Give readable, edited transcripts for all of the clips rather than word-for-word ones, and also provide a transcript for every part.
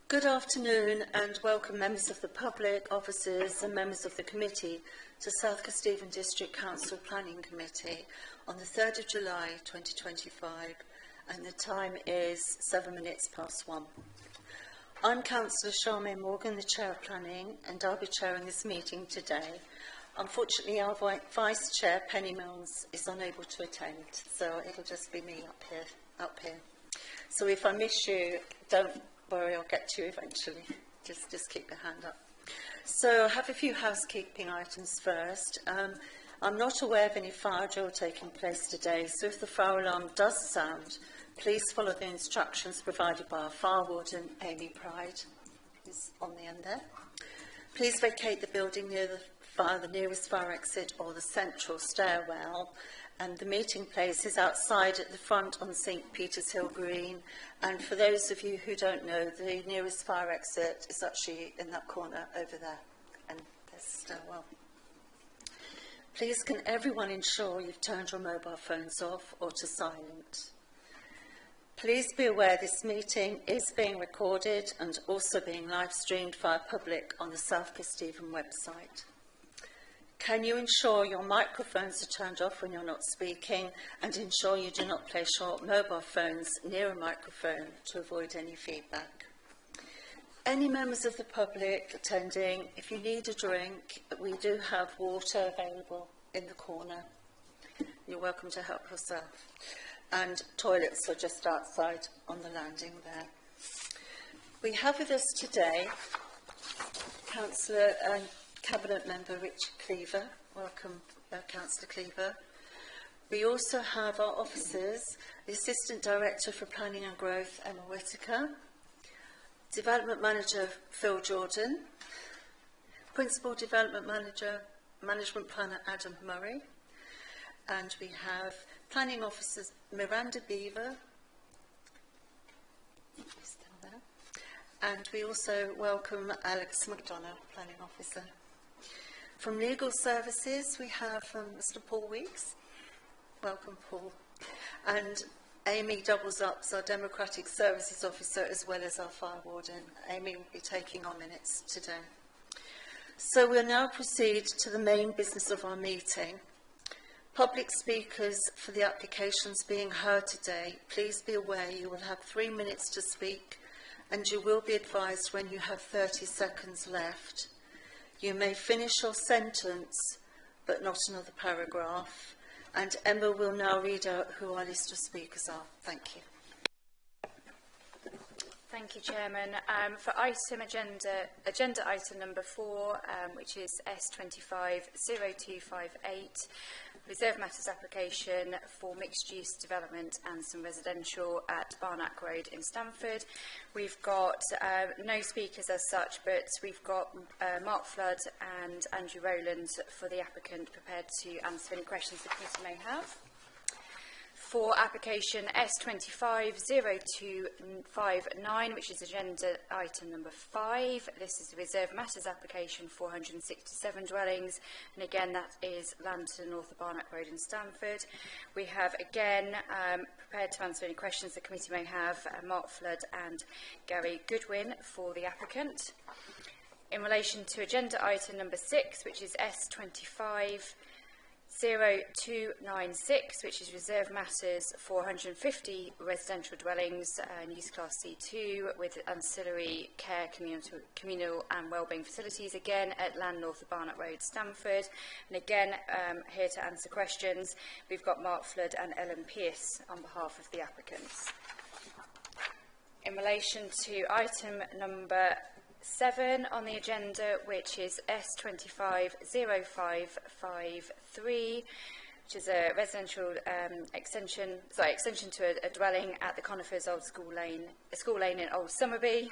Good afternoon and welcome members of the public, officers and members of the committee to South Kesteven District Council Planning Committee on the 3rd of July 2025 and the time is 1:07. I'm Councillor Charmaine Morgan, the Chair of Planning, and I'll be chairing this meeting today. Unfortunately, our Vice Chair, Penny Milnes, is unable to attend, so it'll just be me up here. So if I miss you, don't worry, I'll get to you eventually. Just keep your hand up. So I have a few housekeeping items first. I'm not aware of any fire drill taking place today, so if the fire alarm does sound, please follow the instructions provided by our fire warden, Amy Pride, who's on the end there. Please vacate the building near the nearest fire exit or the central stairwell, and the meeting place is outside at the front on St Peter's Hill Green. And for those of you who don't know, the nearest fire exit is actually in that corner over there, and there's a stairwell. Please can everyone ensure you've turned your mobile phones off or to silent. Please be aware this meeting is being recorded and also being live streamed via public on the South Kesteven website. Can you ensure your microphones are turned off when you're not speaking, and ensure you do not place your mobile phones near a microphone to avoid any feedback? Any members of the public attending, if you need a drink, we do have water available in the corner. You're welcome to help yourself. And toilets are just outside on the landing there. We have with us today Councillor and Cabinet Member Richard Cleaver. Welcome, Councillor Cleaver. We also have our officers, the Assistant Director for Planning and Growth, Emma Whittaker, Development Manager Phil Jordan, Principal Development Manager, Management Planner Adam Murray, and we have Planning Officers Miranda Beaver, still there, and we also welcome Alex McDonough, Planning Officer. From Legal Services, we have Mr. Paul Weeks. Welcome, Paul. And Amy doubles up as our Democratic Services Officer as well as our Fire Warden. Amy will be taking our minutes today. So we'll now proceed to the main business of our meeting. Public speakers for the applications being heard today, please be aware you will have 3 minutes to speak and you will be advised when you have 30 seconds left. You may finish your sentence, but not another paragraph. And Emma will now read out who our list of speakers are. Thank you. Thank you, Chairman. For agenda item number 4, which is S250258, Reserve Matters application for mixed-use development and some residential at Barnack Road in Stamford. We've got no speakers as such, but we've got Mark Flood and Andrew Rowland for the applicant prepared to answer any questions the committee may have. For application S250259, which is agenda item number 5, this is the Reserve Matters application, 467 dwellings, and again that is land to the north of Barnack Road in Stamford. We have again prepared to answer any questions the committee may have, Mark Flood and Gary Goodwin for the applicant. In relation to agenda item number 6, which is S250296, which is Reserve Matters 450 residential dwellings, use class C2 with ancillary care, communal and wellbeing facilities, again at land north of Barnack Road, Stamford. And again, here to answer questions, we've got Mark Flood and Ellen Pearce on behalf of the applicants. In relation to item number 7 on the agenda, which is S250553, which is a residential extension to a dwelling at the Conifers Old School Lane in Old Somerby.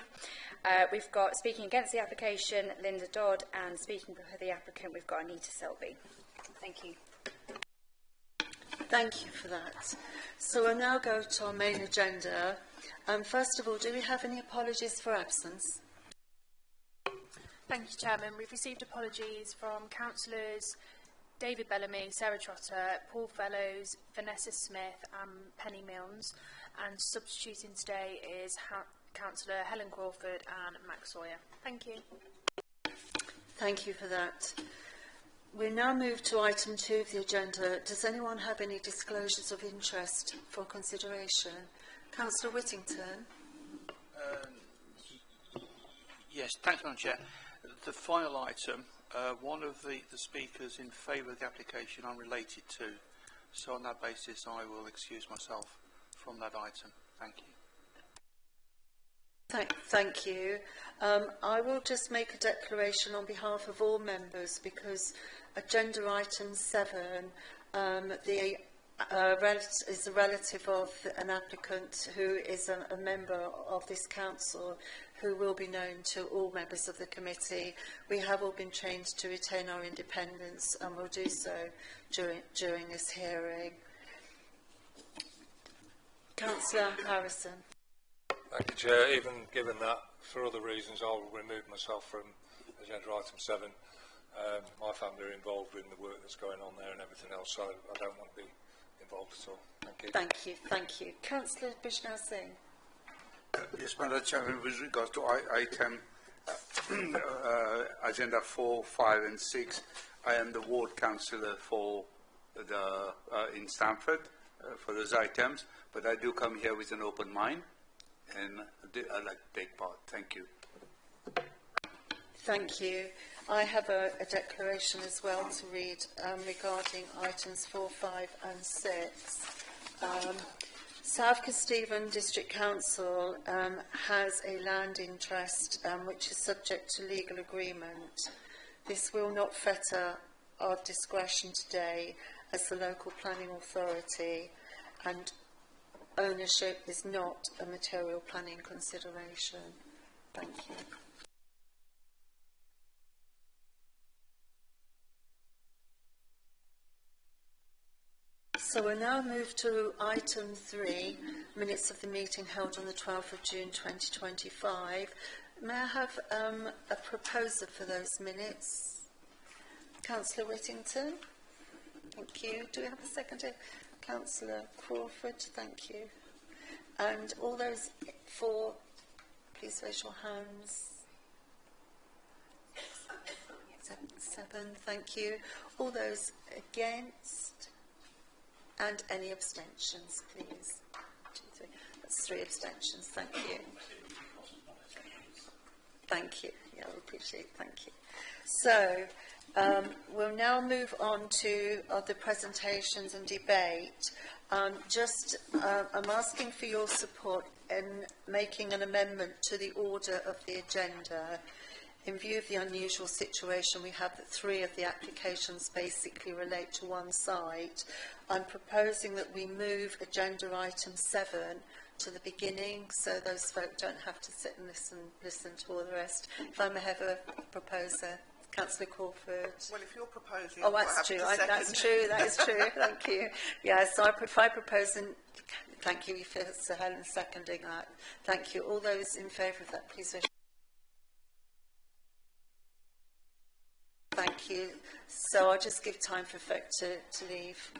We've got, speaking against the application, Linda Dodd, and speaking for the applicant, we've got Anita Selby. Thank you. Thank you for that. So we'll now go to our main agenda. First of all, do we have any apologies for absence? Thank you, Chairman. We've received apologies from councillors David Bellamy, Sarah Trotter, Paul Fellows, Vanessa Smith and Penny Milnes, and substituting today is Councillor Helen Crawford and Max Sawyer. Thank you. Thank you for that. We now move to item 2 of the agenda. Does anyone have any disclosures of interest for consideration? Councillor Whittington. Yes, thanks, Madam Chair. The final item, one of the speakers in favour of the application I'm related to, so on that basis I will excuse myself from that item. Thank you. Thank you. I will just make a declaration on behalf of all members because agenda item 7 is a relative of an applicant who is a member of this council who will be known to all members of the committee. We have all been trained to retain our independence and will do so during this hearing. Councillor Harrison. Thank you, Chair. Even given that, for other reasons, I will remove myself from agenda item 7. My family are involved in the work that's going on there and everything else, so I don't want to be involved at all. Thank you. Thank you. Thank you. Councillor Bishnal Singh. Yes, Madam Chairman, with regard to item agenda 4, 5 and 6, I am the ward councillor for the in Stamford for those items, but I do come here with an open mind and I'd like to take part. Thank you. Thank you. I have a declaration as well to read regarding items 4, 5 and 6. South Kesteven District Council has a land interest which is subject to legal agreement. This will not fetter our discretion today as the local planning authority, and ownership is not a material planning consideration. Thank you. So we'll now move to item 3, minutes of the meeting held on the 12th of June 2025. May I have a proposer for those minutes? Councillor Whittington. Thank you. Do we have a seconder? Councillor Crawford. Thank you. And all those for, please raise your hands. 7. Thank you. All those against? And any abstentions, please? 2, 3. That's 3 abstentions. Thank you. Thank you. Yeah, we appreciate it. Thank you. So, we'll now move on to other presentations and debate. I'm asking for your support in making an amendment to the order of the agenda. In view of the unusual situation we have that 3 of the applications basically relate to one site, I'm proposing that we move agenda item 7 to the beginning so those folk don't have to sit and listen to all the rest. If I may have a proposer. Councillor Crawford. Well, if you're proposing... Oh, that's true. That's true. That is true. Thank you. Yeah, so if I propose, and thank you for Sir Helen seconding that. Thank you. All those in favour of that, please. Thank you. So I'll just give time for folk to leave.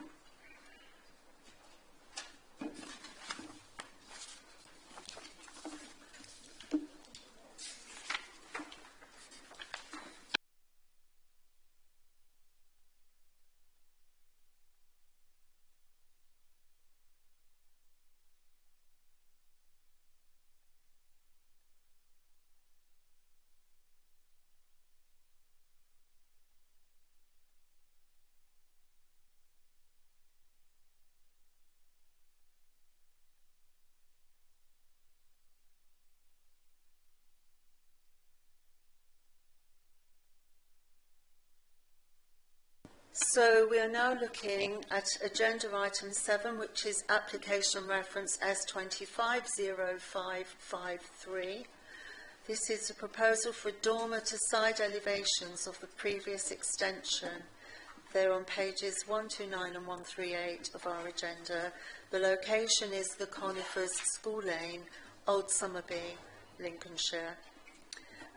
So we are now looking at agenda item 7, which is application reference S250553. This is a proposal for dormer to side elevations of the previous extension. They're on pages 129 and 138 of our agenda. The location is the Conifers School Lane, Old Somerby, Lincolnshire.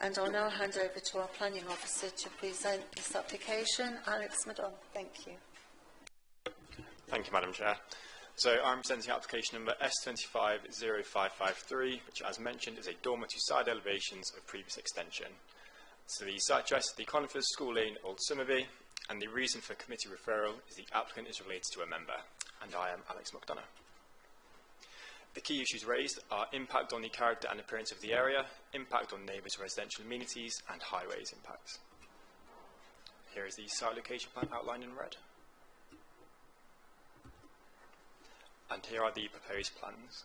And I'll now hand over to our planning officer to present this application. Alex Madon, thank you. Thank you, Madam Chair. So I'm presenting application number S250553, which, as mentioned, is a dormer to side elevations of previous extension. So the site address is the Conifers, School Lane, Old Somerby, and the reason for committee referral is the applicant is related to a member, and I am Alex McDonough. The key issues raised are impact on the character and appearance of the area, impact on neighbours' residential amenities, and highways impacts. Here is the site location plan outlined in red. And here are the proposed plans.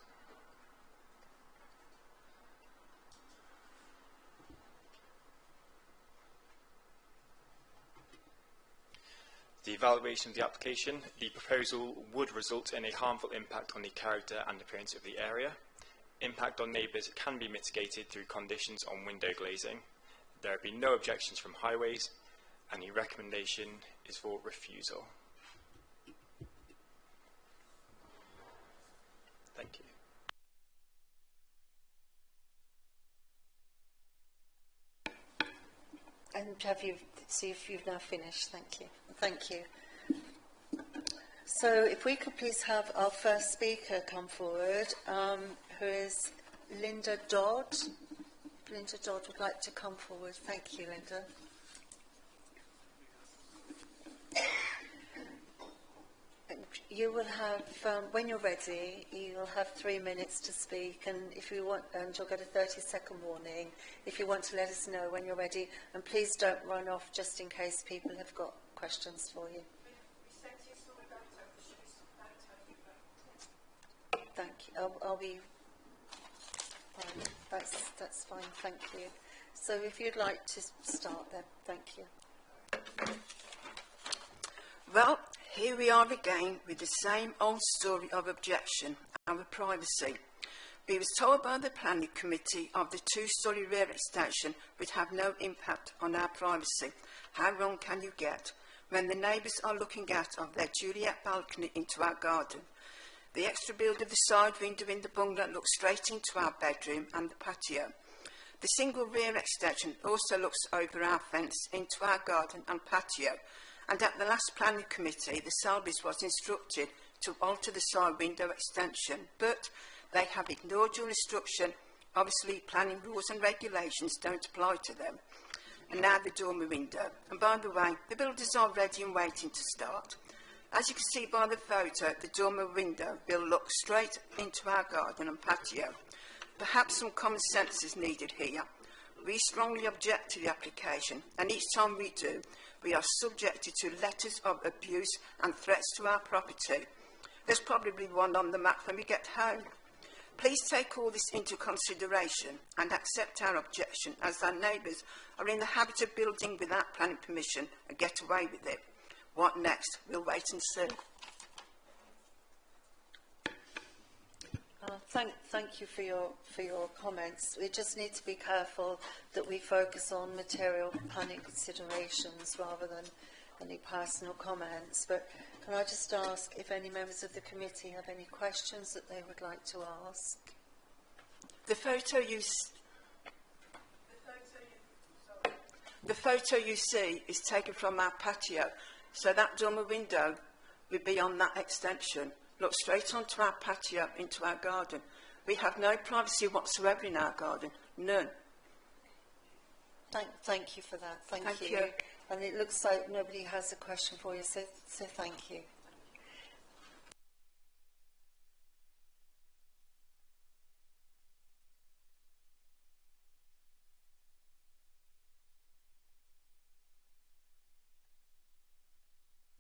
The evaluation of the application, the proposal would result in a harmful impact on the character and appearance of the area. Impact on neighbours can be mitigated through conditions on window glazing. There have been no objections from highways, and the recommendation is for refusal. Thank you. And have you, see if you've now finished. Thank you. Thank you. So if we could please have our first speaker come forward, who is Linda Dodd. Linda Dodd would like to come forward. Thank you, Linda. You will have, when you're ready, you'll have 3 minutes to speak, and if you want, and you'll get a 30-second warning if you want to let us know when you're ready. And please don't run off just in case people have got questions for you. Thank you. I'll be fine. That's fine. Thank you. So if you'd like to start then, thank you. Well, here we are again with the same old story of objection, our privacy. We was told by the planning committee of the two-storey rear extension would have no impact on our privacy. How wrong can you get when the neighbours are looking out of their Juliet balcony into our garden? The extra build of the side window in the bungalow looks straight into our bedroom and the patio. The single rear extension also looks over our fence into our garden and patio. And at the last planning committee, the Selbys was instructed to alter the side window extension, but they have ignored your instruction. Obviously, planning rules and regulations don't apply to them. And now the dormer window. And by the way, the builders are ready and waiting to start. As you can see by the photo, the dormer window will look straight into our garden and patio. Perhaps some common sense is needed here. We strongly object to the application, and each time we do, we are subjected to letters of abuse and threats to our property. There's probably one on the map when we get home. Please take all this into consideration and accept our objection, as our neighbours are in the habit of building without planning permission and get away with it. What next? We'll wait and see. Thank you for your comments. We just need to be careful that we focus on material planning considerations rather than any personal comments. But can I just ask if any members of the committee have any questions that they would like to ask? The photo you see is taken from our patio, so that dormer window would be on that extension. Look straight onto our patio, into our garden. We have no privacy whatsoever in our garden, none. Thank you for that. Thank you. You. And it looks like nobody has a question for you, so thank you.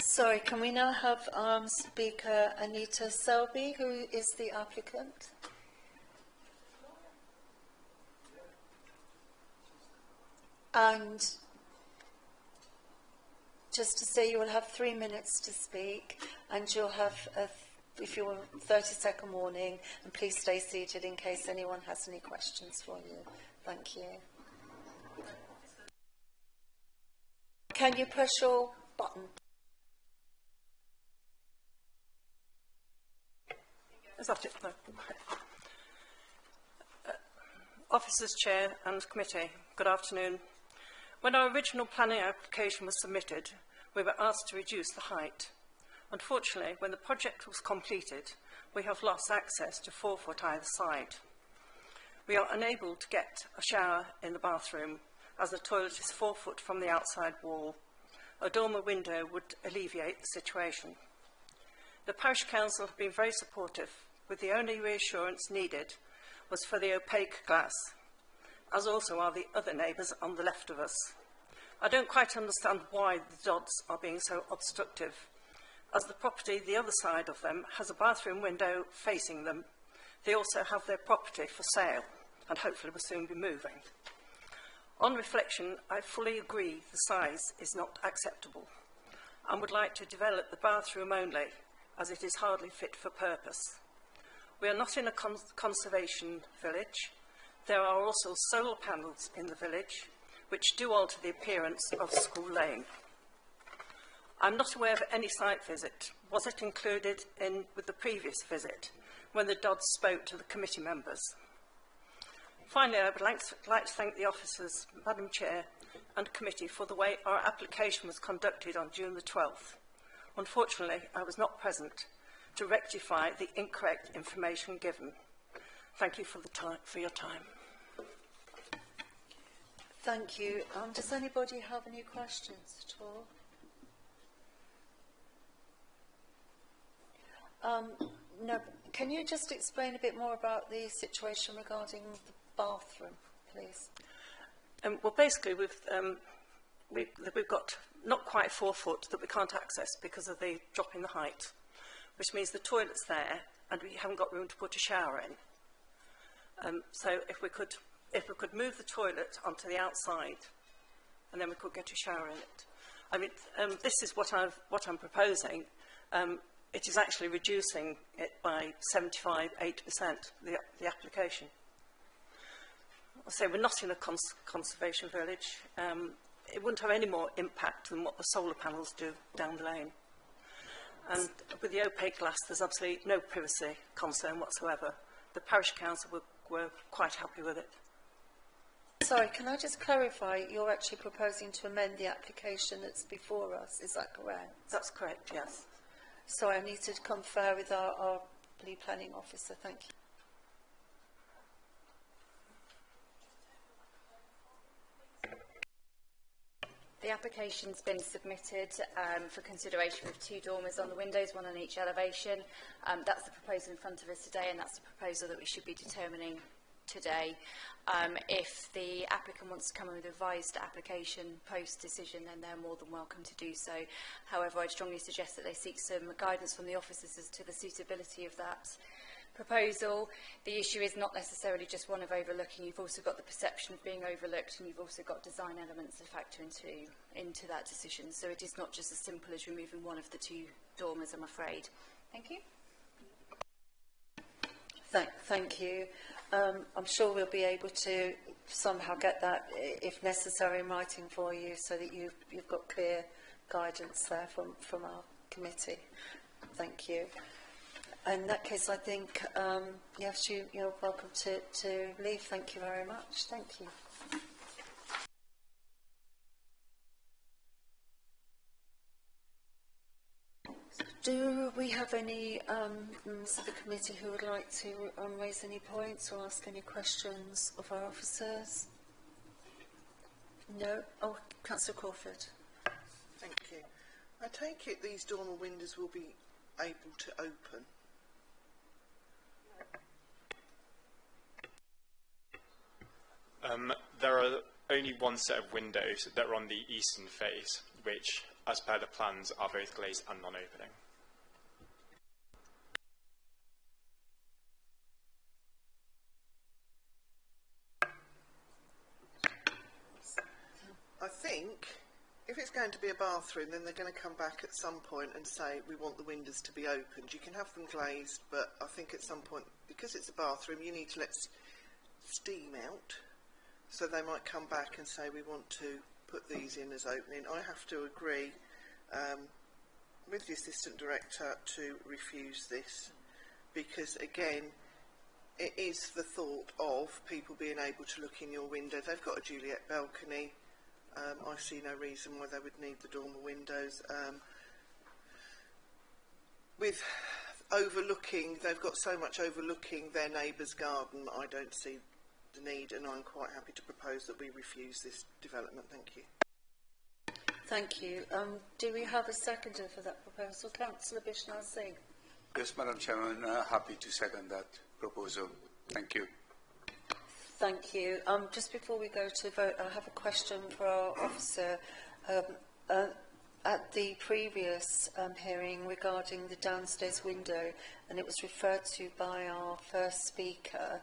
Sorry, can we now have Speaker Anita Selby, who is the applicant? And just to say, you will have 3 minutes to speak, and you'll have, if you will, 30-second warning, and please stay seated in case anyone has any questions for you. Thank you. Can you push your button? Is that it? No. Officers, Chair and Committee, good afternoon. When our original planning application was submitted, we were asked to reduce the height. Unfortunately, when the project was completed, we have lost access to 4 foot either side. We are unable to get a shower in the bathroom as the toilet is 4 foot from the outside wall. A dormer window would alleviate the situation. The Parish Council have been very supportive, with the only reassurance needed was for the opaque glass, as also are the other neighbours on the left of us. I don't quite understand why the Dodds are being so obstructive, as the property the other side of them has a bathroom window facing them. They also have their property for sale and hopefully will soon be moving. On reflection, I fully agree the size is not acceptable and would like to develop the bathroom only, as it is hardly fit for purpose. We are not in a conservation village. There are also solar panels in the village which do alter the appearance of School Lane. I'm not aware of any site visit. Was it included with the previous visit when the Dodds spoke to the committee members? Finally, I would like to thank the officers, Madam Chair and committee for the way our application was conducted on June the 12th. Unfortunately, I was not present to rectify the incorrect information given. Thank you for your time. Thank you. Does anybody have any questions at all? No. Can you just explain a bit more about the situation regarding the bathroom, please? Well, basically, we've got not quite 4 foot that we can't access because of the drop in the height, which means the toilet's there and we haven't got room to put a shower in. So if we could move the toilet onto the outside, and then we could get a shower in it. I mean, this is what I'm proposing. It is actually reducing it by 75–80%, the application. I say we're not in a conservation village. It wouldn't have any more impact than what the solar panels do down the lane. And with the opaque glass, there's absolutely no privacy concern whatsoever. The Parish Council were quite happy with it. Sorry, can I just clarify, you're actually proposing to amend the application that's before us, is that correct? That's correct, yes. So I need to confer with our planning officer, thank you. The application's been submitted for consideration with 2 dormers on the windows, 1 on each elevation. That's the proposal in front of us today, and that's the proposal that we should be determining today. If the applicant wants to come in with a revised application post-decision, then they're more than welcome to do so. However, I'd strongly suggest that they seek some guidance from the officers as to the suitability of that proposal. The issue is not necessarily just one of overlooking. You've also got the perception of being overlooked, and you've also got design elements that factor into that decision. So it is not just as simple as removing one of the 2 dormers, I'm afraid. Thank you. Thank you. I'm sure we'll be able to somehow get that, if necessary, in writing for you, so that you've got clear guidance there from our committee. Thank you. In that case, I think, yes, you're welcome to leave. Thank you very much. Thank you. Do we have any members of the committee who would like to raise any points or ask any questions of our officers? No? Oh, Councillor Crawford. Thank you. I take it these dormer windows will be able to open? There are only one set of windows that are on the eastern face, which, as per the plans, are both glazed and non-opening. I think if it's going to be a bathroom, then they're going to come back at some point and say we want the windows to be opened. You can have them glazed, but I think at some point, because it's a bathroom, you need to let steam out. So they might come back and say we want to put these in as opening. I have to agree with the Assistant Director to refuse this, because again, it is the thought of people being able to look in your window. They've got a Juliet balcony. I see no reason why they would need the dormer windows. with overlooking, they've got so much overlooking their neighbour's garden, I don't see the need, and I'm quite happy to propose that we refuse this development. Thank you. Thank you. Do we have a seconder for that proposal? Councillor Bishnal Singh. Yes, Madam Chairman, happy to second that proposal. Thank you. Thank you. Just before we go to vote, I have a question for our officer. At the previous hearing regarding the downstairs window, and it was referred to by our first speaker,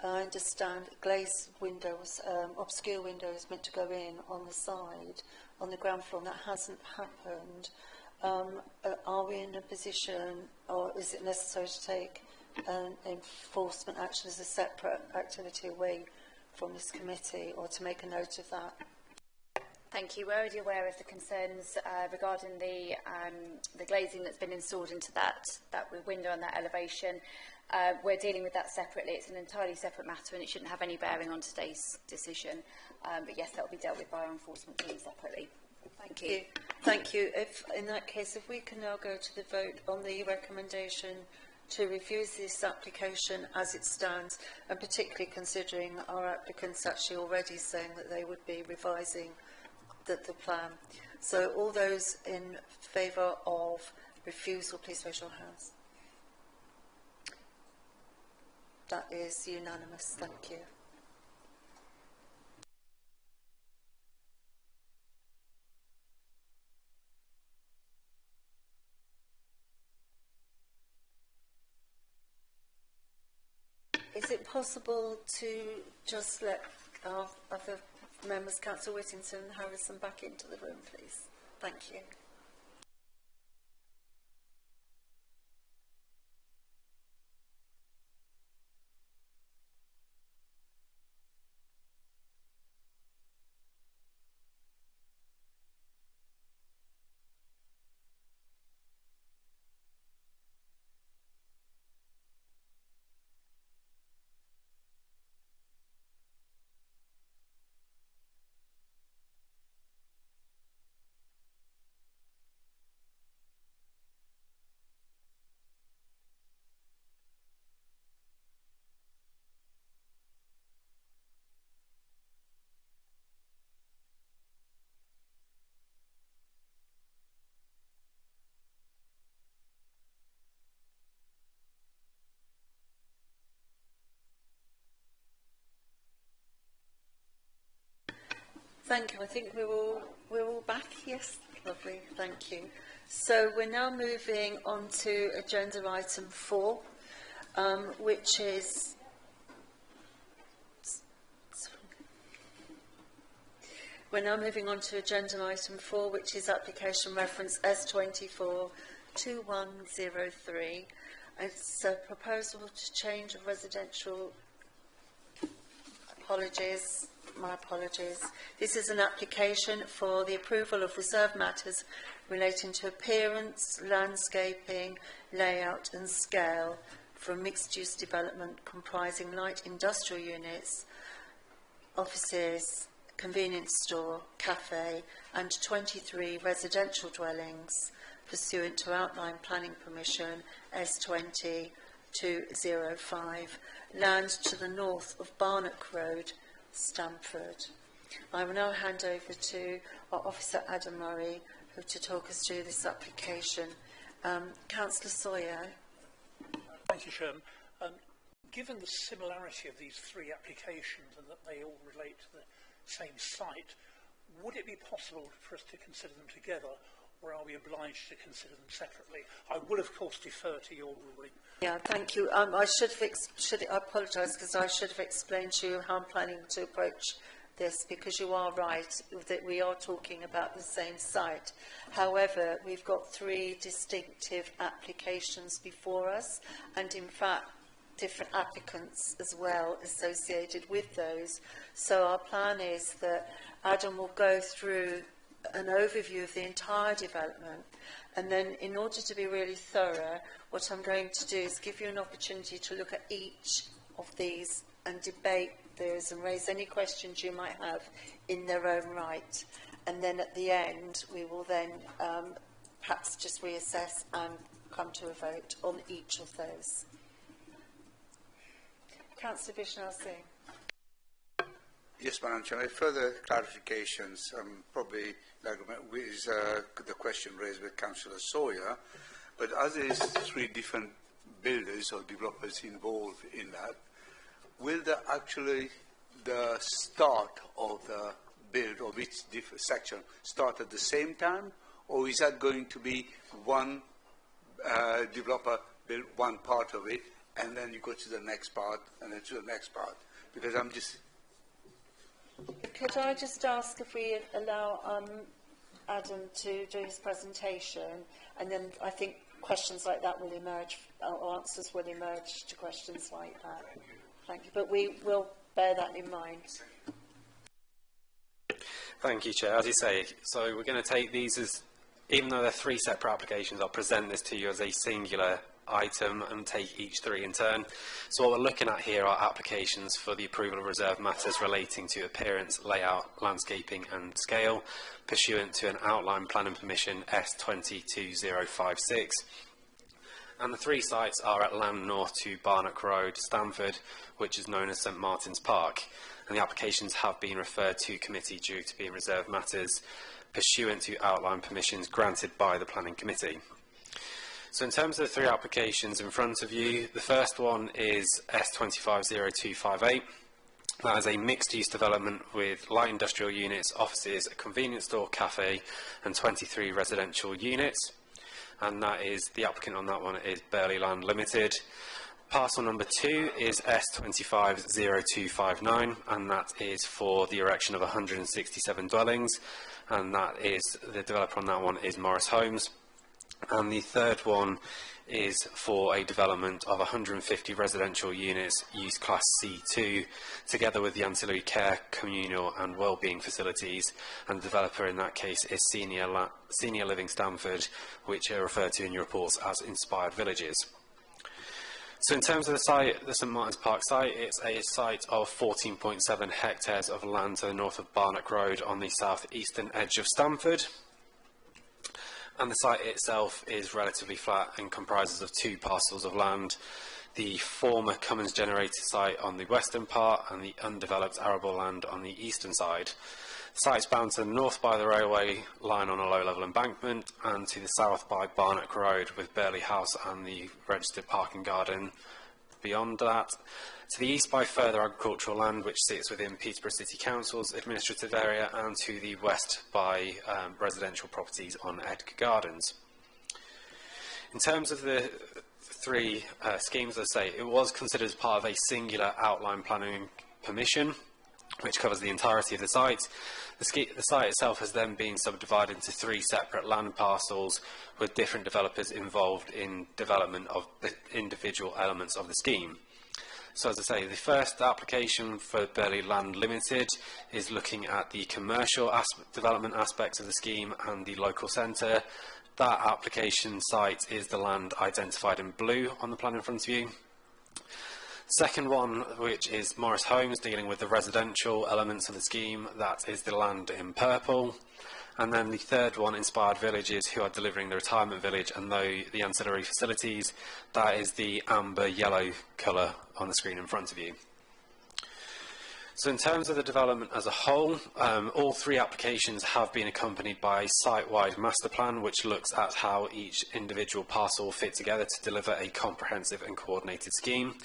I understand glazed windows, obscure windows meant to go in on the side, on the ground floor, and that hasn't happened. Are we in a position, or is it necessary to take enforcement action as a separate activity away from this committee, or to make a note of that? Thank you. We're already aware of the concerns regarding the glazing that's been installed into that window and that elevation. We're dealing with that separately. It's an entirely separate matter and it shouldn't have any bearing on today's decision. But yes, that will be dealt with by our enforcement team separately. Thank you. Thank you. If, in that case, if we can now go to the vote on the recommendation to refuse this application as it stands, and particularly considering our applicants actually already saying that they would be revising the plan. So all those in favour of refusal, please raise your hands. That is unanimous. Thank you. Is it possible to just let our other members, Councillor Whittington and Harrison, back into the room, please? Thank you. Thank you. I think we're all back. Yes, lovely. Thank you. So we're now moving on to agenda item 4, which is application reference S24 2103. It's a proposal to change a residential. My apologies. This is an application for the approval of reserve matters relating to appearance, landscaping, layout and scale for a mixed-use development comprising light industrial units, offices, convenience store, cafe and 23 residential dwellings pursuant to outline planning permission S20 205, land to the north of Barnock Road, Stamford. I will now hand over to our officer Adam Murray, who to talk us through this application. Councillor Sawyer. Thank you, Chairman. Given the similarity of these three applications and that they all relate to the same site, would it be possible for us to consider them together, or are we obliged to consider them separately? I will, of course, defer to your ruling. Yeah, thank you. I apologise because I should have explained to you how I'm planning to approach this, because you are right that we are talking about the same site. However, we've got 3 distinctive applications before us, and in fact, different applicants as well associated with those. So our plan is that Adam will go through an overview of the entire development, and then in order to be really thorough, what I'm going to do is give you an opportunity to look at each of these and debate those and raise any questions you might have in their own right, and then at the end we will then perhaps just reassess and come to a vote on each of those. Councillor Bishnal Singh. Yes, Madam Chair. Further clarifications, probably like with the question raised with Councillor Sawyer, but as there is 3 different builders or developers involved in that, will the start of the build of each section start at the same time, or is that going to be one developer build one part of it and then you go to the next part and then to the next part? Because I'm just... Could I just ask if we allow Adam to do his presentation, and then I think questions like that will emerge, or answers will emerge to questions like that. Thank you. But we will bear that in mind. Thank you, Chair. As you say, so we're going to take these as, even though they're 3 separate applications, I'll present this to you as a singular item and take each 3 in turn. So what we're looking at here are applications for the approval of reserve matters relating to appearance, layout, landscaping and scale, pursuant to an outline planning permission S202056. And the 3 sites are at Land North to Barnock Road, Stamford, which is known as St Martin's Park. And the applications have been referred to committee due to being reserved matters, pursuant to outline permissions granted by the Planning Committee. So in terms of the 3 applications in front of you, the first one is S250258. That is a mixed-use development with light industrial units, offices, a convenience store, cafe and 23 residential units. And that is, the applicant on that one is Burley Land Limited. Parcel number 2 is S250259, and that is for the erection of 167 dwellings, and that is, the developer on that one is Morris Homes. And the third one is for a development of 150 residential units, use class C2, together with the ancillary care, communal and wellbeing facilities, and the developer in that case is Senior Living Stamford, which are referred to in your reports as Inspired Villages. So in terms of the site, the St Martin's Park site, it's a site of 14.7 hectares of land to the north of Barnock Road on the south-eastern edge of Stamford. And the site itself is relatively flat and comprises of 2 parcels of land. The former Cummins generator site on the western part and the undeveloped arable land on the eastern side. The site is bound to the north by the railway line on a low-level embankment and to the south by Barnock Road with Burley House and the registered parking garden beyond that. To the east by further agricultural land which sits within Peterborough City Council's administrative area, and to the west by residential properties on Edgar Gardens. In terms of the 3 schemes, as I say, it was considered as part of a singular outline planning permission which covers the entirety of the site. The site itself has then been subdivided into 3 separate land parcels with different developers involved in development of the individual elements of the scheme. So as I say, the first application for Burley Land Limited is looking at the commercial development aspects of the scheme and the local centre. That application site is the land identified in blue on the plan in front of you. Second one, which is Morris Homes, dealing with the residential elements of the scheme, that is the land in purple. And then the third one, Inspired Villages, who are delivering the retirement village and the ancillary facilities, that is the amber yellow colour on the screen in front of you. So in terms of the development as a whole, all 3 applications have been accompanied by a site-wide master plan which looks at how each individual parcel will fit together to deliver a comprehensive and coordinated scheme.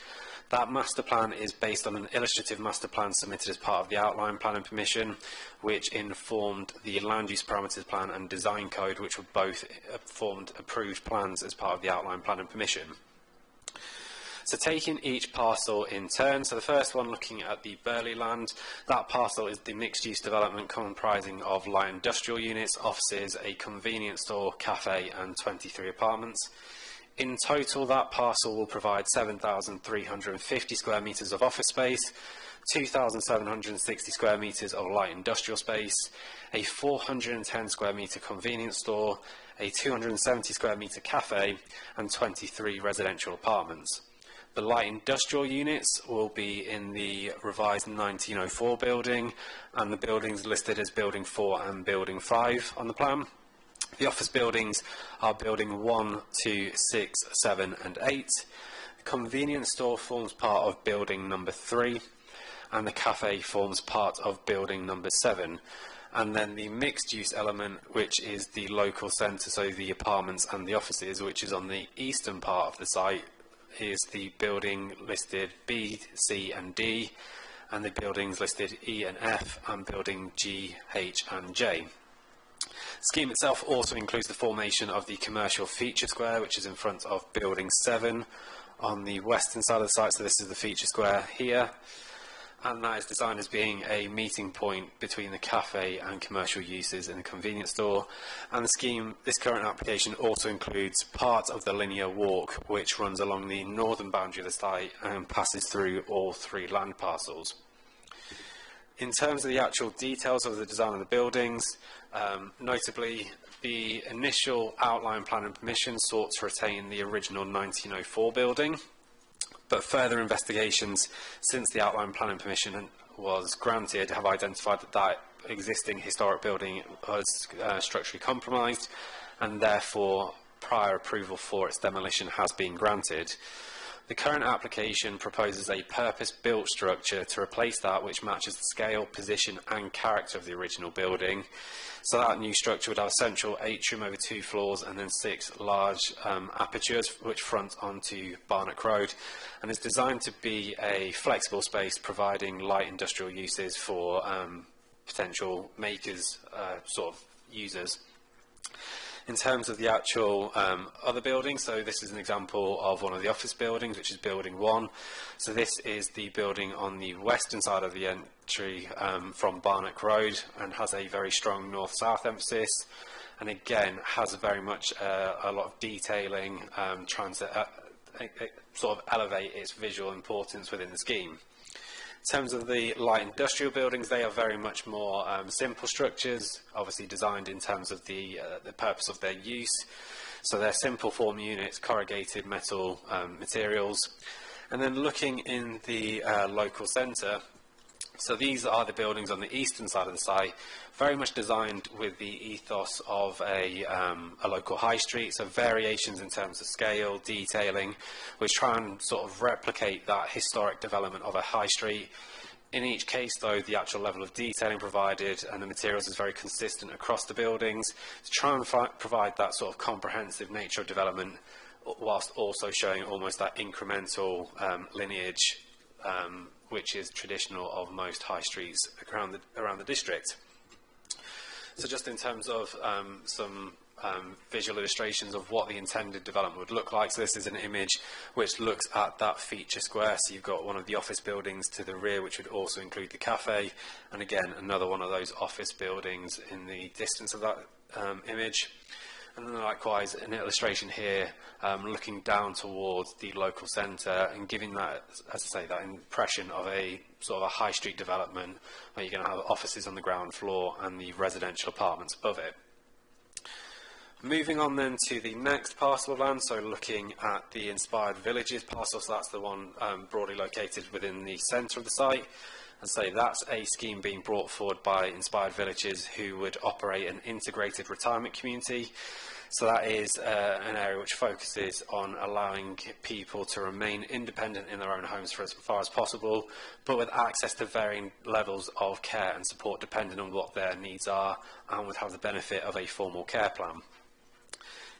That master plan is based on an illustrative master plan submitted as part of the outline planning permission, which informed the land use parameters plan and design code, which were both formed approved plans as part of the outline planning permission. So taking each parcel in turn, so the first one looking at the Burley land, that parcel is the mixed-use development comprising of light industrial units, offices, a convenience store, cafe and 23 apartments. In total, that parcel will provide 7,350 square metres of office space, 2,760 square metres of light industrial space, a 410 square metre convenience store, a 270 square metre cafe and 23 residential apartments. The light industrial units will be in the revised 1904 building, and the buildings listed as Building 4 and Building 5 on the plan. The office buildings are building 1, 2, 6, 7 and 8. The convenience store forms part of building number 3, and the cafe forms part of building number 7. And then the mixed-use element, which is the local centre, so the apartments and the offices, which is on the eastern part of the site, is the building listed B, C and D, and the buildings listed E and F, and building G, H and J. The scheme itself also includes the formation of the commercial feature square, which is in front of building 7 on the western side of the site, so this is the feature square here. And that is designed as being a meeting point between the cafe and commercial uses in the convenience store. And the scheme, this current application also includes part of the linear walk which runs along the northern boundary of the site and passes through all 3 land parcels. In terms of the actual details of the design of the buildings, notably the initial outline plan and permission sought to retain the original 1904 building. But further investigations since the outline plan and permission was granted have identified that that existing historic building was structurally compromised, and therefore prior approval for its demolition has been granted. The current application proposes a purpose-built structure to replace that, which matches the scale, position and character of the original building. So that new structure would have a central atrium over 2 floors and then 6 large apertures which front onto Barnack Road, and is designed to be a flexible space providing light industrial uses for potential makers, sort of users. In terms of the actual other buildings, so this is an example of one of the office buildings, which is building 1. So this is the building on the western side of the entry from Barnack Road, and has a very strong north-south emphasis, and again has very much a lot of detailing, trying to sort of elevate its visual importance within the scheme. In terms of the light industrial buildings, they are very much more simple structures, obviously designed in terms of the purpose of their use. So they're simple form units, corrugated metal materials. And then looking in the local centre, so these are the buildings on the eastern side of the site, very much designed with the ethos of a local high street, so variations in terms of scale, detailing, which try and sort of replicate that historic development of a high street. In each case, though, the actual level of detailing provided and the materials is very consistent across the buildings to try and provide that sort of comprehensive nature of development, whilst also showing almost that incremental lineage which is traditional of most high streets around the district. So just in terms of some visual illustrations of what the intended development would look like. So this is an image which looks at that feature square. So you've got one of the office buildings to the rear, which would also include the cafe, and again another one of those office buildings in the distance of that image. And then likewise an illustration here looking down towards the local centre and giving that, as I say, that impression of a sort of a high street development where you're going to have offices on the ground floor and the residential apartments above it. Moving on then to the next parcel of land, so looking at the Inspired Villages parcel, so that's the one broadly located within the centre of the site. And so that's a scheme being brought forward by Inspired Villages, who would operate an integrated retirement community. So that is an area which focuses on allowing people to remain independent in their own homes for as far as possible, but with access to varying levels of care and support depending on what their needs are, and would have the benefit of a formal care plan.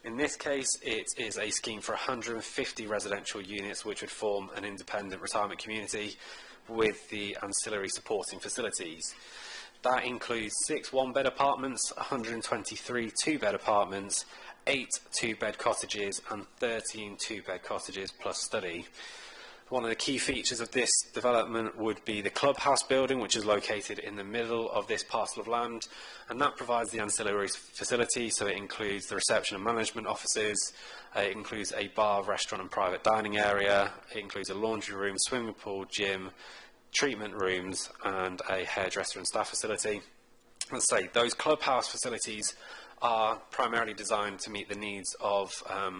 In this case, it is a scheme for 150 residential units which would form an independent retirement community with the ancillary supporting facilities. That includes 6 one-bed apartments, 123 two-bed apartments, 8 two-bed cottages and 13 two-bed cottages plus study. One of the key features of this development would be the clubhouse building, which is located in the middle of this parcel of land, and that provides the ancillary facility. So it includes the reception and management offices, it includes a bar, restaurant and private dining area, it includes a laundry room, swimming pool, gym, treatment rooms and a hairdresser and staff facility. Let's say those clubhouse facilities are primarily designed to meet the needs of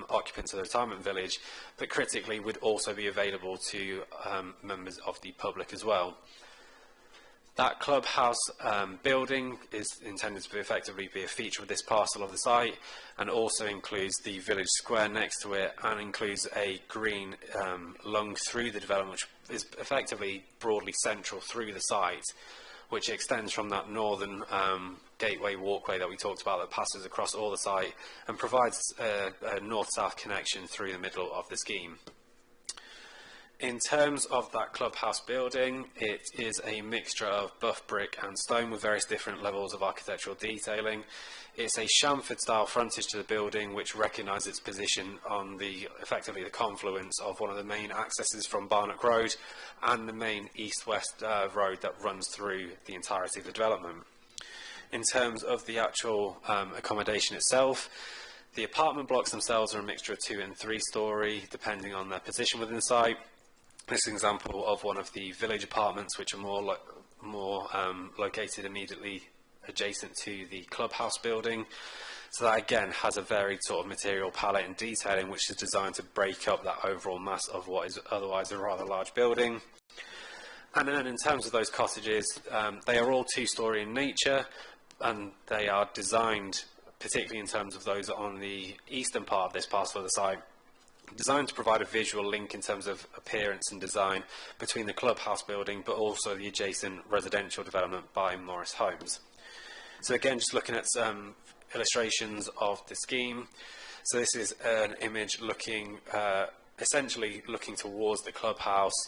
occupants of the retirement village, but critically would also be available to members of the public as well. That clubhouse building is intended to effectively be a feature of this parcel of the site, and also includes the village square next to it, and includes a green lung through the development, which is effectively broadly central through the site, which extends from that northern gateway walkway that we talked about that passes across all the site and provides a north-south connection through the middle of the scheme. In terms of that clubhouse building, it is a mixture of buff brick and stone with various different levels of architectural detailing. It's a chamfered-style frontage to the building, which recognises its position on effectively the confluence of one of the main accesses from Barnock Road and the main east-west road that runs through the entirety of the development. In terms of the actual accommodation itself, the apartment blocks themselves are a mixture of 2- and 3-storey, depending on their position within the site. This is an example of one of the village apartments, which are more located immediately adjacent to the clubhouse building. So that again has a varied sort of material palette and detailing, which is designed to break up that overall mass of what is otherwise a rather large building. And then in terms of those cottages, they are all 2-storey in nature, and they are designed, particularly in terms of those on the eastern part of this parcel of the site, designed to provide a visual link in terms of appearance and design between the clubhouse building but also the adjacent residential development by Morris Homes. So again, just looking at some illustrations of the scheme. So this is an image looking, essentially looking towards the clubhouse.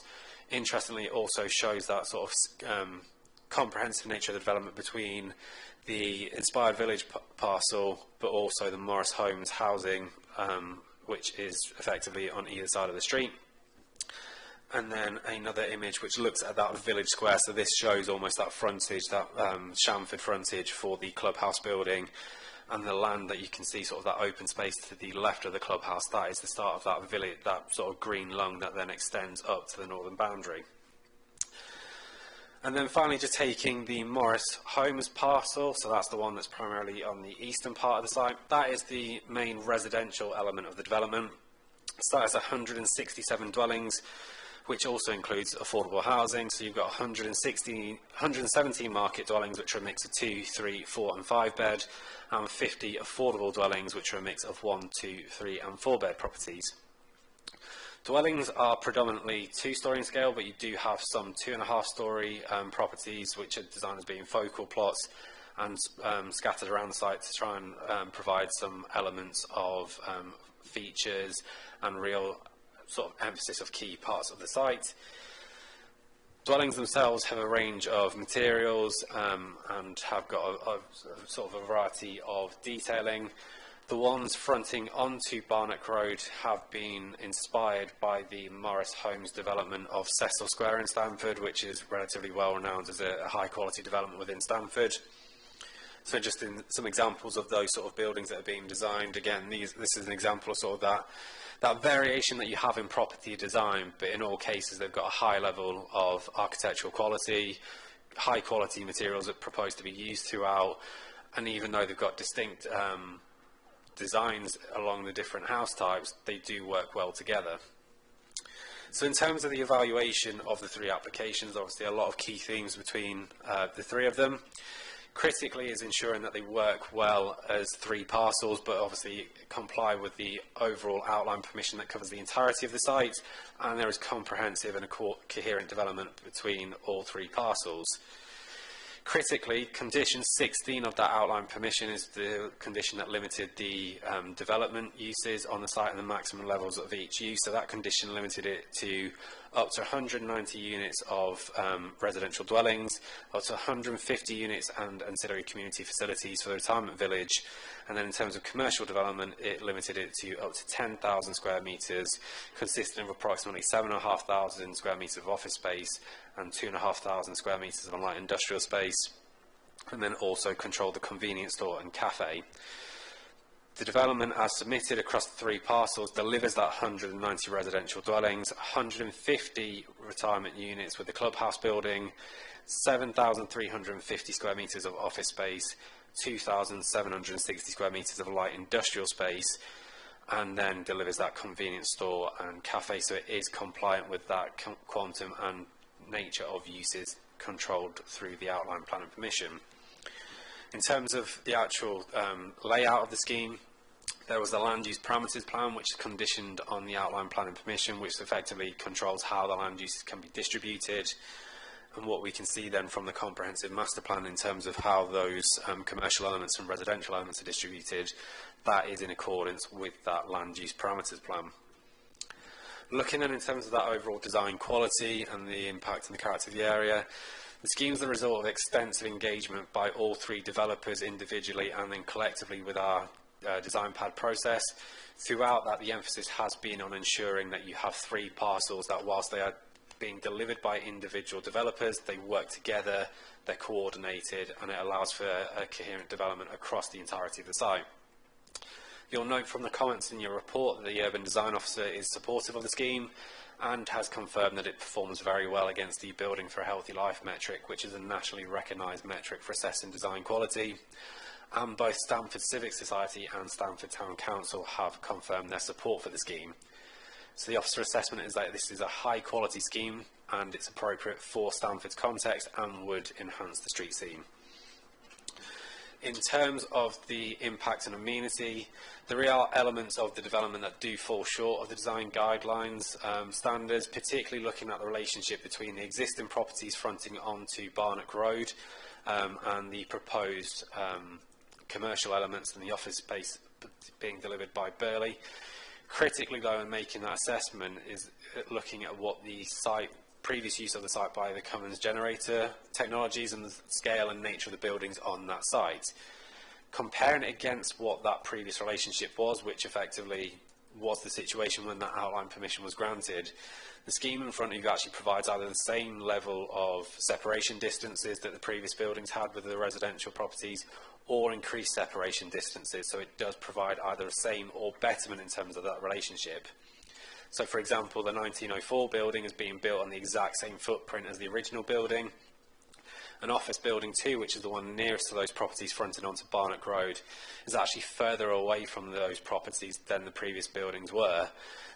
Interestingly, it also shows that sort of comprehensive nature of the development between the Inspired Village parcel but also the Morris Homes housing, which is effectively on either side of the street. And then another image which looks at that village square. So this shows almost that frontage, that chamfered frontage for the clubhouse building, and the land that you can see, sort of that open space to the left of the clubhouse. That is the start of that village, that sort of green lung that then extends up to the northern boundary. And then finally, just taking the Morris Homes parcel, so that's the one that's primarily on the eastern part of the site. That is the main residential element of the development. So that is 167 dwellings, which also includes affordable housing. So you've got 117 market dwellings, which are a mix of 2, 3, 4 and 5 bed, and 50 affordable dwellings, which are a mix of 1, 2, 3 and 4 bed properties. Dwellings are predominantly 2-storey in scale, but you do have some 2.5-storey properties which are designed as being focal plots and scattered around the site to try and provide some elements of features and real sort of emphasis of key parts of the site. Dwellings themselves have a range of materials and have got a sort of a variety of detailing. The ones fronting onto Barnock Road have been inspired by the Morris Homes development of Cecil Square in Stamford, which is relatively well renowned as a high-quality development within Stamford. So just in some examples of those sort of buildings that are being designed, again, this is an example of sort of that variation that you have in property design, but in all cases they've got a high level of architectural quality, high-quality materials that are proposed to be used throughout, and even though they've got distinct designs along the different house types, they do work well together. So in terms of the evaluation of the 3 applications, obviously a lot of key themes between the 3 of them. Critically is ensuring that they work well as 3 parcels, but obviously comply with the overall outline permission that covers the entirety of the site, and there is comprehensive and a coherent development between all 3 parcels. Critically, condition 16 of that outline permission is the condition that limited the development uses on the site and the maximum levels of each use. So that condition limited it to up to 190 units of residential dwellings, up to 150 units and ancillary community facilities for the retirement village. And then in terms of commercial development, it limited it to up to 10,000 square metres, consisting of approximately 7,500 square metres of office space and 2,500 square metres of light industrial space, and then also control the convenience store and cafe. The development as submitted across the 3 parcels delivers that 190 residential dwellings, 150 retirement units with the clubhouse building, 7,350 square metres of office space, 2,760 square metres of light industrial space, and then delivers that convenience store and cafe, so it is compliant with that quantum and nature of uses controlled through the outline plan and permission. In terms of the actual layout of the scheme, there was the land use parameters plan, which is conditioned on the outline plan and permission, which effectively controls how the land uses can be distributed. And what we can see then from the comprehensive master plan in terms of how those commercial elements and residential elements are distributed, that is in accordance with that land use parameters plan. Looking then in terms of that overall design quality and the impact and the character of the area, the scheme is the result of extensive engagement by all three developers individually and then collectively with our design pad process. Throughout that, the emphasis has been on ensuring that you have three parcels that, whilst they are being delivered by individual developers, they work together, they're coordinated, and it allows for a coherent development across the entirety of the site. You'll note from the comments in your report that the Urban Design Officer is supportive of the scheme and has confirmed that it performs very well against the Building for a Healthy Life metric, which is a nationally recognised metric for assessing design quality. And both Stamford Civic Society and Stamford Town Council have confirmed their support for the scheme. So the officer assessment is that this is a high quality scheme and it's appropriate for Stamford's context and would enhance the street scene. In terms of the impact and amenity, there are elements of the development that do fall short of the design guidelines standards, particularly looking at the relationship between the existing properties fronting onto Barnock Road and the proposed commercial elements and the office space being delivered by Burley. Critically, though, in making that assessment is looking at what the previous use of the site by the Cummins generator technologies and the scale and nature of the buildings on that site. Comparing it against what that previous relationship was, which effectively was the situation when that outline permission was granted, the scheme in front of you actually provides either the same level of separation distances that the previous buildings had with the residential properties, or increased separation distances, so it does provide either the same or betterment in terms of that relationship. So for example, the 1904 building is being built on the exact same footprint as the original building. An office building 2, which is the one nearest to those properties fronting onto Barnock Road, is actually further away from those properties than the previous buildings were.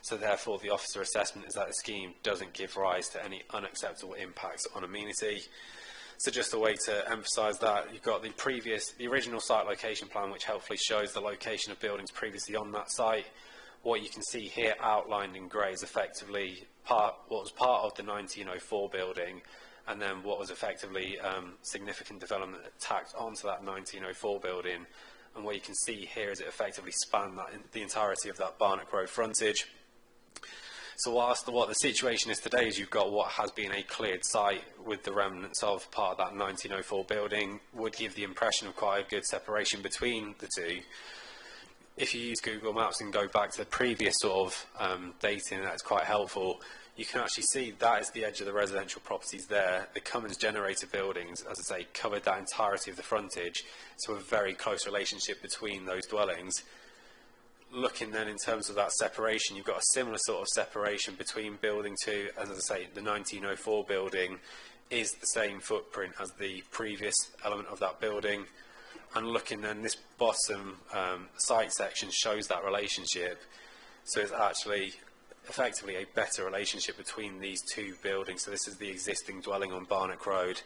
So therefore the officer assessment is that the scheme doesn't give rise to any unacceptable impacts on amenity. So just a way to emphasise that, you've got the original site location plan, which helpfully shows the location of buildings previously on that site. What you can see here outlined in grey is effectively what was part of the 1904 building, and then what was effectively significant development tacked onto that 1904 building. And what you can see here is it effectively spanned the entirety of that Barnock Road frontage. So whilst what the situation is today is you've got what has been a cleared site with the remnants of part of that 1904 building, would give the impression of quite a good separation between the two. If you use Google Maps and go back to the previous sort of dating, that's quite helpful. You can actually see that is the edge of the residential properties there. The Cummins generator buildings, as I say, covered that entirety of the frontage, so a very close relationship between those dwellings. Looking then in terms of that separation, you've got a similar sort of separation between building 2, as I say, the 1904 building is the same footprint as the previous element of that building. And looking then, this bottom site section shows that relationship. So it's actually effectively a better relationship between these two buildings. So this is the existing dwelling on Barnock Road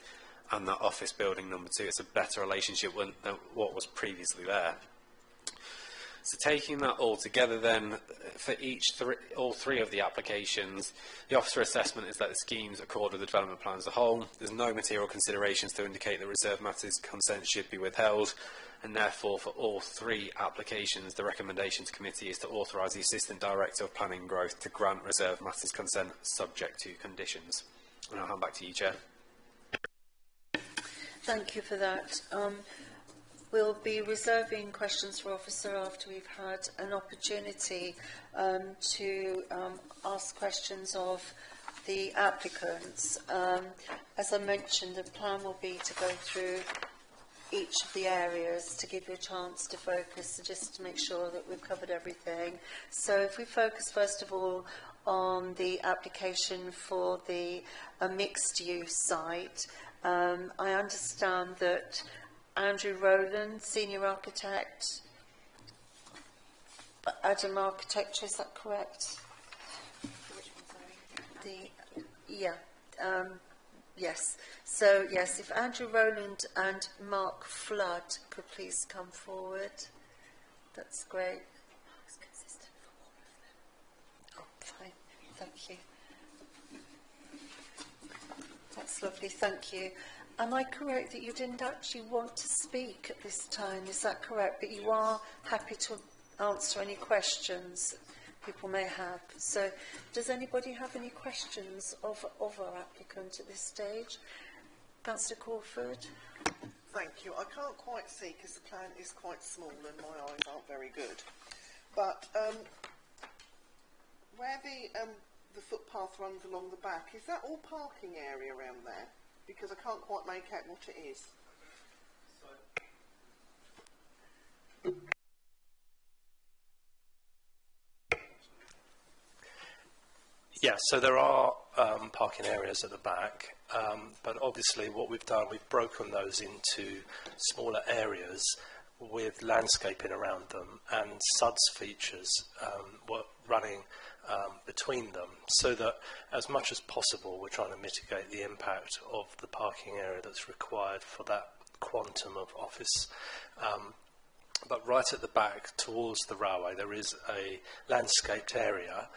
and that office building number 2. It's a better relationship than what was previously there. So taking that all together then, for all three of the applications, the officer assessment is that the schemes accord with the development plan as a whole. There's no material considerations to indicate that reserve matters consent should be withheld, and therefore for all three applications the recommendation to committee is to authorise the Assistant Director of Planning and Growth to grant reserve matters consent subject to conditions. And I'll hand back to you, Chair. Thank you for that. We'll be reserving questions for Officer after we've had an opportunity to ask questions of the applicants. As I mentioned, the plan will be to go through each of the areas to give you a chance to focus, just to make sure that we've covered everything. So if we focus first of all on the application for the mixed-use site, I understand that Andrew Rowland, Senior Architect, Adam Architecture, is that correct? Yes. So, yes, if Andrew Rowland and Mark Flood could please come forward. That's great. It's consistent for all of them. Oh, fine. Thank you. That's lovely. Thank you. Am I correct that you didn't actually want to speak at this time? Is that correct? But you are happy to answer any questions people may have. So, does anybody have any questions of our applicant at this stage? Councillor Crawford. Thank you. I can't quite see because the plan is quite small and my eyes aren't very good. But where the footpath runs along the back, is that all parking area around there? Because I can't quite make out what it is. Yeah, so there are parking areas at the back, but obviously what we've done, we've broken those into smaller areas with landscaping around them and suds features running between them, so that as much as possible we're trying to mitigate the impact of the parking area that's required for that quantum of office. But right at the back towards the railway there is a landscaped area,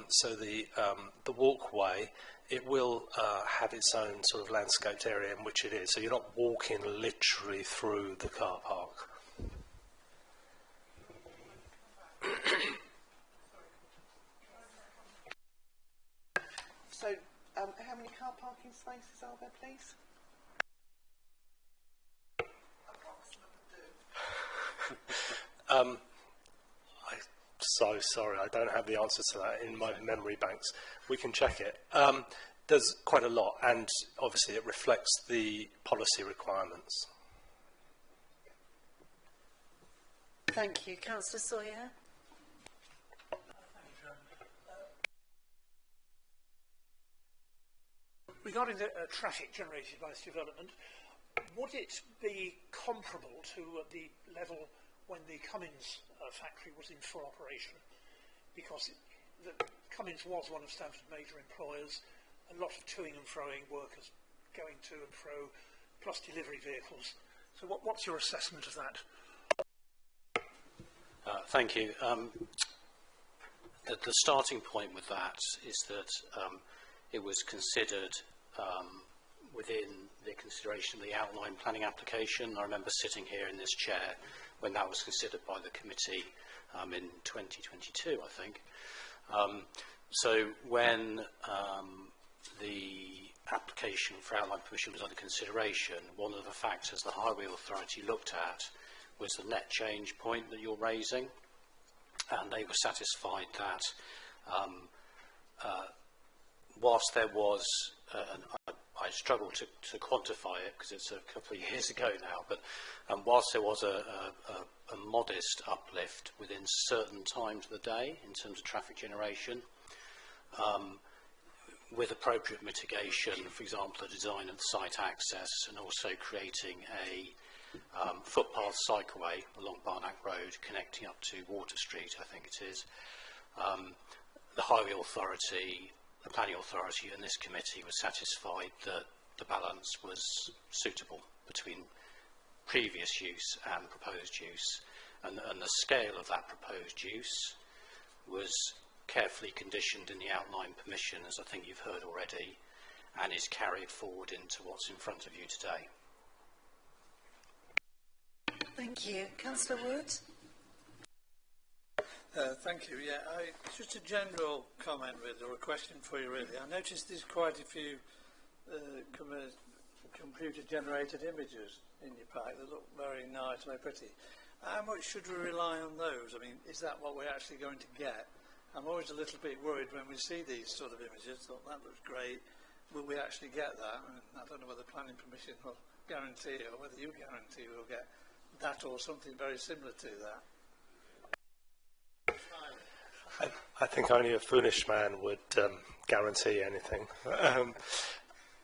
so the walkway, it will have its own sort of landscaped area in which it is, so you're not walking literally through the car park. So, how many car parking spaces are there, please? I'm so sorry, I don't have the answer to that in my memory banks. We can check it. There's quite a lot, and obviously it reflects the policy requirements. Thank you. Councillor Sawyer. Regarding the traffic generated by this development, would it be comparable to the level when the Cummins factory was in full operation? Because Cummins was one of Stamford's major employers, a lot of toing and froing, workers going to and fro, plus delivery vehicles. So what's your assessment of that? Thank you. The starting point with that is that it was considered within the consideration of the outline planning application. I remember sitting here in this chair when that was considered by the committee in 2022, I think. So when the application for outline permission was under consideration, one of the factors the Highway Authority looked at was the net change point that you're raising, and they were satisfied that whilst there was, I struggle to quantify it because it's a couple of years ago now, but whilst there was a modest uplift within certain times of the day in terms of traffic generation, with appropriate mitigation, for example, the design of the site access and also creating a footpath cycleway along Barnack Road connecting up to Water Street, I think it is, the Highway Authority, the Planning Authority and this committee was satisfied that the balance was suitable between previous use and proposed use, and the scale of that proposed use was carefully conditioned in the outline permission, as I think you've heard already, and is carried forward into what's in front of you today. Thank you. Councillor Wood. Thank you. Yeah, just a general comment or a question for you really. I noticed there's quite a few computer-generated images in your pack that look very nice, very pretty. How much should we rely on those? I mean, is that what we're actually going to get? I'm always a little bit worried when we see these sort of images. Thought that looks great. Will we actually get that? I don't know whether planning permission will guarantee it or whether you guarantee we'll get that or something very similar to that. I think only a foolish man would guarantee anything.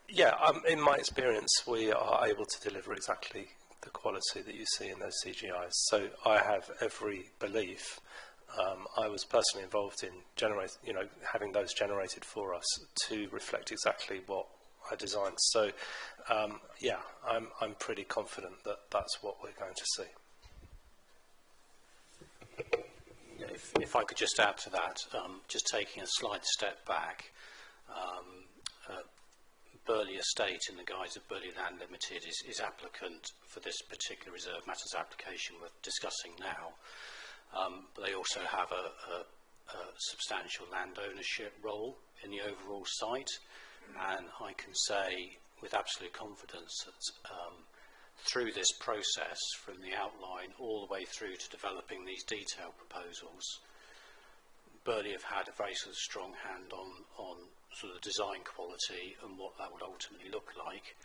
Yeah, in my experience, we are able to deliver exactly the quality that you see in those CGIs. So I have every belief. I was personally involved in having those generated for us to reflect exactly what I designed. So, yeah, I'm pretty confident that that's what we're going to see. If I could just add to that, just taking a slight step back, Burley Estate, in the guise of Burley Land Limited, is applicant for this particular reserve matters application we're discussing now. But they also have a substantial land ownership role in the overall site, and I can say with absolute confidence that through this process, from the outline all the way through to developing these detailed proposals, Burley have had a very sort of strong hand on sort of design quality and what that would ultimately look like.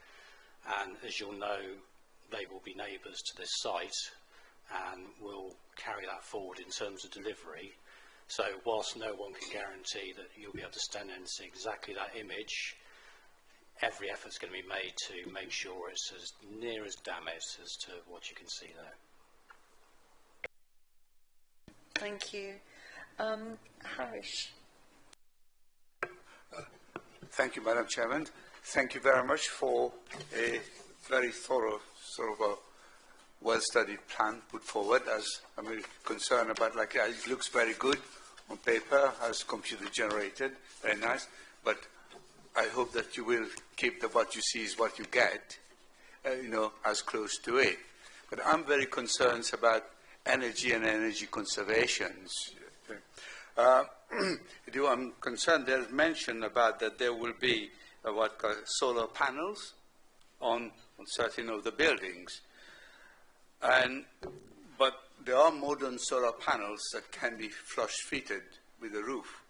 And as you'll know, they will be neighbours to this site and will carry that forward in terms of delivery. So whilst no one can guarantee that you'll be able to stand in and see exactly that image, every effort is going to be made to make sure it's as near as damn it as to what you can see there. Thank you. Harish. Thank you, Madam Chairman. Thank you very much for a very thorough, sort of a well-studied plan put forward. As I'm really concerned about, like, it looks very good on paper, as computer generated, very nice. But I hope that you will keep the what you see is what you get, you know, as close to it. But I'm very concerned about energy and energy conservation. I'm concerned there's mention about that there will be what called solar panels on certain of the buildings. But there are modern solar panels that can be flush fitted with a roof.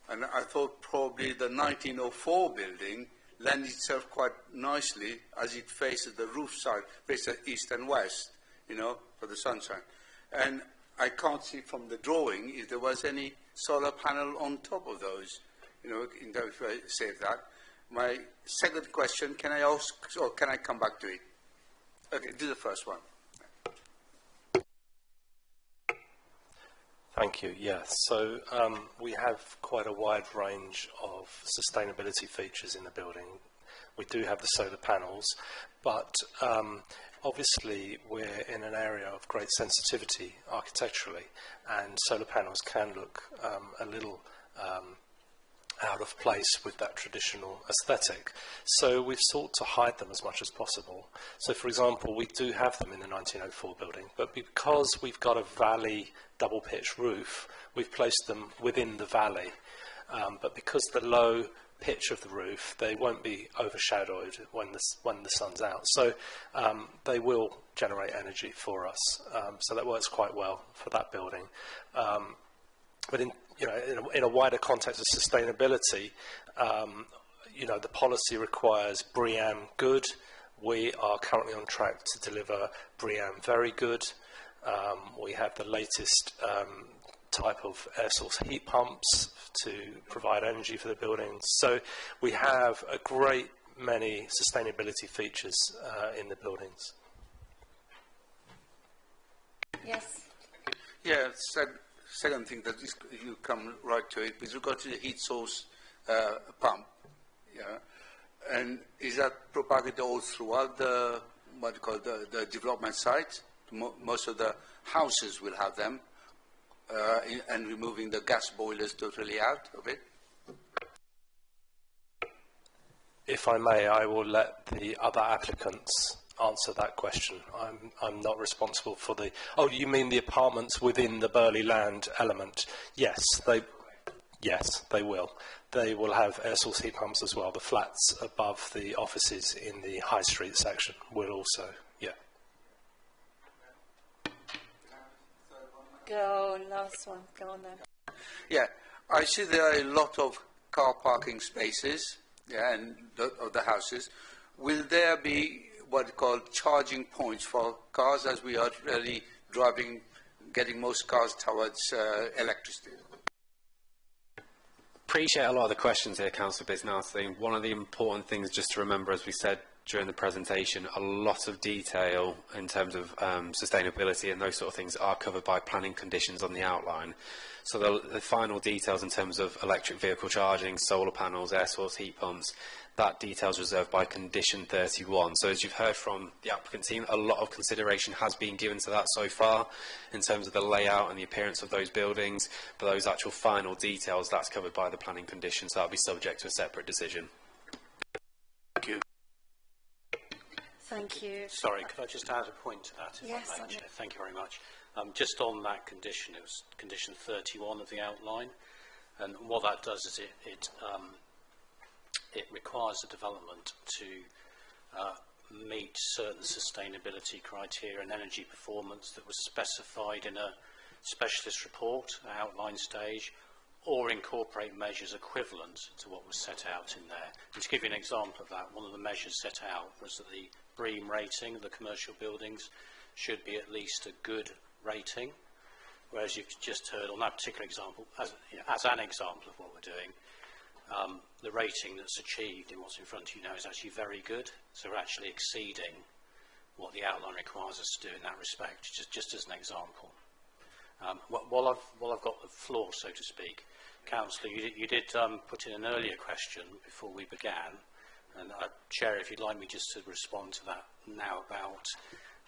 And I thought probably the 1904 building lends itself quite nicely as it faces the roof side, faces east and west, you know, for the sunshine. And I can't see from the drawing if there was any solar panel on top of those, you know, in the if I save that. My second question, can I ask, or can I come back to it? Okay, do the first one. Thank you. Yes. So we have quite a wide range of sustainability features in the building. We do have the solar panels, but obviously we're in an area of great sensitivity architecturally, and solar panels can look a little out of place with that traditional aesthetic. So we've sought to hide them as much as possible. So, for example, we do have them in the 1904 building, but because we've got a valley double pitch roof, we've placed them within the valley. But because the low pitch of the roof, they won't be overshadowed when the sun's out. So they will generate energy for us. So that works quite well for that building. But in a wider context of sustainability, the policy requires BREEAM good. We are currently on track to deliver BREEAM very good. We have the latest type of air source heat pumps to provide energy for the buildings. So we have a great many sustainability features in the buildings. Yes. Yeah, second thing that is, you come right to it, with regard to the heat source pump, yeah, and is that propagated all throughout the, what you call the development site? Most of the houses will have them, and removing the gas boilers totally out of it? If I may, I will let the other applicants answer that question. I'm not responsible for the... Oh, you mean the apartments within the Burley Land element? Yes, they will. They will have air source heat pumps as well. The flats above the offices in the High Street section will also, yeah. Go, last one. Go on then. Yeah, I see there are a lot of car parking spaces, yeah, and of the houses. Will there be what you call charging points for cars, as we are really getting most cars towards electricity? Appreciate a lot of the questions here, Councillor Bisnarty. One of the important things just to remember, as we said during the presentation, a lot of detail in terms of sustainability and those sort of things are covered by planning conditions on the outline. So the final details in terms of electric vehicle charging, solar panels, air source heat pumps, that detail is reserved by condition 31. So as you've heard from the applicant team, a lot of consideration has been given to that so far in terms of the layout and the appearance of those buildings, but those actual final details, that's covered by the planning condition, so that'll be subject to a separate decision. Thank you. Thank you. Sorry, could I just add a point to that? Yes, I may, Chair? Thank you very much. Just on that condition, it was condition 31 of the outline, and what that does is it requires the development to meet certain sustainability criteria and energy performance that was specified in a specialist report, outline stage, or incorporate measures equivalent to what was set out in there. And to give you an example of that, one of the measures set out was that the BREEAM rating of the commercial buildings should be at least a good rating, whereas you've just heard on that particular example, as an example of what we're doing, the rating that's achieved in what's in front of you now is actually very good, so we're actually exceeding what the outline requires us to do in that respect, just as an example. While I've got the floor, so to speak, Councillor, you did put in an earlier question before we began, and Chair, if you'd like me just to respond to that now about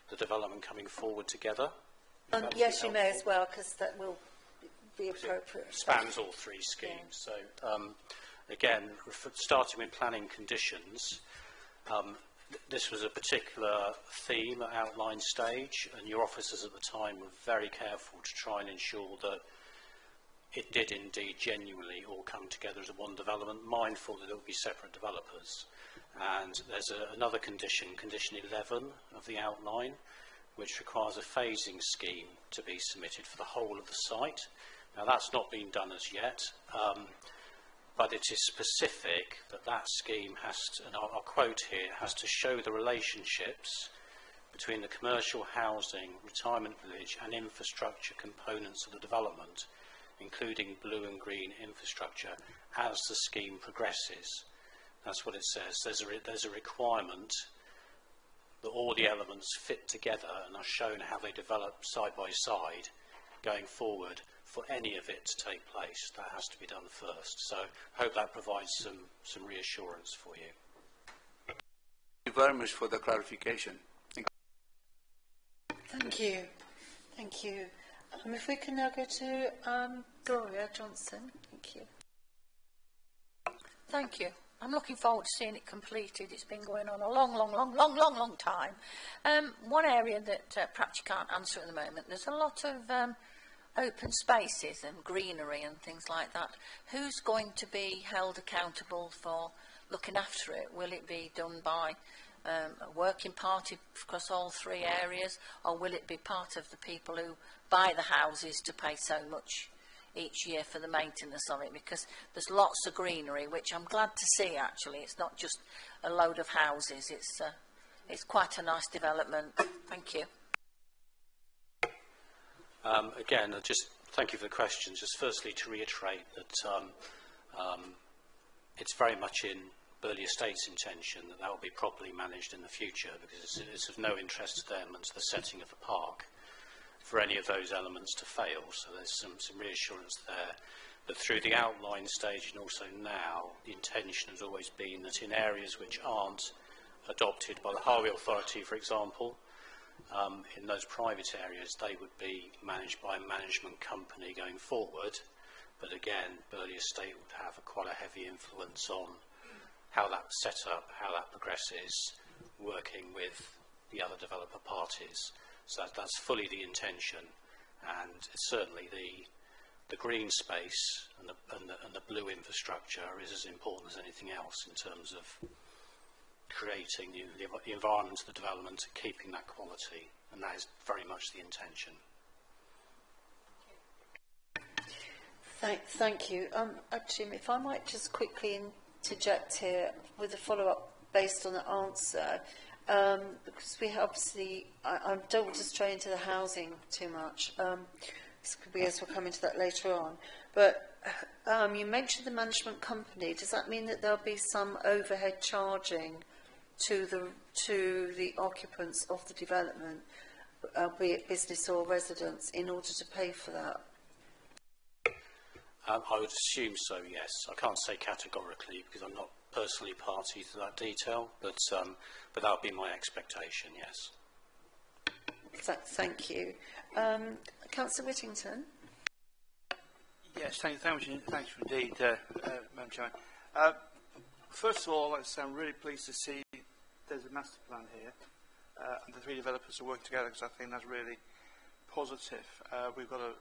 the development coming forward together. Yes, you may as well, because that will be appropriate. It spans all three schemes. Yeah. So, again, starting with planning conditions, this was a particular theme at outline stage, and your officers at the time were very careful to try and ensure that it did indeed genuinely all come together as a one development, mindful that there would be separate developers. And there's another condition, condition 11 of the outline, which requires a phasing scheme to be submitted for the whole of the site. Now that's not been done as yet, but it is specific that that scheme has to, and I'll quote here, has to show the relationships between the commercial housing, retirement village and infrastructure components of the development, including blue and green infrastructure, as the scheme progresses. That's what it says. There's a requirement that all the elements fit together and are shown how they develop side by side going forward for any of it to take place. That has to be done first. So I hope that provides some reassurance for you. Thank you very much for the clarification. Thank you. Thank you. If we can now go to Gloria Johnson. Thank you. Thank you. I'm looking forward to seeing it completed. It's been going on a long time. One area that perhaps you can't answer at the moment, there's a lot of open spaces and greenery and things like that. Who's going to be held accountable for looking after it? Will it be done by a working party across all three areas, or will it be part of the people who buy the houses to pay so much each year for the maintenance of it? Because there's lots of greenery, which I'm glad to see. Actually, it's not just a load of houses. It's quite a nice development. Thank you. Again, just thank you for the question. Just firstly to reiterate that it's very much in Burley Estate's intention that that will be properly managed in the future, because it's of no interest to them and to the setting of the park for any of those elements to fail. So there's some reassurance there. But through the outline stage and also now, the intention has always been that in areas which aren't adopted by the Highway Authority, for example, in those private areas, they would be managed by a management company going forward. But again, Burley Estate would have quite a heavy influence on how that's set up, how that progresses, working with the other developer parties. So that's fully the intention, and it's certainly the green space and the blue infrastructure is as important as anything else in terms of creating the environment of the development and keeping that quality, and that is very much the intention. Thank you. Actually, if I might just quickly interject here with a follow-up based on the answer, because we obviously, I don't want to stray into the housing too much, because we'll come into that later on, but you mentioned the management company. Does that mean that there'll be some overhead charging to the occupants of the development, be it business or residents, in order to pay for that? I would assume so, yes. I can't say categorically because I'm not personally party to that detail, but that would be my expectation, yes. Thank you. Councillor Whittington. Yes, thanks indeed, Madam Chairman. First of all, I'd like to say I'm really pleased to see there's a master plan here, and the three developers are working together, because I think that's really positive. We've got a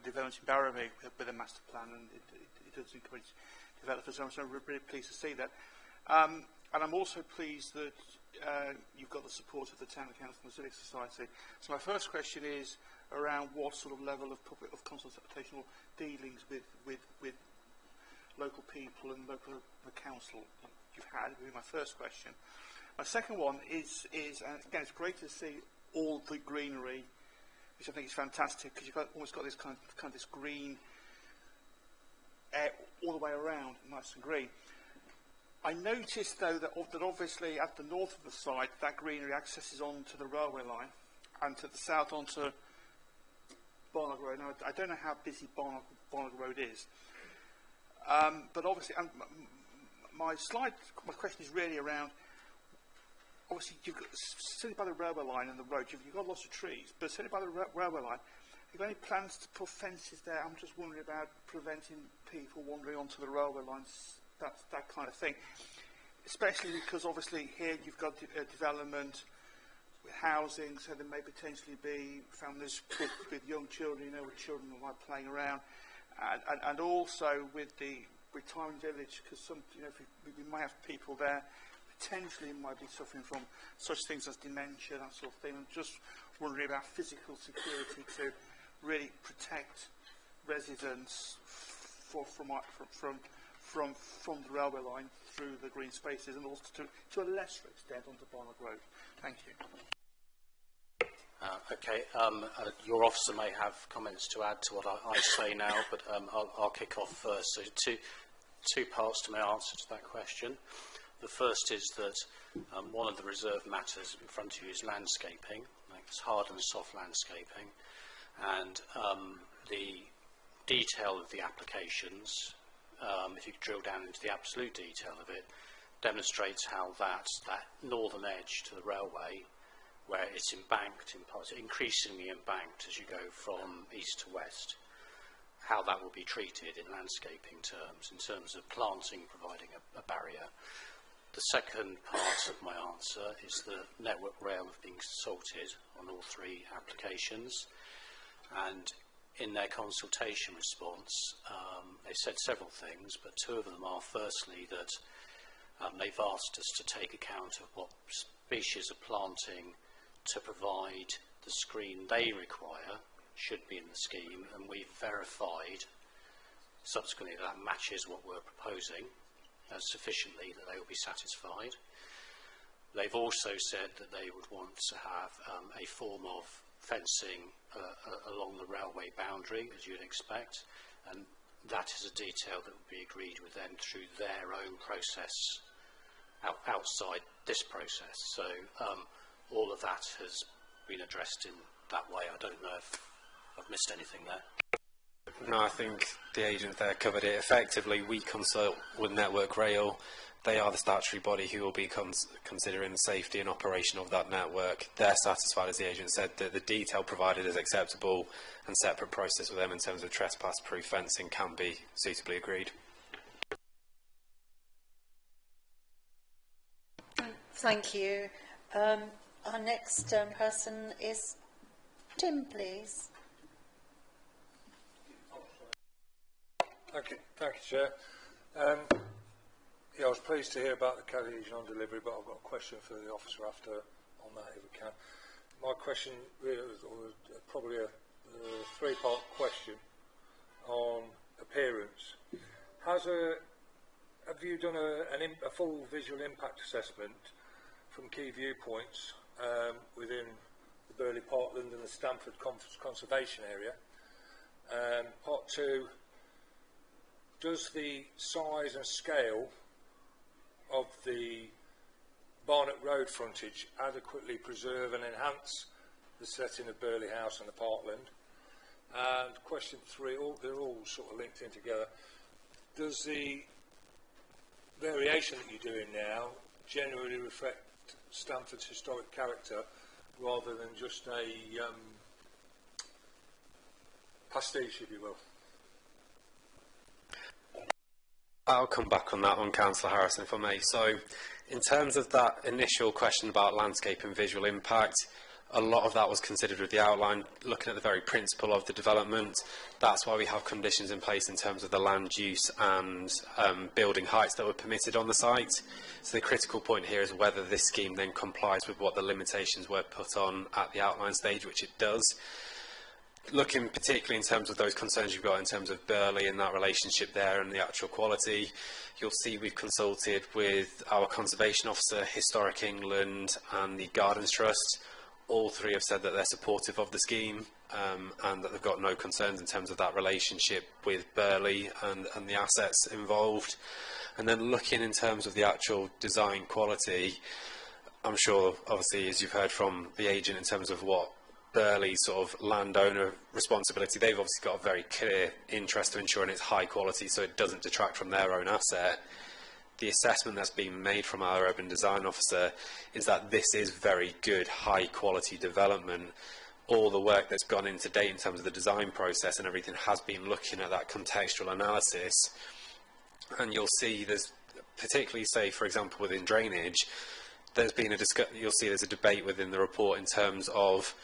development in Barrowby with a master plan, and it does encourage developers. So I'm really pleased to see that. And I'm also pleased that you've got the support of the Town Council and the Civic Society. So my first question is around what sort of level of consultational dealings with local people and local council you've had. Would be my first question. My second one is again, it's great to see all the greenery, which I think is fantastic, because you've almost got this kind of this green air all the way around, nice and green. I noticed, though, that obviously at the north of the site, that greenery accesses onto the railway line, and to the south onto Barnard Road. Now, I don't know how busy Barnard Road is, but obviously, my question is really around. Obviously, you've got sitting by the railway line and the road. You've got lots of trees, but sitting by the railway line, have you got any plans to put fences there? I'm just wondering about preventing people wandering onto the railway lines. That kind of thing, especially because obviously here you've got development with housing, so there may potentially be families with young children, with children like playing around, and also with the retirement village, because we might have people there potentially might be suffering from such things as dementia, that sort of thing. I'm just wondering about physical security to really protect residents from the railway line through the green spaces, and also to a lesser extent onto Barnard Road. Thank you. Okay, your officer may have comments to add to what I say now, but I'll kick off first. So two parts to my answer to that question. The first is that one of the reserve matters in front of you is landscaping. It's hard and soft landscaping, and the detail of the applications, if you drill down into the absolute detail of it, demonstrates how that northern edge to the railway, where it's embanked in parts, increasingly embanked as you go from east to west, how that will be treated in landscaping terms, in terms of planting providing a barrier. The second part of my answer is that Network Rail have been consulted on all three applications, and in their consultation response, they said several things, but two of them are firstly that they've asked us to take account of what species of planting to provide the screen they require should be in the scheme, and we've verified subsequently that matches what we're proposing sufficiently that they will be satisfied. They've also said that they would want to have a form of fencing along the railway boundary, as you'd expect, and that is a detail that will be agreed with them through their own process outside this process. So all of that has been addressed in that way. I don't know if I've missed anything there. No, I think the agent there covered it effectively. We consult with Network Rail. They are the statutory body who will be considering the safety and operation of that network. They're satisfied, as the agent said, that the detail provided is acceptable, and separate process with them in terms of trespass-proof fencing can be suitably agreed. Thank you. Our next person is Tim, please. Thank you, Chair. Yeah, I was pleased to hear about the cohesion on delivery, but I've got a question for the officer after on that, if we can. My question really was probably a three-part question on appearance. Have you done a full visual impact assessment from key viewpoints within the Burley Parkland and the Stamford Conservation Area? Part two, does the size and scale of the Barnet Road frontage adequately preserve and enhance the setting of Burley House and the Parkland? And question three, they're all sort of linked in together. Does the variation that you're doing now generally reflect Stamford's historic character rather than just a pastiche, if you will? I'll come back on that one, Councillor Harrison, if I may. So, in terms of that initial question about landscape and visual impact, a lot of that was considered with the outline, looking at the very principle of the development. That's why we have conditions in place in terms of the land use and building heights that were permitted on the site. So the critical point here is whether this scheme then complies with what the limitations were put on at the outline stage, which it does. Looking particularly in terms of those concerns you've got in terms of Burley and that relationship there and the actual quality, you'll see we've consulted with our Conservation Officer, Historic England and the Gardens Trust. All three have said that they're supportive of the scheme and that they've got no concerns in terms of that relationship with Burley and the assets involved. And then looking in terms of the actual design quality, I'm sure, obviously, as you've heard from the agent in terms of what Burley's sort of landowner responsibility, they've obviously got a very clear interest to ensuring it's high quality so it doesn't detract from their own asset. The assessment that's been made from our urban design officer is that this is very good, high quality development. All the work that's gone in to date in terms of the design process and everything has been looking at that contextual analysis. And you'll see there's, particularly say for example within drainage, there's been you'll see there's a debate within the report in terms of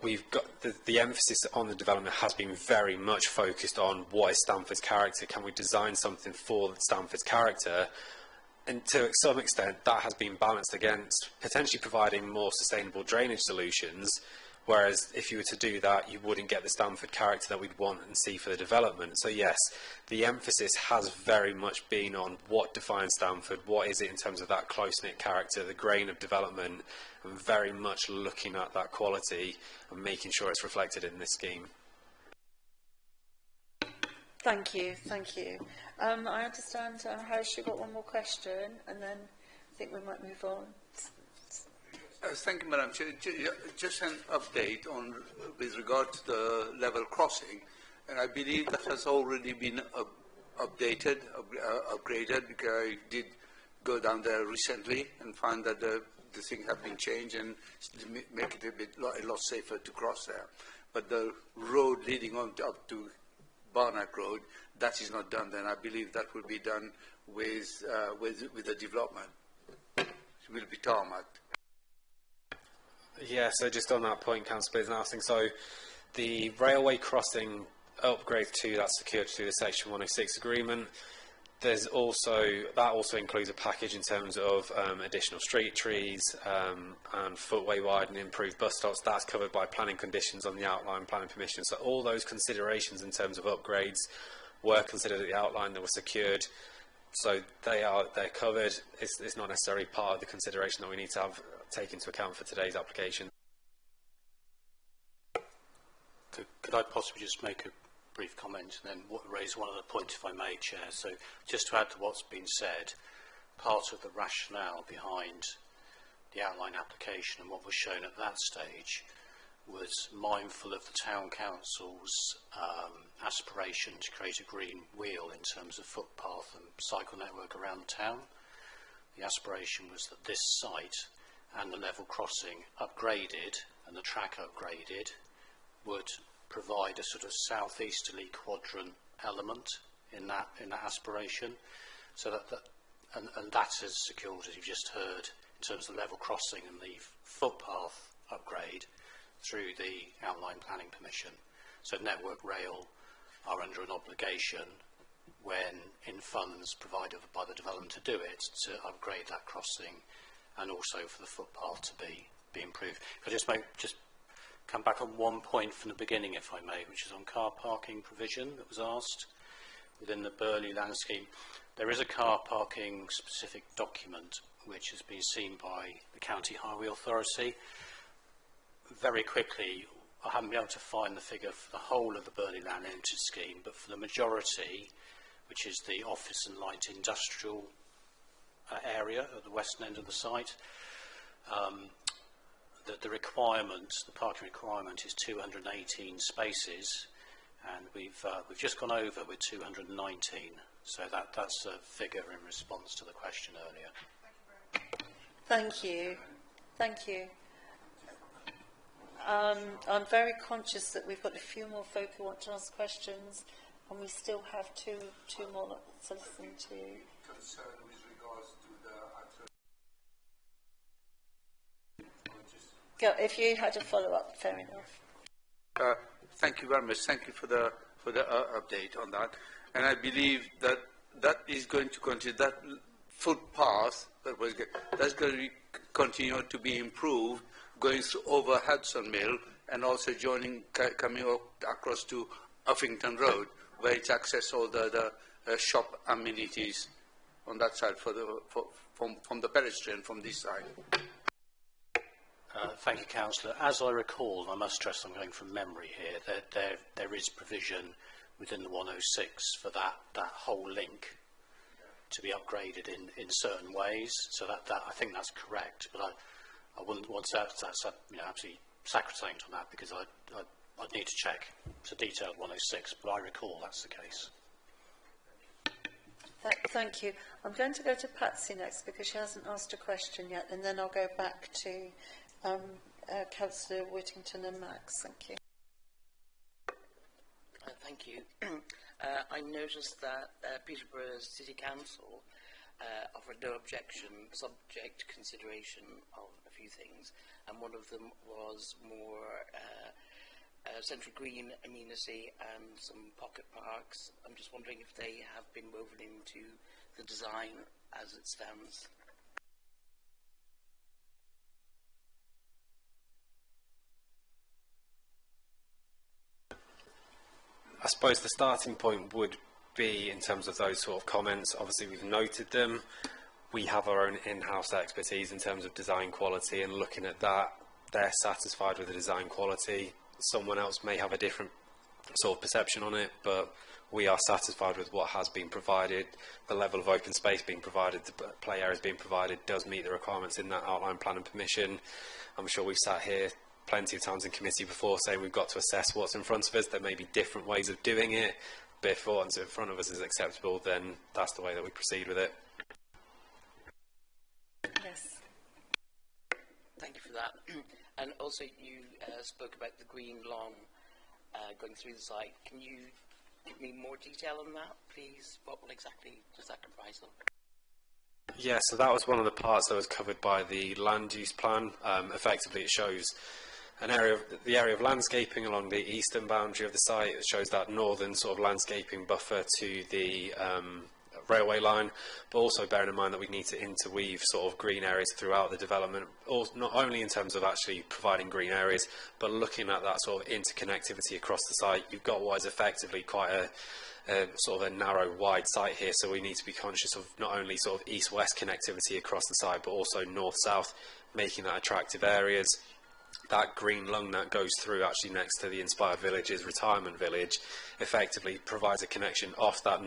we've got the emphasis on the development has been very much focused on what is Stamford's character. Can we design something for Stamford's character? And to some extent, that has been balanced against potentially providing more sustainable drainage solutions. Whereas if you were to do that, you wouldn't get the Stamford character that we'd want and see for the development. So yes, the emphasis has very much been on what defines Stamford, what is it in terms of that close-knit character, the grain of development, and very much looking at that quality and making sure it's reflected in this scheme. Thank you, thank you. I understand, Harris, you've got one more question, and then I think we might move on. Thank you, Madam Chair. Just an update on with regard to the level crossing, and I believe that has already been updated, upgraded, because I did go down there recently and find that the thing had been changed and make it a lot safer to cross there. But the road leading on up to Barnack Road, that is not done. Then I believe that will be done with the development. It will be tarmacked. Yeah, so just on that point, Councillor Blaze and asking, so the railway crossing upgrade 2 that's secured through the Section 106 agreement, there's also, that also includes a package in terms of additional street trees and footway widening, improved bus stops. That's covered by planning conditions on the outline planning permission. So all those considerations in terms of upgrades were considered at the outline, that were secured. So they're covered. It's not necessarily part of the consideration that we need to have take into account for today's application. Could I possibly just make a brief comment and then raise one other point, if I may, Chair? So just to add to what's been said, part of the rationale behind the outline application and what was shown at that stage was mindful of the Town Council's aspiration to create a green wheel in terms of footpath and cycle network around the town. The aspiration was that this site and the level crossing upgraded and the track upgraded would provide a sort of southeasterly quadrant element in that aspiration. So that is secured, as you've just heard, in terms of the level crossing and the footpath upgrade through the outline planning permission. So Network Rail are under an obligation, when in funds provided by the development to do it, to upgrade that crossing and also for the footpath to be improved. Could I just come back on one point from the beginning, if I may, which is on car parking provision that was asked within the Burley landscape. There is a car parking specific document which has been seen by the County Highway Authority. Very quickly, I haven't been able to find the figure for the whole of the Burley Land Limited scheme, but for the majority, which is the office and light industrial area at the western end of the site, the requirement, the parking requirement, is 218 spaces, and we've just gone over with 219. So that's a figure in response to the question earlier. Thank you. Thank you. I'm very conscious that we've got a few more folk who want to ask questions, and we still have two more to listen to. Concern with regards to the actual... If you had a follow-up, fair enough. Thank you very much. Thank you for the update on that. And I believe that is going to continue. That footpath that's going to continue to be improved, going through over Hudson Mill and also coming across to Uffington Road, where it's access all the shop amenities on that side from the pedestrian from this side. Thank you, Councillor. As I recall, I must stress I'm going from memory here, that there is provision within the 106 for that whole link to be upgraded in certain ways. So that I think that's correct, but I wouldn't want to that's absolutely sacrosanct on that, because I'd need to check. It's a detailed 106, but I recall that's the case. Thank you. I'm going to go to Patsy next because she hasn't asked a question yet, and then I'll go back to Councillor Whittington and Max. Thank you. Thank you. I noticed that Peterborough City Council offered no objection, subject to consideration of a few things, and one of them was more central green amenity and some pocket parks. I'm just wondering if they have been woven into the design as it stands. I suppose the starting point would be, in terms of those sort of comments, obviously we've noted them. We have our own in-house expertise in terms of design quality, and looking at that, they're satisfied with the design quality. Someone else may have a different sort of perception on it, but we are satisfied with what has been provided. The level of open space being provided, the play areas being provided, does meet the requirements in that outline plan and permission. I'm sure we've sat here plenty of times in committee before saying we've got to assess what's in front of us. There may be different ways of doing it, but if what's in front of us is acceptable, then that's the way that we proceed with it. Yes. Thank you for that. And also you spoke about the green lawn going through the site. Can you give me more detail on that, please? What exactly does that comprise of? Yeah, so that was one of the parts that was covered by the land use plan. Effectively, it shows the area of landscaping along the eastern boundary of the site. It shows that northern sort of landscaping buffer to the railway line, but also bearing in mind that we need to interweave sort of green areas throughout the development, not only in terms of actually providing green areas, but looking at that sort of interconnectivity across the site. You've got what is effectively quite a sort of a narrow, wide site here, so we need to be conscious of not only sort of east-west connectivity across the site, but also north-south, making that attractive areas. That green lung that goes through actually next to the Inspired Villages retirement village effectively provides a connection off that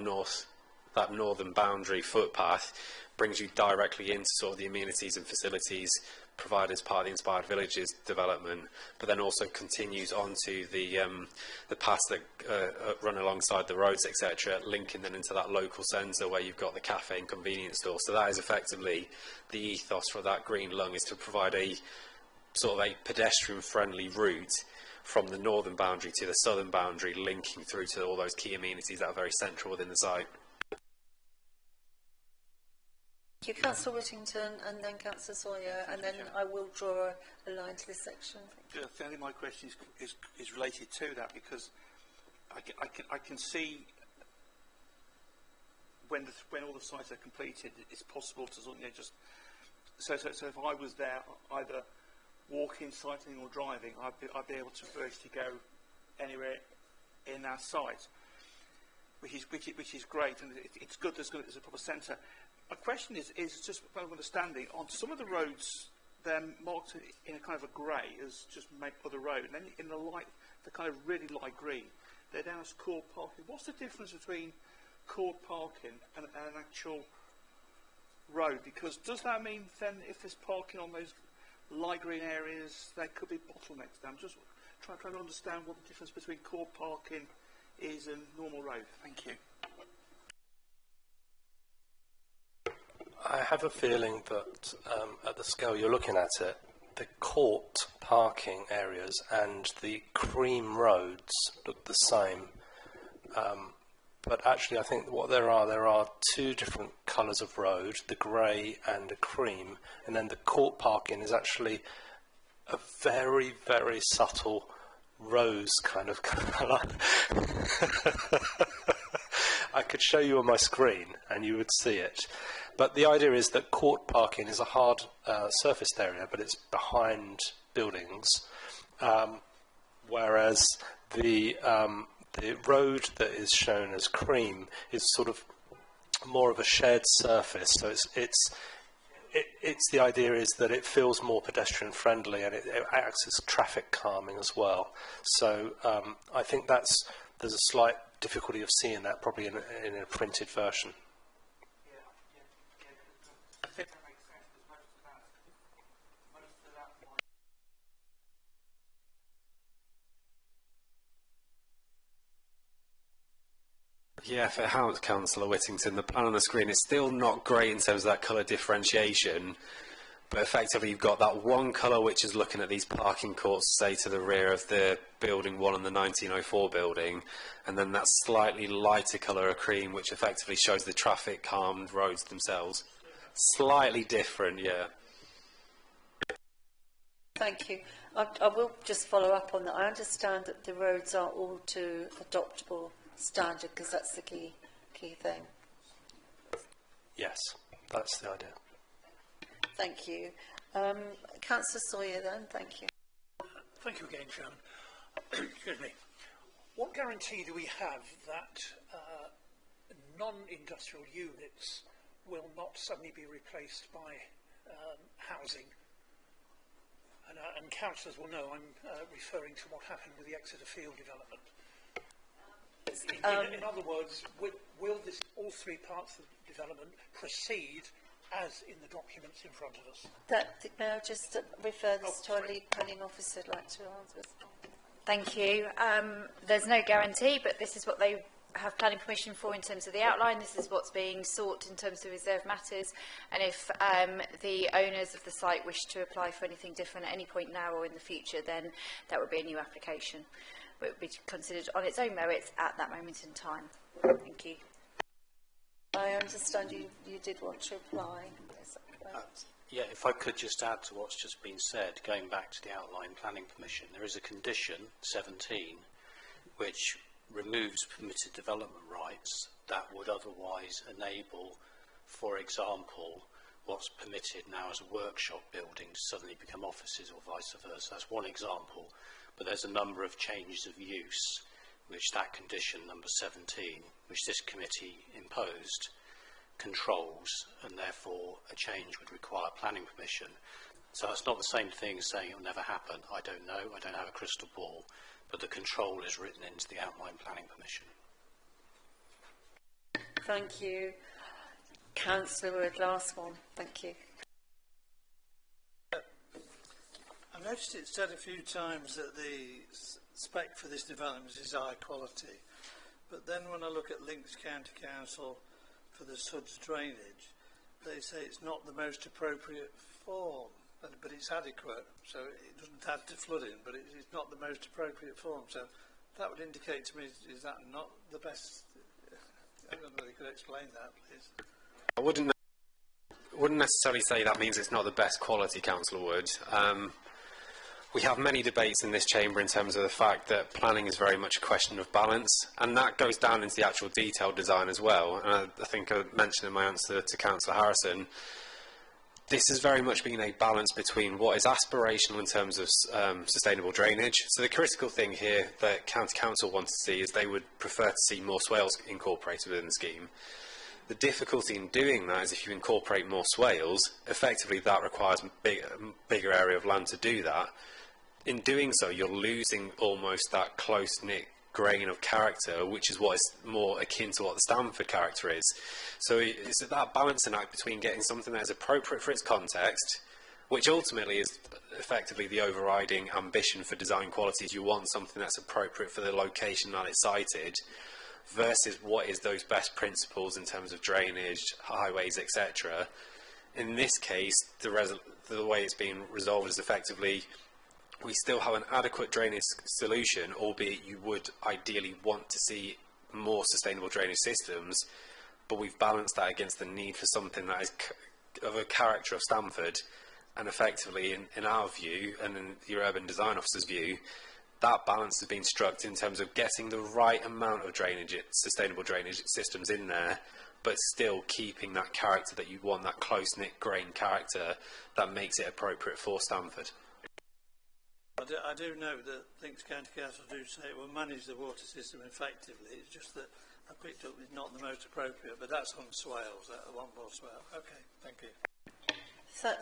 northern boundary footpath, brings you directly into sort of the amenities and facilities provided as part of the Inspired Villages development, but then also continues onto the paths that run alongside the roads, etc., linking then into that local centre where you've got the cafe and convenience store. So that is effectively the ethos for that green lung, is to provide a sort of a pedestrian-friendly route from the northern boundary to the southern boundary, linking through to all those key amenities that are very central within the site. Thank you, Councillor Whittington, and then Councillor Sawyer, and then I will draw a line to this section. I think my question is related to that, because I can see when all the sites are completed, it's possible to sort of, just so if I was there, either walking, cycling, or driving, I'd be able to virtually go anywhere in our site, which is great, and it's good. There's a proper centre. My question is just my understanding on some of the roads. They're marked in a kind of a grey as just make other road, and then in the kind of really light green, they're down as core parking. What's the difference between core parking and an actual road? Because does that mean then if there's parking on those light green areas, there could be bottlenecks? I'm just trying to understand what the difference between core parking is and normal road. Thank you. I have a feeling that at the scale you're looking at it, the court parking areas and the cream roads look the same. But actually I think what there are two different colours of road, the grey and the cream, and then the court parking is actually a very, very subtle rose kind of colour. I could show you on my screen and you would see it. But the idea is that court parking is a hard surfaced area, but it's behind buildings, whereas the road that is shown as cream is sort of more of a shared surface. So it's the idea is that it feels more pedestrian friendly and it acts as traffic calming as well. So I think there's a slight difficulty of seeing that probably in a printed version. Yeah, if it helps, Councillor Whittington, the plan on the screen is still not great in terms of that colour differentiation, but effectively you've got that one colour which is looking at these parking courts, say, to the rear of the building 1 and the 1904 building, and then that slightly lighter colour of cream which effectively shows the traffic calmed roads themselves. Slightly different, yeah. Thank you. I will just follow up on that. I understand that the roads are all to adoptable standard, because that's the key thing. Yes, that's the idea. Thank you. Councillor Sawyer then, thank you. Thank you again, Chairman. Excuse me. What guarantee do we have that non-industrial units will not suddenly be replaced by housing? And councillors will know I'm referring to what happened with the Exeter Field development. In other words, will all three parts of the development proceed as in the documents in front of us? May I just refer this to our lead planning officer who'd like to answer? Thank you. There's no guarantee, but this is what they have planning permission for in terms of the outline. This is what's being sought in terms of reserve matters, and if the owners of the site wish to apply for anything different at any point now or in the future, then that would be a new application. But it would be considered on its own merits at that moment in time. Thank you. I understand you did want to apply. Is that correct? Yeah, if I could just add to what's just been said, going back to the outline planning permission, there is a condition, 17, which removes permitted development rights that would otherwise enable, for example, what's permitted now as a workshop building to suddenly become offices or vice versa. That's one example, but there's a number of changes of use which that condition, number 17, which this committee imposed, controls, and therefore a change would require planning permission. So it's not the same thing as saying it will never happen. I don't know, I don't have a crystal ball, but the control is written into the outline planning permission. Thank you. Councillor Wood, last one. Thank you. I've noticed it said a few times that the spec for this development is high quality, but then when I look at Links County Council for the Suds drainage, they say it's not the most appropriate form, but it's adequate, so it doesn't add to flooding, but it's not the most appropriate form. So that would indicate to me, is that not the best? I don't know if you could explain that, please. I wouldn't necessarily say that means it's not the best quality, Councillor Wood. We have many debates in this chamber in terms of the fact that planning is very much a question of balance, and that goes down into the actual detailed design as well. And I think I mentioned in my answer to Councillor Harrison, this has very much been a balance between what is aspirational in terms of sustainable drainage. So the critical thing here that County Council wants to see is they would prefer to see more swales incorporated within the scheme. The difficulty in doing that is if you incorporate more swales, effectively that requires a bigger area of land to do that. In doing so, you're losing almost that close-knit grain of character, which is what is more akin to what the Stamford character is. So it's that balancing act between getting something that is appropriate for its context, which ultimately is effectively the overriding ambition for design qualities. You want something that's appropriate for the location that it's sited, versus what is those best principles in terms of drainage, highways, etc. In this case, the way it's being resolved is effectively we still have an adequate drainage solution, albeit you would ideally want to see more sustainable drainage systems, but we've balanced that against the need for something that is of a character of Stamford, and effectively, in our view, and in the urban design officer's view, that balance has been struck in terms of getting the right amount of drainage, sustainable drainage systems in there, but still keeping that character that you want, that close-knit grain character that makes it appropriate for Stamford. I do know that Links County Council do say it will manage the water system effectively. It's just that I picked up it's not the most appropriate, but that's on swales, that one more swale. Okay, thank you.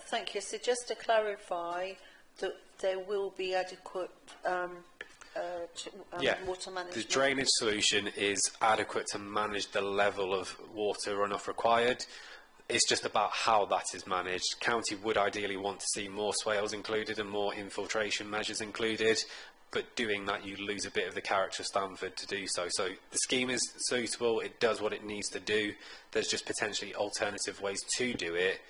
Thank you. So just to clarify, that there will be adequate water management? The drainage solution is adequate to manage the level of water runoff required. It's just about how that is managed. County would ideally want to see more swales included and more infiltration measures included, but doing that you lose a bit of the character of Stamford to do so. So the scheme is suitable, it does what it needs to do. There's just potentially alternative ways to do it,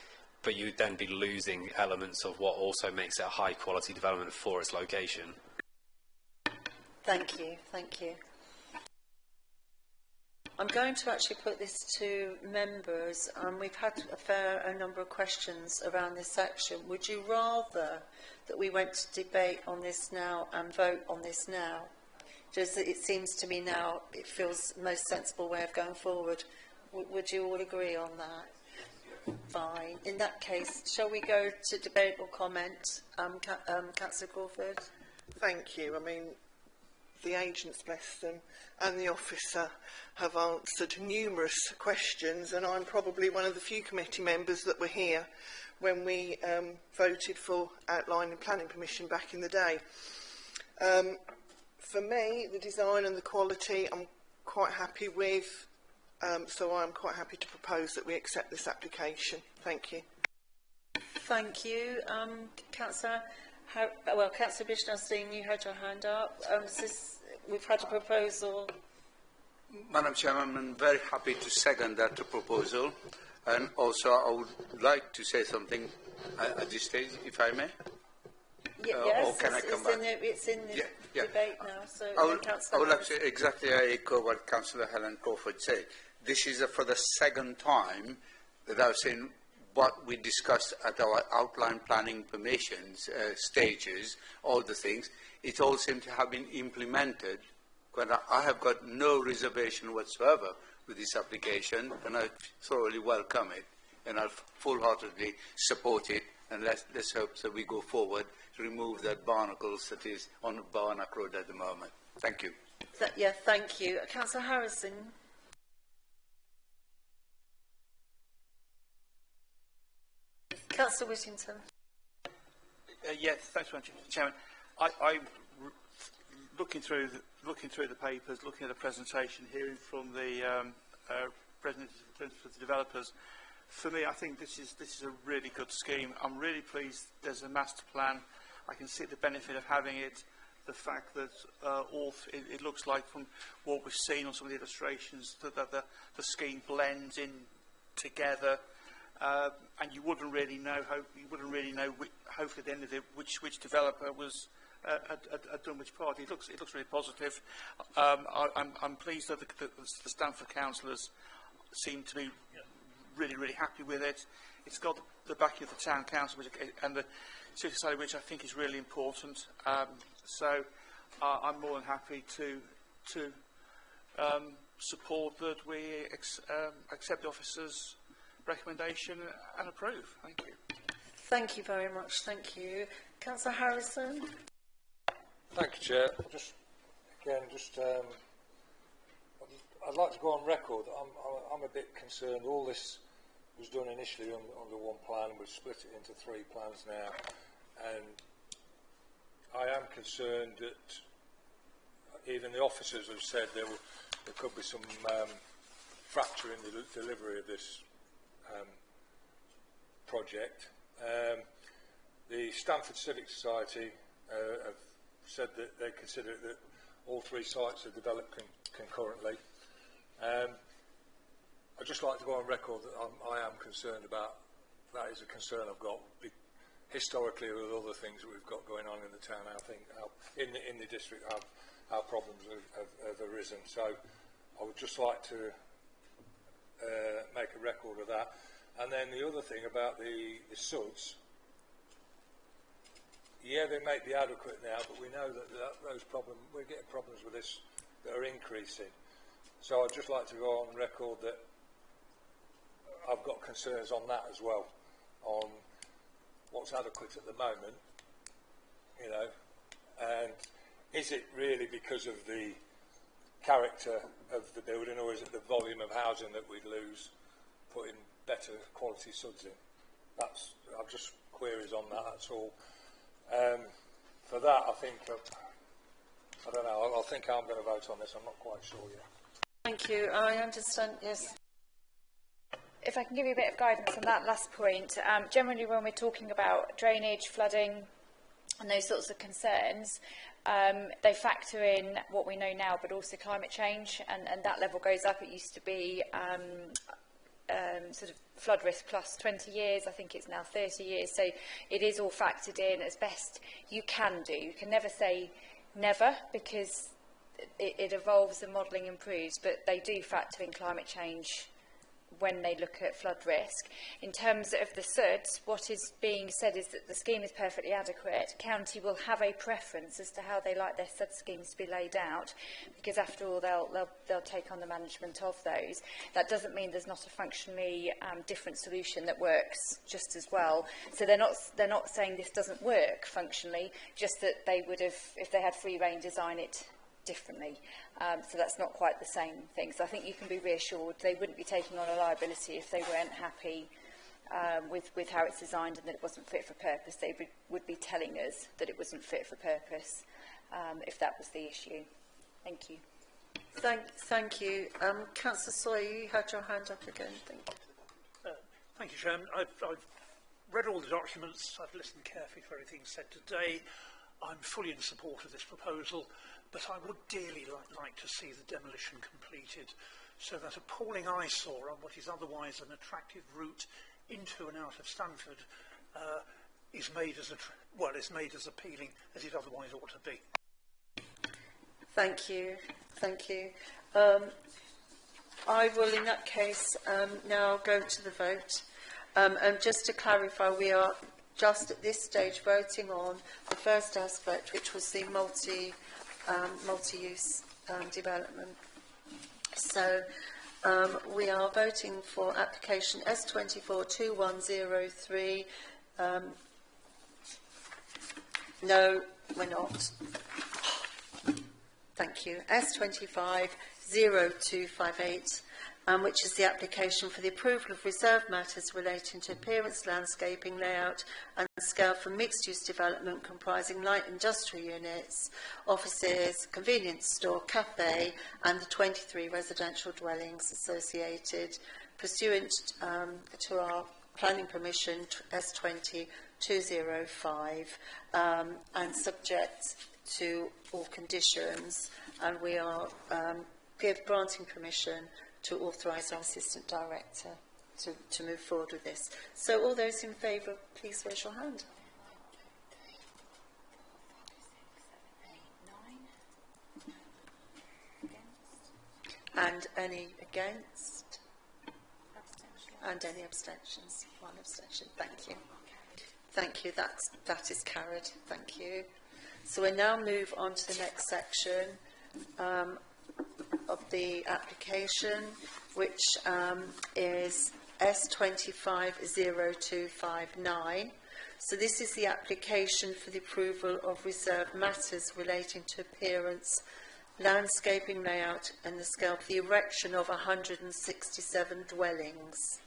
but you'd then be losing elements of what also makes it a high quality development for its location. Thank you, thank you. I'm going to actually put this to members. We've had a number of questions around this section. Would you rather that we went to debate on this now and vote on this now? Just it seems to me now it feels the most sensible way of going forward. Would you all agree on that? Fine. In that case, shall we go to debate or comment? Councillor Crawford. Thank you. I mean, the agents, bless them, and the officer have answered numerous questions, and I'm probably one of the few committee members that were here when we voted for outline planning permission back in the day. For me, the design and the quality I'm quite happy with, so I'm quite happy to propose that we accept this application. Thank you. Thank you. Councillor Councillor Bishnasteen, you had your hand up. We've had a proposal. Madam Chairman, I'm very happy to second that proposal, and also I would like to say something at this stage, if I may. Yes, or can I come back? It's in the debate now. So I would like to exactly echo what Councillor Helen Crawford said. This is for the second time that I've seen what we discussed at our outline planning permissions stages, all the things. It all seems to have been implemented. But I have got no reservation whatsoever with this application, and I thoroughly welcome it, and I'll full-heartedly support it, and let's hope that we go forward to remove that barnacles that is on Barnack Road at the moment. Thank you. Thank you. Councillor Harrison. Councillor Whittington. Yes, thanks, Madam Chairman. I looking through the papers, looking at the presentation, hearing from the representatives of the developers. For me, I think this is a really good scheme. I'm really pleased there's a master plan. I can see the benefit of having it. The fact that it looks like from what we've seen on some of the illustrations that the scheme blends in together. And you wouldn't really know. Hopefully, at the end of it, which developer was had done which part. It looks really positive. I'm pleased that the Stamford councillors seem to be really happy with it. It's got the backing of the town council and the city society, which I think is really important. So I'm more than happy to support that we accept the officer's recommendation and approve. Thank you. Thank you very much. Thank you. Councillor Harrison. Thank you, Chair. I'd like to go on record. I'm a bit concerned. All this was done initially under one plan. We've split it into 3 plans now, and I am concerned that even the officers have said there could be some fracture in the delivery of this project. The Stamford Civic Society have said that they consider that all 3 sites are developed concurrently, I'd just like to go on record that I am concerned about, that is a concern I've got, historically with other things that we've got going on in the town. I think in the district our problems have arisen. So I would just like to make a record of that. And then the other thing about the SUDs, yeah, they may be adequate now, but we know that those problems, we're getting problems with this that are increasing. So I'd just like to go on record that I've got concerns on that as well, on what's adequate at the moment, you know, and is it really because of the character of the building, or is it the volume of housing that we'd lose putting better quality SUDs in? I've just queries on that, that's all. For that, I think, I don't know, I think I'm going to vote on this, I'm not quite sure yet. Thank you. I understand, yes. If I can give you a bit of guidance on that last point, generally when we're talking about drainage, flooding and those sorts of concerns, they factor in what we know now, but also climate change, and that level goes up. It used to be sort of flood risk plus 20 years, I think it's now 30 years, so it is all factored in as best you can do. You can never say never, because it evolves and modelling improves, but they do factor in climate change when they look at flood risk. In terms of the SUDs, what is being said is that the scheme is perfectly adequate. County will have a preference as to how they like their SUD schemes to be laid out, because after all they'll take on the management of those. That doesn't mean there's not a functionally different solution that works just as well. So they're not saying this doesn't work functionally, just that they would have, if they had free rein, design it differently. So that's not quite the same thing. So I think you can be reassured they wouldn't be taking on a liability if they weren't happy with how it's designed and that it wasn't fit for purpose. They would be telling us that it wasn't fit for purpose if that was the issue. Thank you. Thank you. Councillor Sawyer, you had your hand up again. Thank you. Thank you, Chairman. I've read all the documents. I've listened carefully to everything said today. I'm fully in support of this proposal, but I would dearly like to see the demolition completed so that appalling eyesore on what is otherwise an attractive route into and out of Stamford is made as appealing as it otherwise ought to be. Thank you. Thank you. I will, in that case, now go to the vote. And just to clarify, we are just at this stage voting on the first aspect, which was the multi-use development. So we are voting for application S242103. No, we're not. Thank you. S250258. Which is the application for the approval of reserved matters relating to appearance, landscaping, layout and scale for mixed-use development comprising light industrial units, offices, convenience store, cafe and the 23 residential dwellings associated pursuant to our planning permission S20-205 and subject to all conditions, and we are granting permission to authorise our Assistant Director to move forward with this. So all those in favour, please raise your hand. And any against? And any abstentions? One abstention. Thank you. Thank you. That is carried. Thank you. So we now move on to the next section of the application, which is S250259. So this is the application for the approval of reserved matters relating to appearance, landscaping, layout and the scale for the erection of 167 dwellings.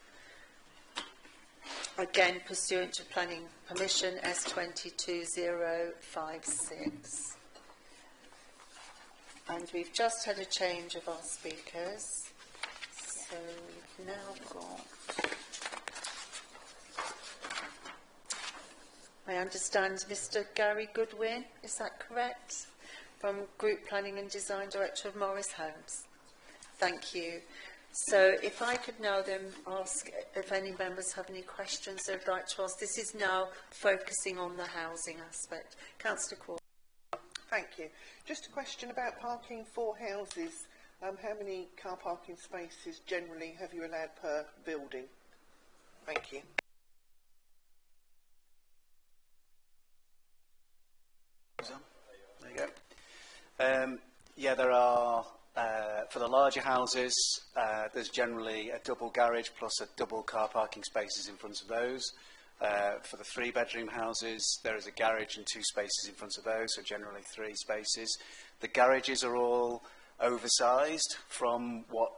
Again, pursuant to planning permission S202056. And we've just had a change of our speakers, so we've now got, I understand, Mr. Gary Goodwin, is that correct? From Group Planning and Design Director of Morris Homes. Thank you. So if I could now then ask if any members have any questions they'd like to ask. This is now focusing on the housing aspect. Councillor Corr. Thank you. Just a question about parking for houses. How many car parking spaces generally have you allowed per building? Thank you. There you go. Yeah, there are, for the larger houses, there's generally a double garage plus a double car parking spaces in front of those. For the 3-bedroom houses, there is a garage and 2 spaces in front of those, so generally 3 spaces. The garages are all oversized from what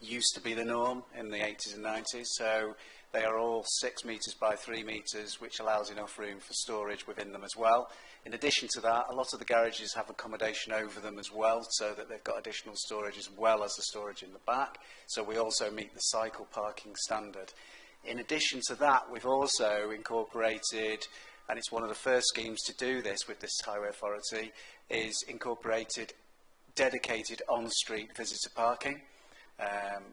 used to be the norm in the 80s and 90s, so they are all 6 metres by 3 metres, which allows enough room for storage within them as well. In addition to that, a lot of the garages have accommodation over them as well, so that they've got additional storage as well as the storage in the back. So we also meet the cycle parking standard. In addition to that, we've also incorporated, and it's one of the first schemes to do this with this highway authority, is incorporated dedicated on-street visitor parking.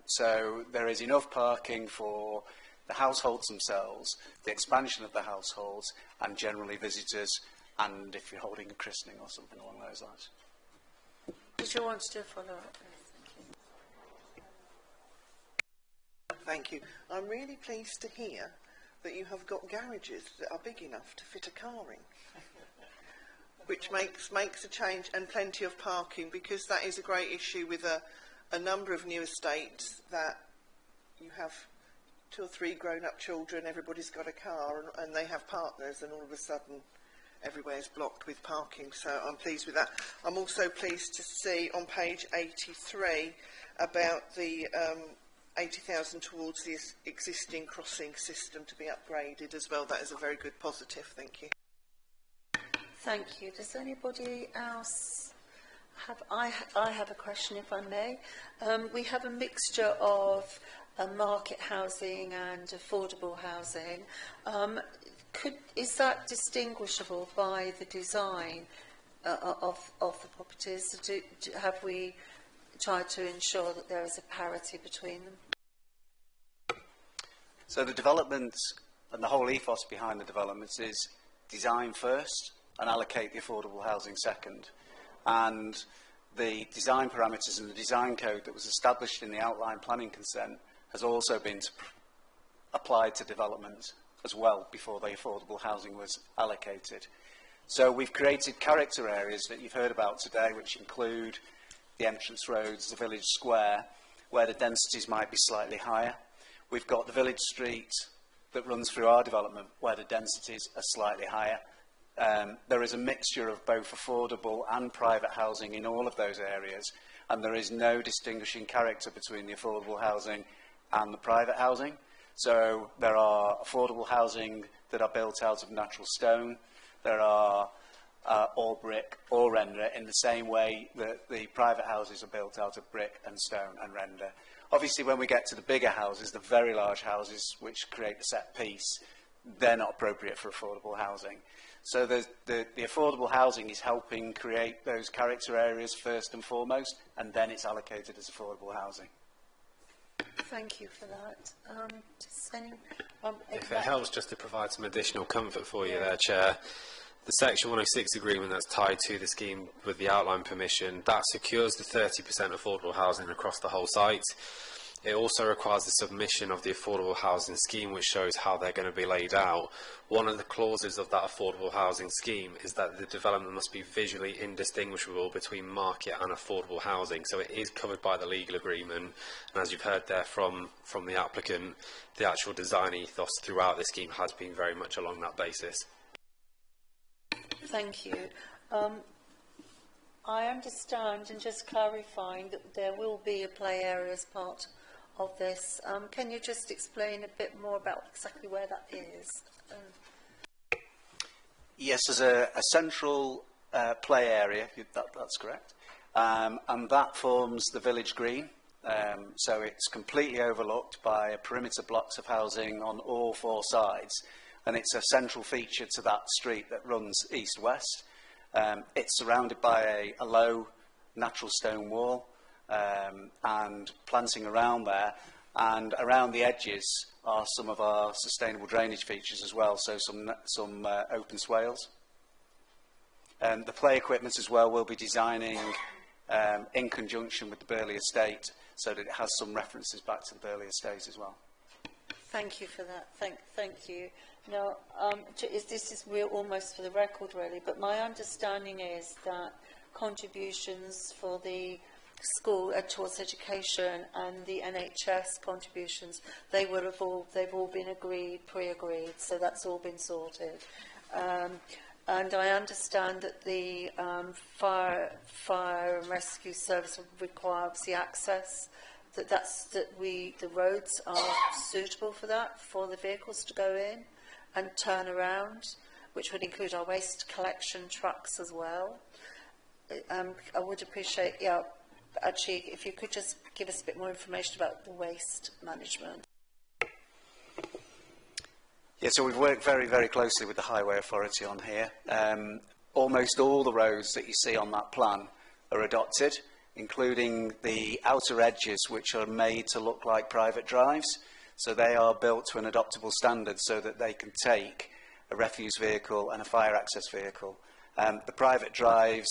So there is enough parking for the households themselves, the expansion of the households, and generally visitors, and if you're holding a christening or something along those lines. Did you want to do a follow-up? Thank you. I'm really pleased to hear that you have got garages that are big enough to fit a car in, which makes a change, and plenty of parking, because that is a great issue with a number of new estates that you have 2 or 3 grown-up children, everybody's got a car, and they have partners, and all of a sudden everywhere's blocked with parking, so I'm pleased with that. I'm also pleased to see on page 83 about the 80,000 towards the existing crossing system to be upgraded as well. That is a very good positive. Thank you. Thank you. Does anybody else have... I have a question, if I may. We have a mixture of market housing and affordable housing. Is that distinguishable by the design of the properties? Have we tried to ensure that there is a parity between them? So the development and the whole ethos behind the developments is design first and allocate the affordable housing second. And the design parameters and the design code that was established in the outline planning consent has also been applied to development as well before the affordable housing was allocated. So we've created character areas that you've heard about today, which include the entrance roads, the village square, where the densities might be slightly higher. We've got the village street that runs through our development, where the densities are slightly higher. There is a mixture of both affordable and private housing in all of those areas, and there is no distinguishing character between the affordable housing and the private housing. So there are affordable housing that are built out of natural stone. There are all brick or render, in the same way that the private houses are built out of brick and stone and render. Obviously, when we get to the bigger houses, the very large houses, which create a set piece, they're not appropriate for affordable housing. So the affordable housing is helping create those character areas first and foremost, and then it's allocated as affordable housing. Thank you for that. If it helps just to provide some additional comfort for you there, Chair, the Section 106 agreement that's tied to the scheme with the outline permission, that secures the 30% affordable housing across the whole site. It also requires the submission of the affordable housing scheme, which shows how they're going to be laid out. One of the clauses of that affordable housing scheme is that the development must be visually indistinguishable between market and affordable housing. So it is covered by the legal agreement. And as you've heard there from the applicant, the actual design ethos throughout the scheme has been very much along that basis. Thank you. I understand, and just clarifying, that there will be a play area as part of this. Can you just explain a bit more about exactly where that is? Yes, there's a central play area, that's correct, and that forms the village green. So it's completely overlooked by perimeter blocks of housing on all 4 sides, and it's a central feature to that street that runs east-west. It's surrounded by a low natural stone wall, and planting around there. And around the edges are some of our sustainable drainage features as well, so some open swales. The play equipment as well will be designing in conjunction with the Burley estate, so that it has some references back to the Burley estate as well. Thank you for that. Thank you. Now, this is real, almost for the record, really, but my understanding is that contributions for the school towards education and the NHS contributions, they've all been pre-agreed, so that's all been sorted. And I understand that the fire and rescue service requires the access. The roads are suitable for that, for the vehicles to go in and turn around, which would include our waste collection trucks as well. I would appreciate, actually, if you could just give us a bit more information about the waste management. Yeah, so we've worked very, very closely with the Highway Authority on here. Almost all the roads that you see on that plan are adopted, including the outer edges, which are made to look like private drives. So they are built to an adoptable standard so that they can take a refuse vehicle and a fire access vehicle. The private drives,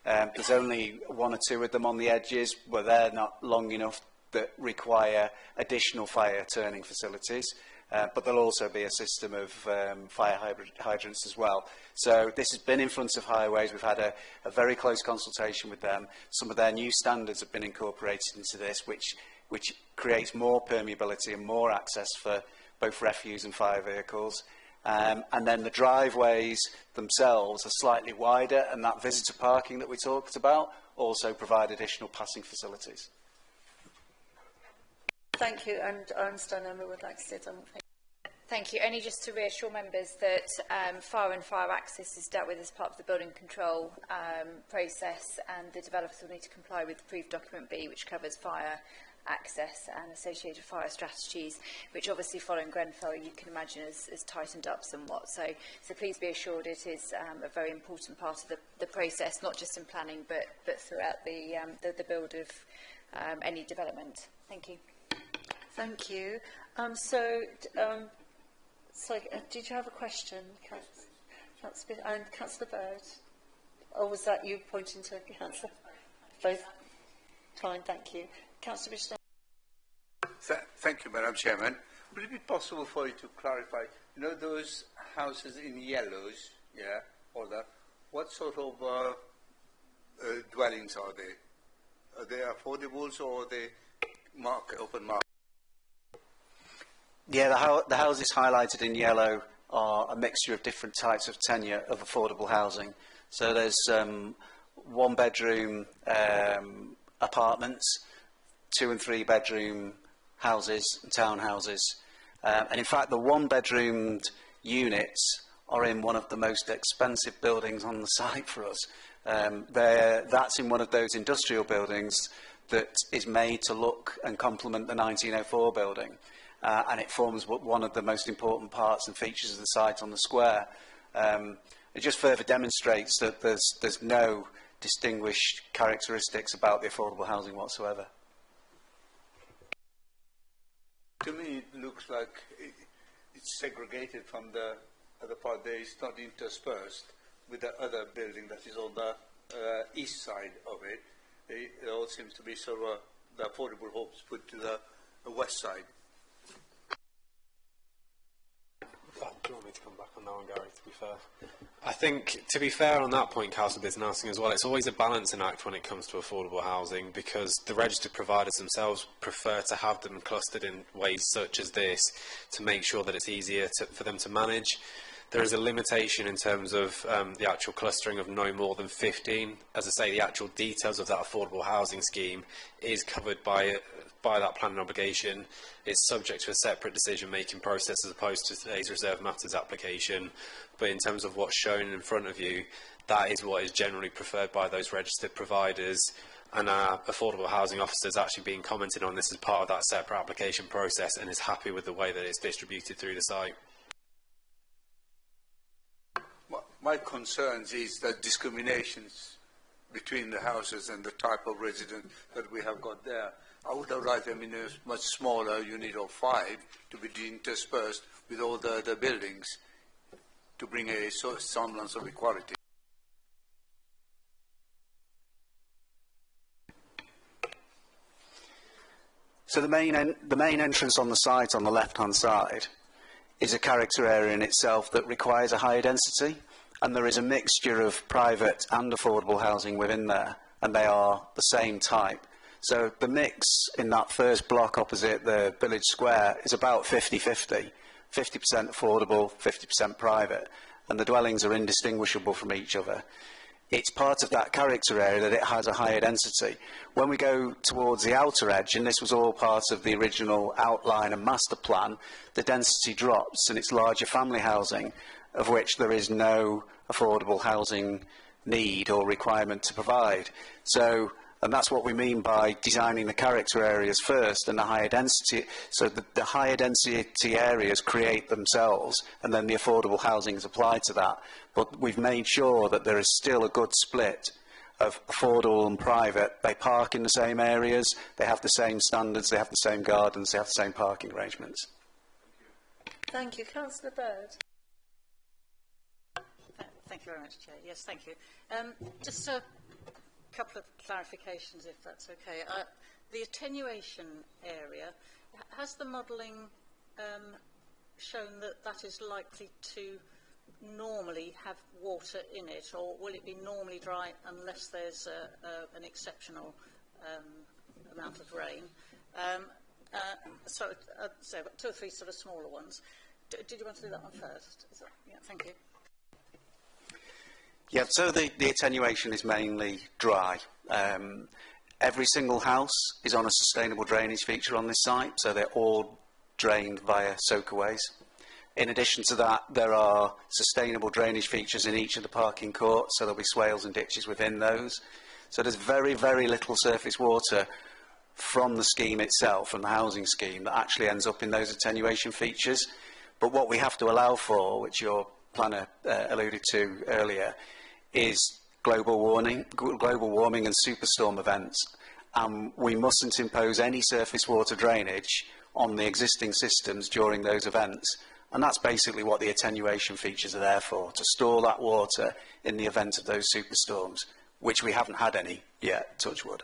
there's only one or two of them on the edges, but they're not long enough that require additional fire turning facilities. But there'll also be a system of fire hydrants as well. So this has been in front of Highways. We've had a very close consultation with them. Some of their new standards have been incorporated into this, which creates more permeability and more access for both refuse and fire vehicles. And then the driveways themselves are slightly wider, and that visitor parking that we talked about also provide additional passing facilities. Thank you, and I understand Emma would like to say something. Thank you. Only just to reassure members that fire and fire access is dealt with as part of the building control process, and the developers will need to comply with approved document B, which covers fire access and associated fire strategies, which obviously following Grenfell you can imagine has tightened up somewhat. So please be assured it is a very important part of the process, not just in planning but throughout the build of any development. Thank you. Thank you. Did you have a question, Councillor Bird? Or was that you pointing to Councillor? Both. Fine, thank you. Councillor Bishop. Thank you, Madam Chairman. Would it be possible for you to clarify, you know, those houses in yellows, what sort of dwellings are they? Are they affordables or are they open market? Yeah, the houses highlighted in yellow are a mixture of different types of tenure of affordable housing. So there's one-bedroom apartments, 2- and 3-bedroom houses and townhouses. And in fact, the one-bedroomed units are in one of the most expensive buildings on the site for us. That's in one of those industrial buildings that is made to look and complement the 1904 building. And it forms one of the most important parts and features of the site on the square. It just further demonstrates that there's no distinguished characteristics about the affordable housing whatsoever. To me, it looks like it's segregated from the other part there. It's not interspersed with the other building that is on the east side of it. It all seems to be sort of the affordable homes put to the west side. Do you want me to come back on that one, Gary, to be fair? I think, to be fair on that point, Councillor Bisnassing as well, it's always a balancing act when it comes to affordable housing, because the registered providers themselves prefer to have them clustered in ways such as this to make sure that it's easier for them to manage. There is a limitation in terms of the actual clustering of no more than 15. As I say, the actual details of that affordable housing scheme is covered by that planning obligation. It's subject to a separate decision-making process as opposed to today's reserve matters application. But in terms of what's shown in front of you, that is what is generally preferred by those registered providers. And our affordable housing officer has actually been commenting on this as part of that separate application process and is happy with the way that it's distributed through the site. My concerns is that discriminations between the houses and the type of residence that we have got there. I would have liked them in a much smaller unit of 5 to be interspersed with all the other buildings to bring a semblance of equality. So the main entrance on the site on the left-hand side is a character area in itself that requires a higher density, and there is a mixture of private and affordable housing within there, and they are the same type. So the mix in that first block opposite the village square is about 50-50, 50% affordable, 50% private, and the dwellings are indistinguishable from each other. It's part of that character area that it has a higher density. When we go towards the outer edge, and this was all part of the original outline and master plan, the density drops and it's larger family housing, of which there is no affordable housing need or requirement to provide. So, and that's what we mean by designing the character areas first and the higher density. So the higher density areas create themselves, and then the affordable housing is applied to that. But we've made sure that there is still a good split of affordable and private. They park in the same areas, they have the same standards, they have the same gardens, they have the same parking arrangements. Thank you. Councillor Bird. Thank you very much, Chair. Yes, thank you. Just a couple of clarifications, if that's okay. The attenuation area, has the modelling shown that that is likely to normally have water in it, or will it be normally dry unless there's an exceptional amount of rain? So I've got 2 or 3 sort of smaller ones. Did you want to do that one first? Yeah, thank you. Yeah, so the attenuation is mainly dry. Every single house is on a sustainable drainage feature on this site, so they're all drained via soakaways. In addition to that, there are sustainable drainage features in each of the parking courts, so there'll be swales and ditches within those. So there's very, very little surface water from the scheme itself, from the housing scheme, that actually ends up in those attenuation features. But what we have to allow for, which your planner alluded to earlier, is global warming and superstorm events. We mustn't impose any surface water drainage on the existing systems during those events. And that's basically what the attenuation features are there for, to store that water in the event of those superstorms, which we haven't had any yet, touch wood.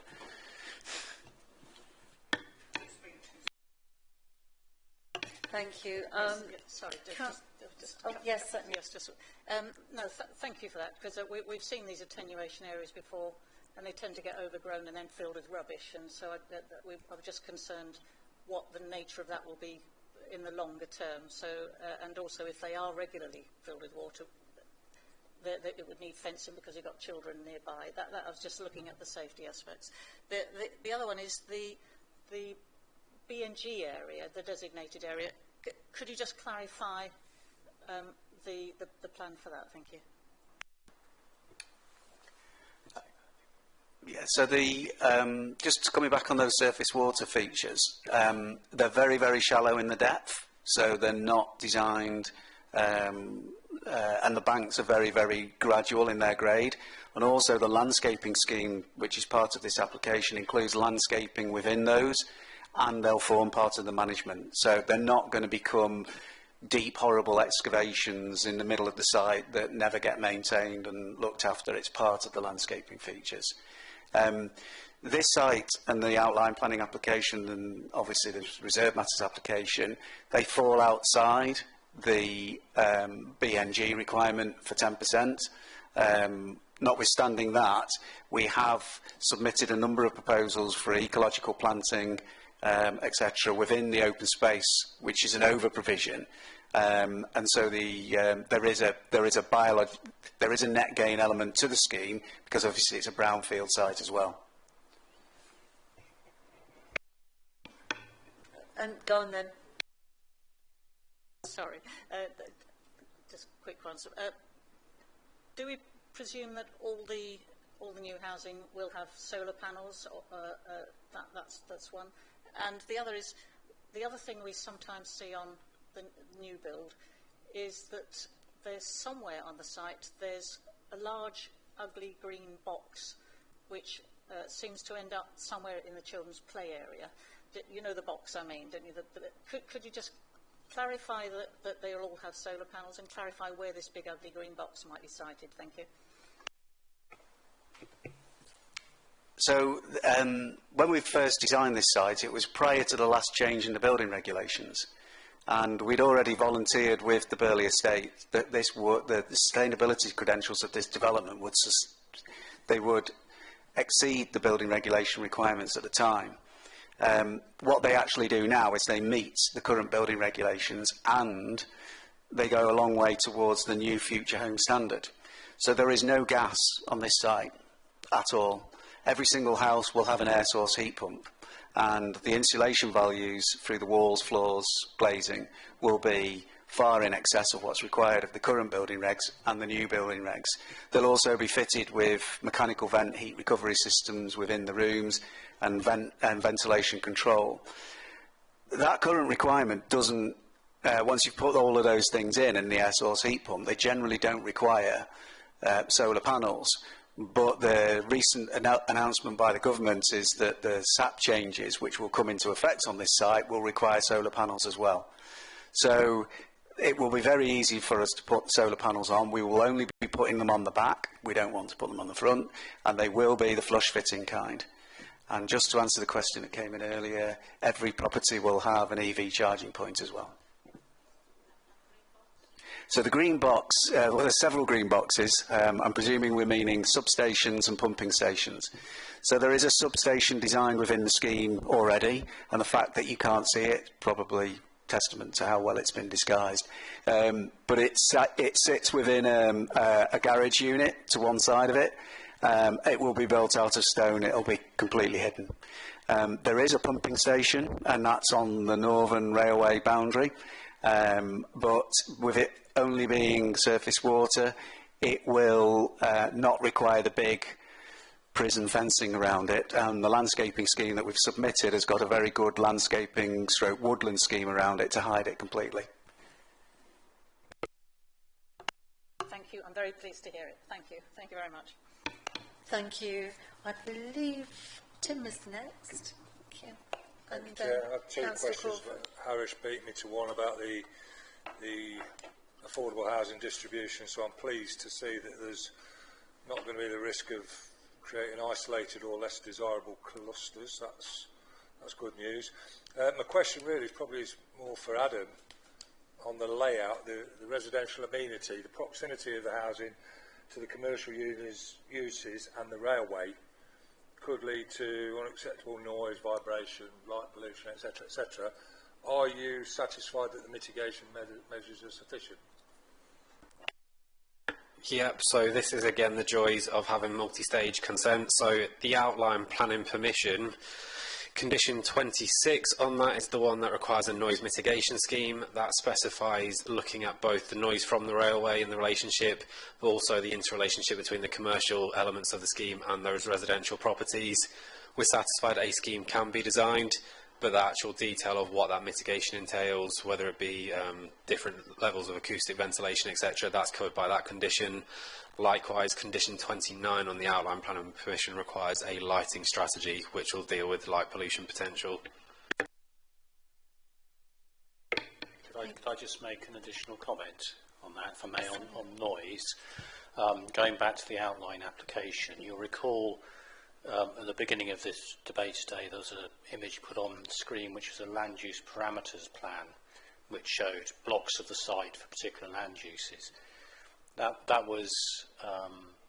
Thank you. Sorry, yes, certainly. Yes, just, thank you for that, because we've seen these attenuation areas before, and they tend to get overgrown and then filled with rubbish, and so I'm just concerned what the nature of that will be in the longer term. So, and also if they are regularly filled with water, it would need fencing because you've got children nearby. That I was just looking at the safety aspects. The other one is the B&G area, the designated area. Could you just clarify the plan for that? Thank you. Yeah, so just coming back on those surface water features, they're very, very shallow in the depth, so they're not designed, and the banks are very, very gradual in their grade. And also the landscaping scheme, which is part of this application, includes landscaping within those, and they'll form part of the management. So they're not going to become deep, horrible excavations in the middle of the site that never get maintained and looked after. It's part of the landscaping features. This site and the outline planning application, and obviously the reserve matters application, they fall outside the BNG requirement for 10%. Notwithstanding that, we have submitted a number of proposals for ecological planting, etc., within the open space, which is an over-provision. And so there is a net gain element to the scheme, because obviously it's a brownfield site as well. And go on then. Sorry, just quick ones. Do we presume that all the new housing will have solar panels? That's one. And the other thing we sometimes see on the new build is that there's somewhere on the site there's a large ugly green box which seems to end up somewhere in the children's play area. You know the box I mean, don't you? Could you just clarify that they all have solar panels and clarify where this big ugly green box might be sited? Thank you. So when we first designed this site, it was prior to the last change in the building regulations. And we'd already volunteered with the Burley estate that the sustainability credentials of this development would exceed the building regulation requirements at the time. What they actually do now is they meet the current building regulations and they go a long way towards the new future home standard. So there is no gas on this site at all. Every single house will have an air source heat pump, and the insulation values through the walls, floors, glazing will be far in excess of what's required of the current building regs and the new building regs. They'll also be fitted with mechanical vent heat recovery systems within the rooms and ventilation control. That current requirement doesn't, once you've put all of those things in the air source heat pump, they generally don't require solar panels. But the recent announcement by the government is that the SAP changes, which will come into effect on this site, will require solar panels as well. So it will be very easy for us to put solar panels on. We will only be putting them on the back. We don't want to put them on the front. And they will be the flush fitting kind. And just to answer the question that came in earlier, every property will have an EV charging point as well. So the green box, well, there's several green boxes. I'm presuming we're meaning substations and pumping stations. So there is a substation designed within the scheme already, and the fact that you can't see it, probably testament to how well it's been disguised. But it sits within a garage unit to one side of it. It will be built out of stone. It'll be completely hidden. There is a pumping station, and that's on the Northern Railway boundary. But with it only being surface water, it will not require the big prison fencing around it, and the landscaping scheme that we've submitted has got a very good landscaping stroke woodland scheme around it to hide it completely. Thank you. I'm very pleased to hear it. Thank you. Thank you very much. Thank you. I believe Tim is next. Thank you. And Chair, I have two Councillor questions. Crawford. Harish beat me to one about the affordable housing distribution, so I'm pleased to see that there's not going to be the risk of creating isolated or less desirable clusters. That's good news. My question really is probably more for Adam on the layout, the residential amenity, the proximity of the housing to the commercial uses and the railway could lead to unacceptable noise, vibration, light pollution, etc., etc. Are you satisfied that the mitigation measures are sufficient? Yep, so this is again the joys of having multi-stage consent. So the outline planning permission, condition 26 on that is the one that requires a noise mitigation scheme. That specifies looking at both the noise from the railway and the relationship, but also the interrelationship between the commercial elements of the scheme and those residential properties. We're satisfied a scheme can be designed, but the actual detail of what that mitigation entails, whether it be different levels of acoustic ventilation, etc., that's covered by that condition. Likewise, condition 29 on the outline plan and permission requires a lighting strategy, which will deal with light pollution potential. Could I just make an additional comment on that, if I may, on noise? Going back to the outline application, you'll recall at the beginning of this debate today, there was an image put on the screen which was a land use parameters plan, which showed blocks of the site for particular land uses. That was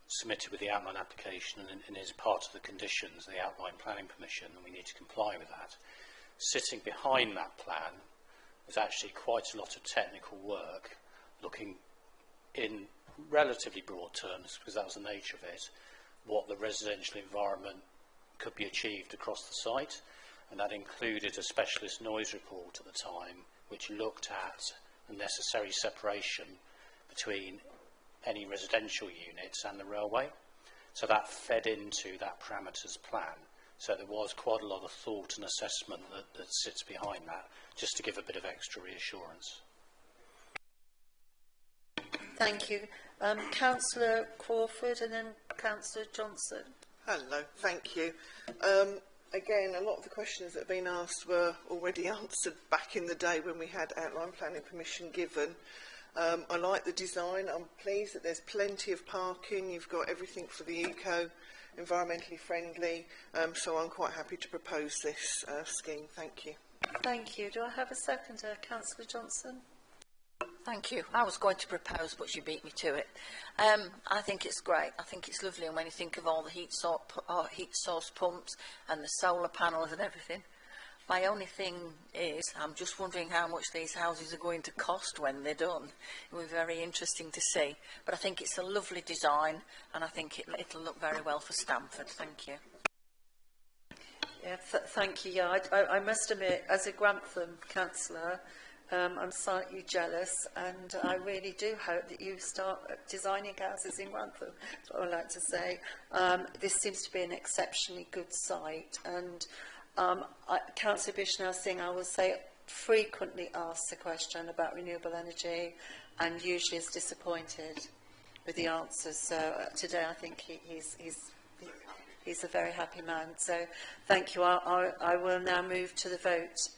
submitted with the outline application and is part of the conditions, the outline planning permission, and we need to comply with that. Sitting behind that plan was actually quite a lot of technical work, looking in relatively broad terms, because that was the nature of it, what the residential environment could be achieved across the site, and that included a specialist noise report at the time which looked at the necessary separation between any residential units and the railway. So that fed into that parameters plan. So there was quite a lot of thought and assessment that sits behind that, just to give a bit of extra reassurance. Thank you. Councillor Crawford and then Councillor Johnson. Hello, thank you. Again, a lot of the questions that have been asked were already answered back in the day when we had outline planning permission given. I like the design. I'm pleased that there's plenty of parking. You've got everything for the eco, environmentally friendly. So I'm quite happy to propose this scheme. Thank you. Thank you. Do I have a seconder? Councillor Johnson? Thank you. I was going to propose, but you beat me to it. I think it's great. I think it's lovely, and when you think of all the heat source pumps and the solar panels and everything, my only thing is I'm just wondering how much these houses are going to cost when they're done. It will be very interesting to see. But I think it's a lovely design, and I think it'll look very well for Stamford. Thank you. Yeah, thank you. Yeah, I must admit, as a Grantham councillor, I'm slightly jealous, and I really do hope that you start designing houses in Grantham. That's what I like to say. This seems to be an exceptionally good site, and Councillor Bishnell Singh, I will say, frequently asks the question about renewable energy, and usually is disappointed with the answers. So today, I think he's a very happy man. So thank you. I will now move to the vote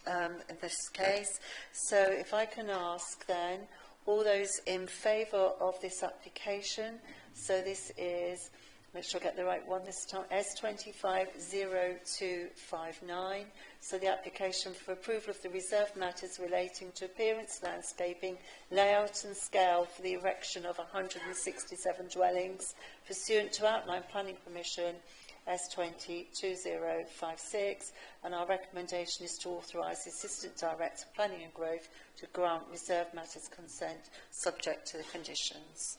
in this case. So if I can ask then, all those in favour of this application, so this is, make sure I get the right one this time, S250259. So the application for approval of the reserved matters relating to appearance, landscaping, layout and scale for the erection of 167 dwellings pursuant to outline planning permission S202056, and our recommendation is to authorise the Assistant Director of Planning and Growth to grant reserved matters consent subject to the conditions.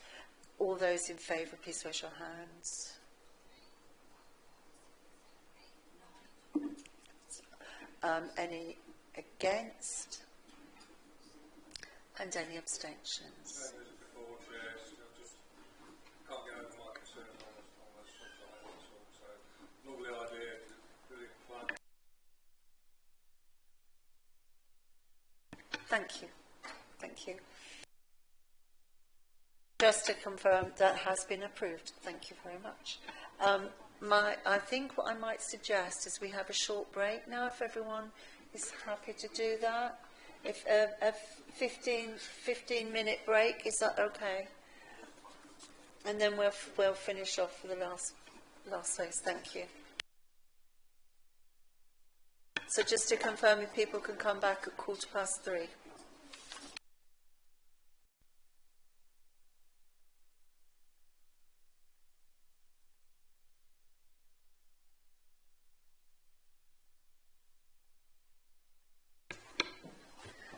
All those in favour, please raise your hands. Any against? And any abstentions? Thank you. Thank you. Just to confirm, that has been approved. Thank you very much. I think what I might suggest is we have a short break now, if everyone is happy to do that. If a 15-minute break, is that okay? And then we'll finish off for the last phase. Thank you. So just to confirm, if people can come back at 3:15.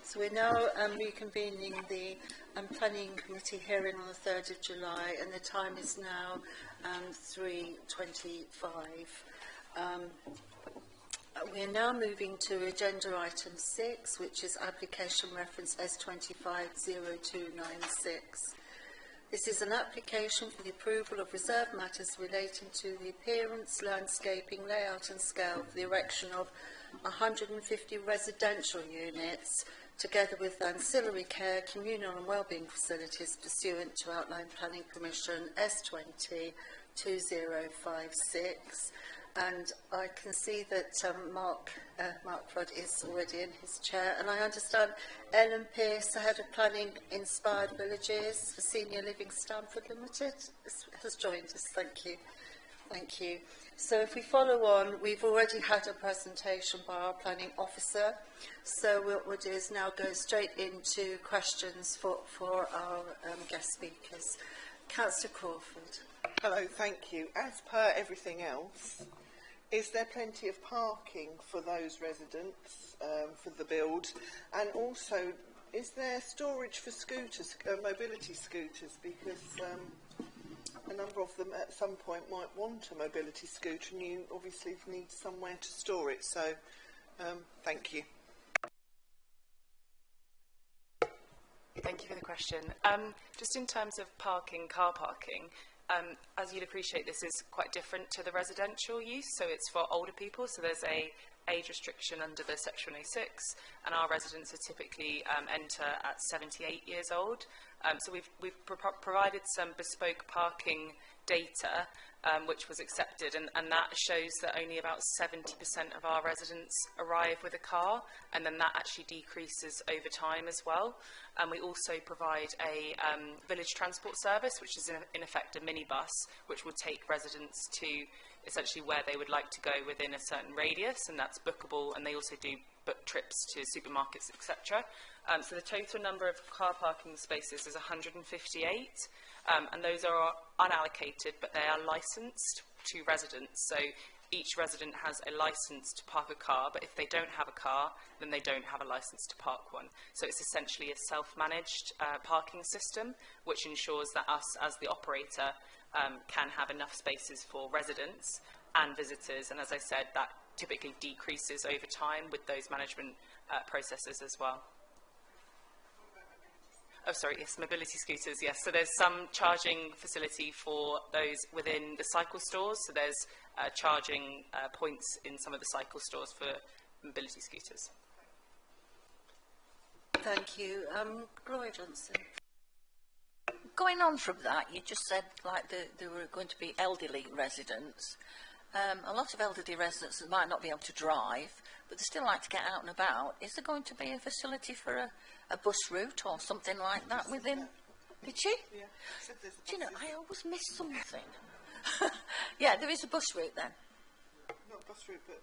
So we're now reconvening the Planning Committee hearing on the 3rd of July, and the time is now 3:25. We're now moving to agenda item 6, which is application reference S250296. This is an application for the approval of reserved matters relating to the appearance, landscaping, layout and scale for the erection of 150 residential units, together with ancillary care, communal and wellbeing facilities pursuant to outline planning permission S202056. And I can see that Mark Flood is already in his chair, and I understand Ellen Pearce, the Head of Planning Inspired Villages for Senior Living Stamford Limited, has joined us. Thank you. Thank you. So if we follow on, we've already had a presentation by our planning officer, so what we'll do is now go straight into questions for our guest speakers. Councillor Crawford. Hello, thank you. As per everything else, is there plenty of parking for those residents for the build? And also, is there storage for scooters, mobility scooters? Because a number of them at some point might want a mobility scooter, and you obviously need somewhere to store it. So, thank you. Thank you for the question. Just in terms of parking, car parking, as you'd appreciate, this is quite different to the residential use, so it's for older people, so there's a age restriction under the Section 106, and our residents are typically enter at 78 years old. So we've provided some bespoke parking data, which was accepted, and that shows that only about 70% of our residents arrive with a car, and then that actually decreases over time as well. And we also provide a village transport service, which is in effect a minibus, which will take residents to essentially where they would like to go within a certain radius, and that's bookable, and they also do book trips to supermarkets, etc. So the total number of car parking spaces is 158, and those are unallocated, but they are licensed to residents. So each resident has a license to park a car, but if they don't have a car, then they don't have a license to park one. So it's essentially a self-managed parking system, which ensures that us, as the operator, can have enough spaces for residents and visitors. And as I said, that typically decreases over time with those management processes as well. Oh, sorry, yes, mobility scooters, yes. So there's some charging facility for those within the cycle stores. So there's charging points in some of the cycle stores for mobility scooters. Thank you. Gloria Johnson. Going on from that, you just said like there were going to be elderly residents. A lot of elderly residents that might not be able to drive, but they still like to get out and about. Is there going to be a facility for a bus route or something like that within? Did she? Yeah. Do you know, I always miss something. Yeah, there is a bus route then. Not bus route, but...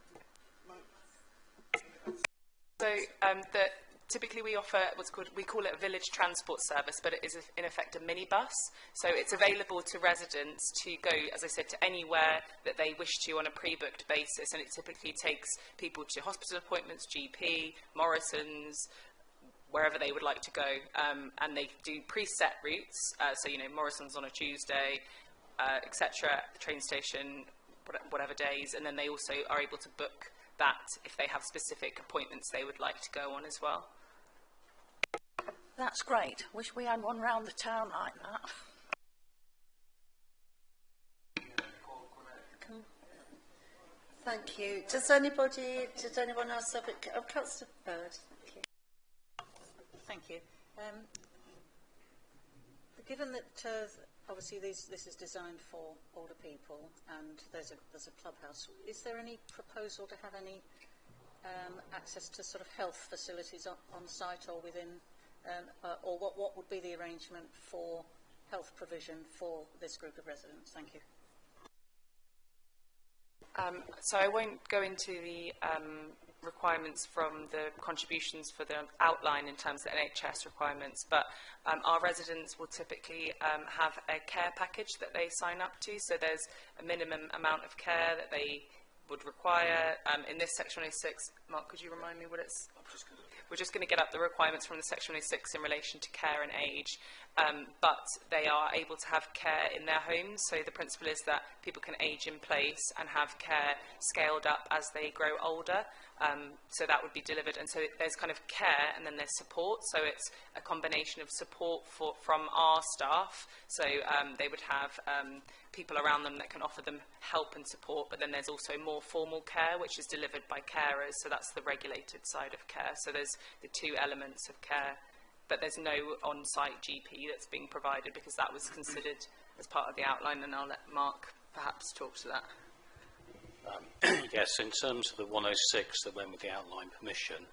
So typically we offer we call it a village transport service, but it is in effect a minibus. So it's available to residents to go, as I said, to anywhere that they wish to on a pre-booked basis, and it typically takes people to hospital appointments, GP, Morrison's, wherever they would like to go, and they do preset routes. So you know, Morrison's on a Tuesday, etc. The train station, whatever days, and then they also are able to book that if they have specific appointments they would like to go on as well. That's great. Wish we had one round the town like that. Thank you. Does anyone else have a... Oh, Councillor Bird. Thank you. Thank you. Given that obviously this is designed for older people and there's a clubhouse, is there any proposal to have any access to sort of health facilities on site or within, or what would be the arrangement for health provision for this group of residents? Thank you. So I won't go into the requirements from the contributions for the outline in terms of NHS requirements, but our residents will typically have a care package that they sign up to, so there's a minimum amount of care that they would require. In this Section 106, Mark, could you remind me what it's? We're just going to get up the requirements from the Section 106 in relation to care and age, but they are able to have care in their homes, so the principle is that people can age in place and have care scaled up as they grow older. So that would be delivered, and so there's kind of care and then there's support, so it's a combination of support from our staff, so they would have people around them that can offer them help and support, but then there's also more formal care which is delivered by carers, so that's the regulated side of care. So there's the two elements of care, but there's no on-site GP that's being provided because that was considered as part of the outline, and I'll let Mark perhaps talk to that. Yes, in terms of the 106 that went with the outline permission,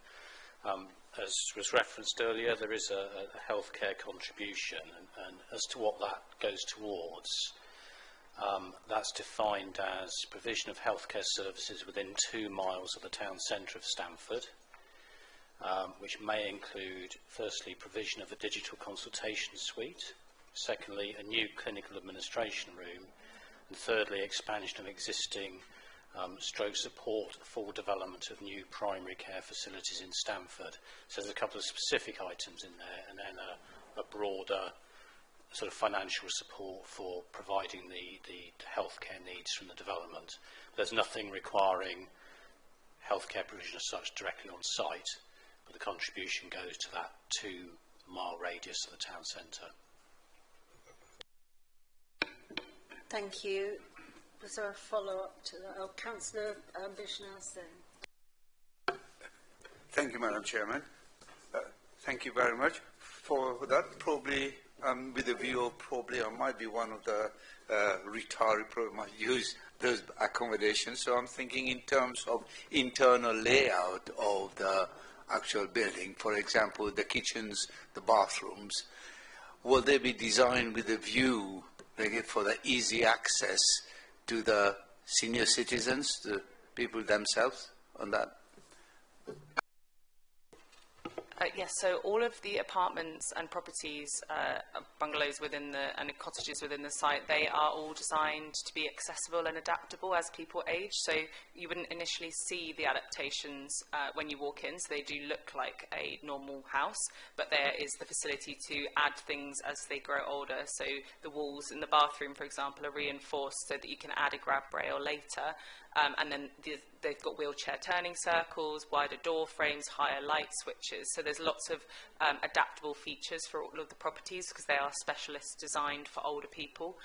as was referenced earlier, there is a healthcare contribution, and as to what that goes towards, that's defined as provision of healthcare services within 2 miles of the town centre of Stamford, which may include, firstly, provision of a digital consultation suite, secondly, a new clinical administration room, and thirdly, expansion of existing stroke support for development of new primary care facilities in Stamford. So there's a couple of specific items in there, and then a broader sort of financial support for providing the healthcare needs from the development. There's nothing requiring healthcare provision as such directly on site, but the contribution goes to that 2-mile radius of the town centre. Thank you. Was there a follow-up to that? Oh, Councillor Bishnell Singh. Thank you, Madam Chairman. Thank you very much for that. Probably with a view of probably I might be one of the retiree probably might use those accommodations. So I'm thinking in terms of internal layout of the actual building. For example, the kitchens, the bathrooms, will they be designed with a view for the easy access to the senior citizens, the people themselves on that? Yes, so all of the apartments and properties, bungalows within the, and cottages within the site, they are all designed to be accessible and adaptable as people age. So you wouldn't initially see the adaptations when you walk in, so they do look like a normal house, but there is the facility to add things as they grow older. So the walls in the bathroom, for example, are reinforced so that you can add a grab rail later. And then they've got wheelchair turning circles, wider door frames, higher light switches. So there's lots of adaptable features for all of the properties because they are specialists designed for older people.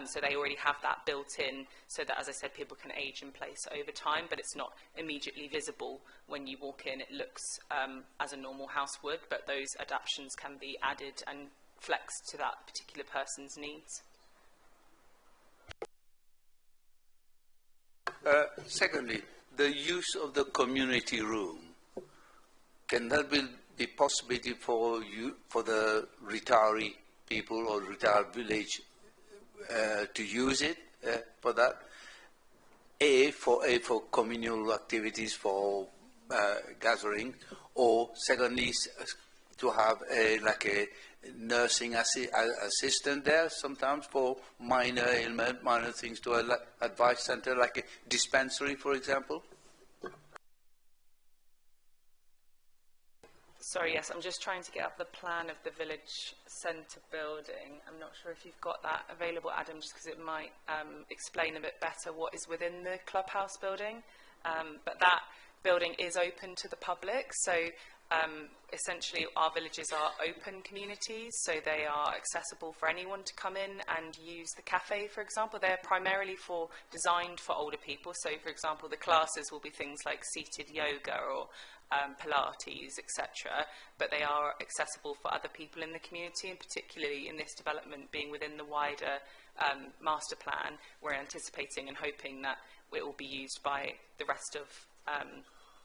So they already have that built in so that, as I said, people can age in place over time, but it's not immediately visible when you walk in. It looks as a normal house would, but those adaptations can be added and flexed to that particular person's needs. Secondly, the use of the community room, can that be possibility for you, for the retiree people or retired village to use it for that? For communal activities, for gathering, or secondly to have like a nursing assistant there sometimes for minor ailment, minor things, to an advice center like a dispensary, for example? Sorry, yes, I'm just trying to get up the plan of the village centre building. I'm not sure if you've got that available, Adam, just because it might explain a bit better what is within the clubhouse building. But that building is open to the public, so essentially our villages are open communities, so they are accessible for anyone to come in and use the cafe, for example. They're primarily designed for older people, so for example the classes will be things like seated yoga or Pilates, etc., but they are accessible for other people in the community, and particularly in this development being within the wider master plan, we're anticipating and hoping that it will be used by the rest of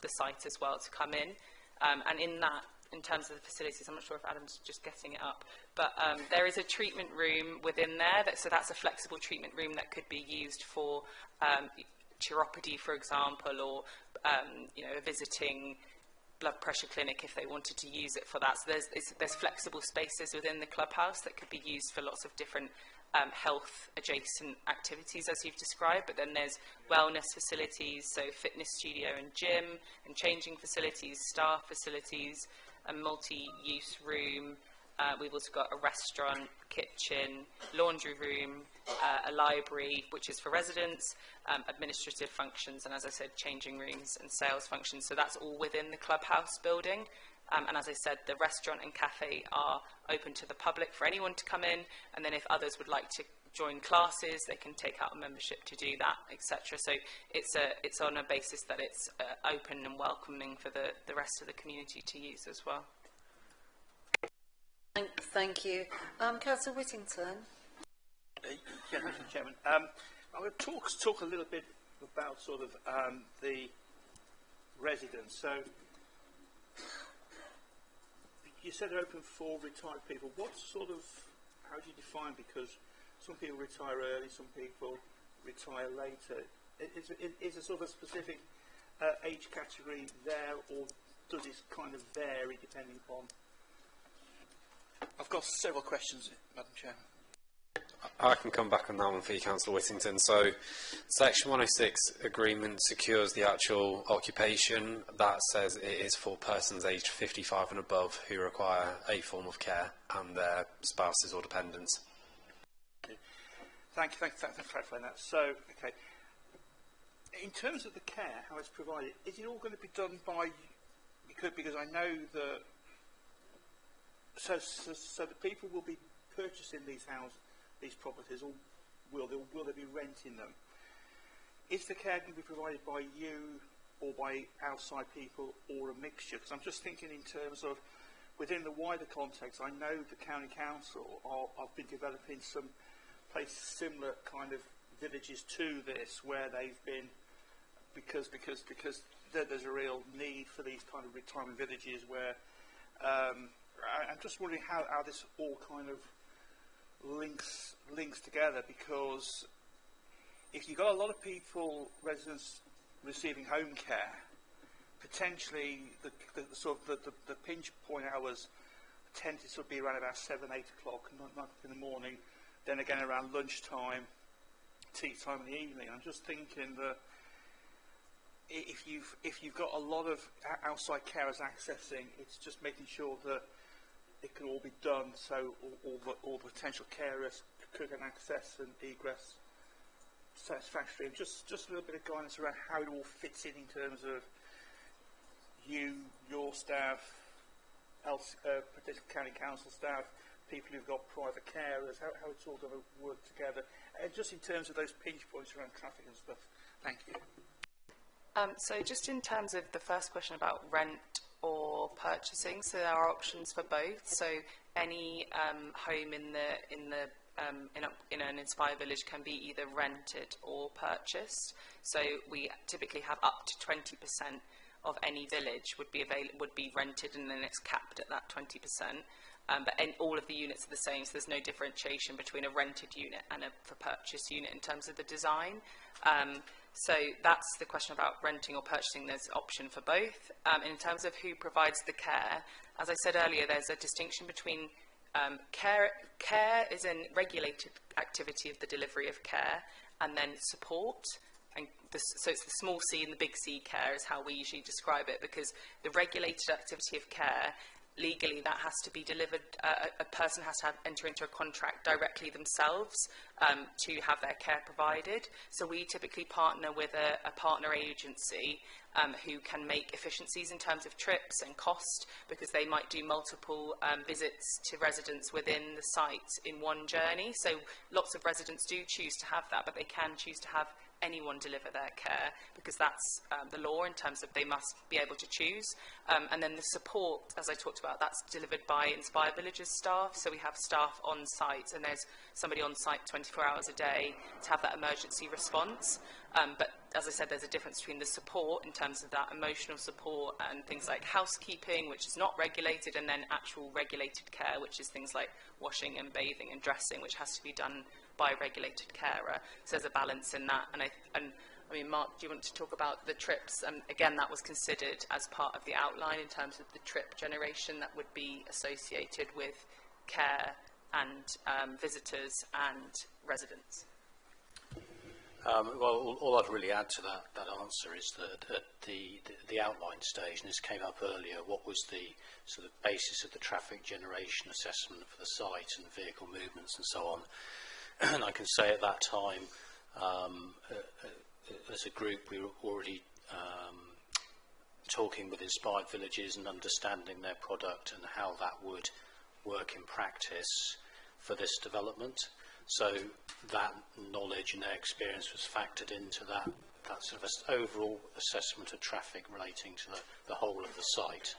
the site as well to come in. And in that, in terms of the facilities, I'm not sure if Adam's just getting it up, but there is a treatment room within there, so that's a flexible treatment room that could be used for chiropody, for example, or a visiting blood pressure clinic if they wanted to use it for that. So there's flexible spaces within the clubhouse that could be used for lots of different health adjacent activities as you've described, but then there's wellness facilities, so fitness studio and gym, and changing facilities, staff facilities, a multi-use room. We've also got a restaurant, kitchen, laundry room, a library, which is for residents, administrative functions, and as I said, changing rooms and sales functions. So that's all within the clubhouse building. And as I said, the restaurant and cafe are open to the public for anyone to come in, and then if others would like to join classes, they can take out a membership to do that, etc. So it's on a basis that it's open and welcoming for the rest of the community to use as well. Thank you. Councillor Whittington. Yeah, thank you, Chairman. I'm going to talk a little bit about sort of the residents. So you said they're open for retired people. What sort of, how do you define? Because some people retire early, some people retire later. Is there sort of a specific age category there, or does it kind of vary depending upon? I've got several questions, Madam Chairman. I can come back on that one for you, Councillor Whittington. So, Section 106 agreement secures the actual occupation. That says it is for persons aged 55 and above who require a form of care and their spouses or dependents. Thank you for clarifying that. So, okay, in terms of the care, how it's provided, is it all going to be done by, because I know that, so the people will be purchasing these properties, or will they be renting them? Is the care going to be provided by you or by outside people, or a mixture? Because I'm just thinking in terms of within the wider context, I know the County Council have been developing some places similar kind of villages to this, where they've been, because there's a real need for these kind of retirement villages where, I'm just wondering how this all kind of links together, because if you've got a lot of people, residents, receiving home care, potentially the pinch point hours tend to sort of be around about 7, 8 o'clock, not in the morning, then again around lunchtime, tea time in the evening. I'm just thinking that if you've got a lot of outside carers accessing, it's just making sure that it can all be done so all the potential carers could get access and egress satisfactory. Just a little bit of guidance around how it all fits in terms of your staff, particularly county council staff, people who've got private carers, how it's all going to work together, and just in terms of those pinch points around traffic and stuff. Thank you. So just in terms of the first question about rent or purchasing, so there are options for both. So any home in an Inspire village can be either rented or purchased. So we typically have up to 20% of any village would be rented, and then it's capped at that 20%. But all of the units are the same, so there's no differentiation between a rented unit and a for purchase unit in terms of the design. So that's the question about renting or purchasing. There's option for both. In terms of who provides the care, as I said earlier, there's a distinction between care is a regulated activity of the delivery of care, and then support. And so it's the small c and the big C care is how we usually describe it, because the regulated activity of care, legally that has to be delivered, a person has to enter into a contract directly themselves to have their care provided. So we typically partner with a partner agency who can make efficiencies in terms of trips and cost, because they might do multiple visits to residents within the site in one journey. So lots of residents do choose to have that, but they can choose to have anyone deliver their care, because that's the law in terms of they must be able to choose. And then the support, as I talked about, that's delivered by Inspire Villages staff. So we have staff on site, and there's somebody on site 24 hours a day to have that emergency response. But as I said, there's a difference between the support in terms of that emotional support and things like housekeeping, which is not regulated, and then actual regulated care, which is things like washing and bathing and dressing, which has to be done by a regulated carer. So there's a balance in that. And I mean, Mark, do you want to talk about the trips? Again, that was considered as part of the outline in terms of the trip generation that would be associated with care and visitors and residents. Well, all I'd really add to that answer is that at the outline stage, and this came up earlier, what was the sort of basis of the traffic generation assessment for the site and vehicle movements and so on. And I can say at that time, as a group, we were already talking with Inspired Villages and understanding their product and how that would work in practice for this development. So that knowledge and their experience was factored into that sort of overall assessment of traffic relating to the whole of the site.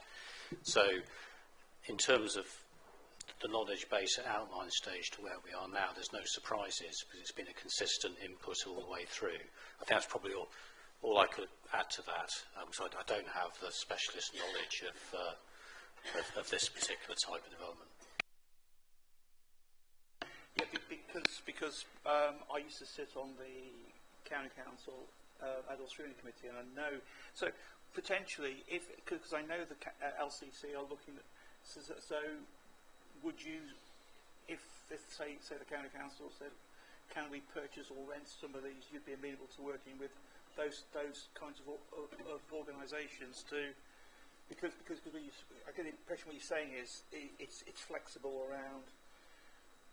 So in terms of the knowledge base at outline stage to where we are now, there's no surprises, because it's been a consistent input all the way through. I think that's probably all I could add to that. So I don't have the specialist knowledge of this particular type of development. Yeah, because I used to sit on the County Council Adult Screening Committee, and I know, so potentially, because I know the LCC are looking at, so would you, if say the County Council said, can we purchase or rent some of these, you'd be amenable to working with those kinds of organisations to, because I get the impression what you're saying is it's flexible around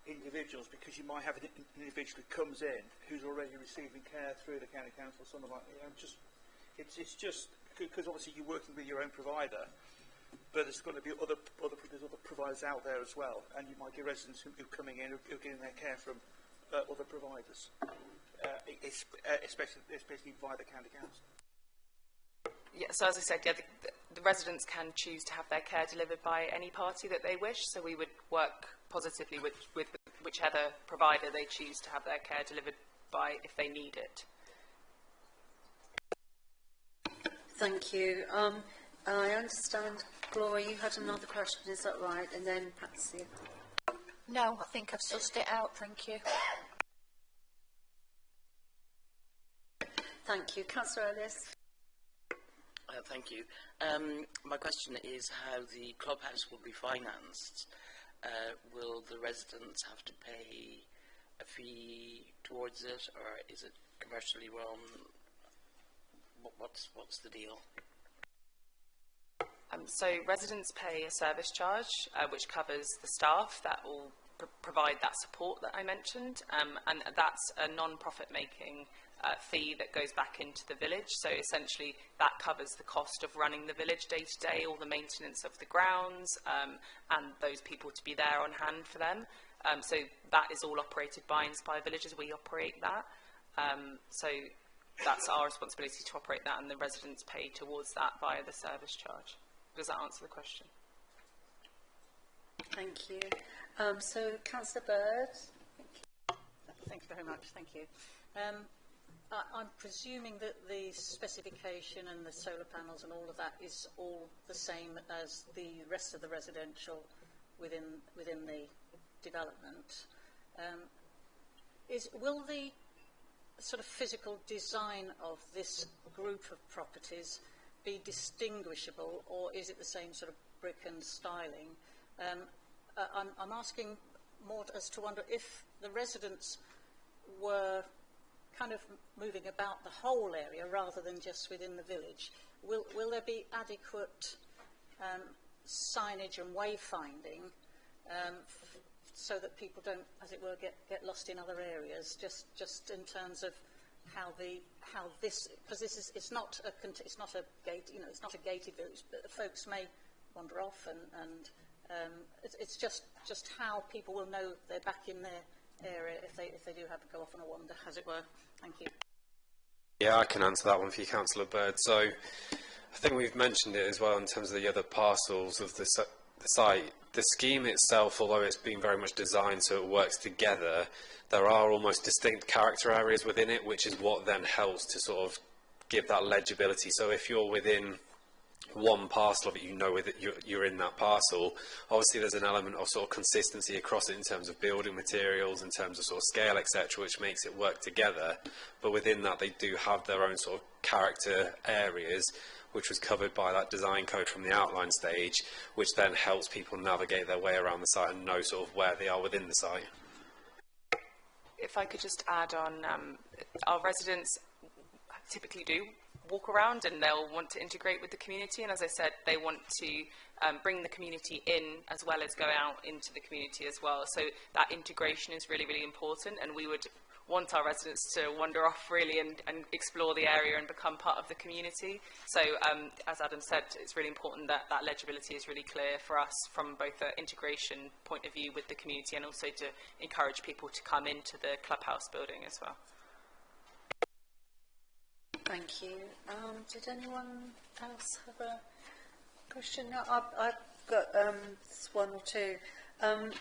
individuals, because you might have an individual who comes in who's already receiving care through the County Council, something like that. It's just because obviously you're working with your own provider, but there's got to be other providers out there as well, and you might get residents who are coming in who are getting their care from other providers, especially via the County Council. Yeah, so as I said, yeah, the residents can choose to have their care delivered by any party that they wish, so we would work positively with whichever provider they choose to have their care delivered by if they need it. Thank you. I understand, Gloria, you had another question, is that right? And then Patsy. No, I think I've sussed it out, thank you. Thank you. Councillor Ellis. Thank you. My question is how the clubhouse will be financed. Will the residents have to pay a fee towards it, or is it commercially run? What's the deal? So residents pay a service charge, which covers the staff that will provide that support that I mentioned, and that's a non-profit making fee that goes back into the village. So essentially that covers the cost of running the village day to day, all the maintenance of the grounds, and those people to be there on hand for them. So that is all operated by Inspire Villages. We operate that. So that's our responsibility to operate that, and the residents pay towards that via the service charge. Does that answer the question? Thank you. So, Councillor Bird. Thank you very much. Thank you. I'm presuming that the specification and the solar panels and all of that is all the same as the rest of the residential within the development. Will the sort of physical design of this group of properties be distinguishable, or is it the same sort of brick and styling? I'm asking more as to wonder if the residents were kind of moving about the whole area rather than just within the village. Will there be adequate signage and wayfinding so that people don't, as it were, get lost in other areas? Just in terms of how this, because it's not a gate, it's not a gated village, but folks may wander off, and it's just how people will know they're back in their area if they do have to go off on a wander, as it were. Thank you. Yeah, I can answer that one for you, Councillor Bird. So I think we've mentioned it as well in terms of the other parcels of the site. The scheme itself, although it's been very much designed so it works together, there are almost distinct character areas within it, which is what then helps to sort of give that legibility. So if you're within one parcel of it, you know that you're in that parcel. Obviously there's an element of sort of consistency across it in terms of building materials, in terms of sort of scale, etc., which makes it work together. But within that they do have their own sort of character areas, which was covered by that design code from the outline stage, which then helps people navigate their way around the site and know sort of where they are within the site. If I could just add on, our residents typically do walk around and they'll want to integrate with the community, and as I said, they want to bring the community in as well as go out into the community as well. So that integration is really, really important, and we would want our residents to wander off really and explore the area and become part of the community. So as Adam said, it's really important that that legibility is really clear for us from both an integration point of view with the community and also to encourage people to come into the clubhouse building as well. Thank you. Did anyone else have a question? No, I've got one or two.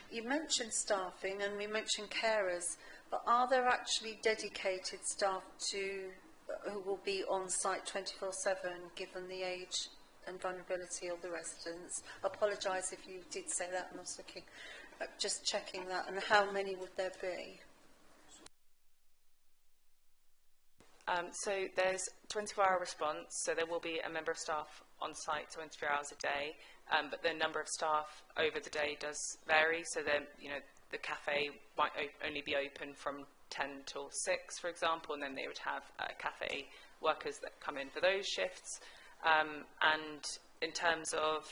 You mentioned staffing and we mentioned carers, but are there actually dedicated staff who will be on site 24/7 given the age and vulnerability of the residents? I apologise if you did say that, and I was looking, just checking that, and how many would there be? So there's 24-hour response, so there will be a member of staff on site 24 hours a day, but the number of staff over the day does vary. So then, the cafe might only be open from 10 till 6, for example, and then they would have cafe workers that come in for those shifts. And in terms of,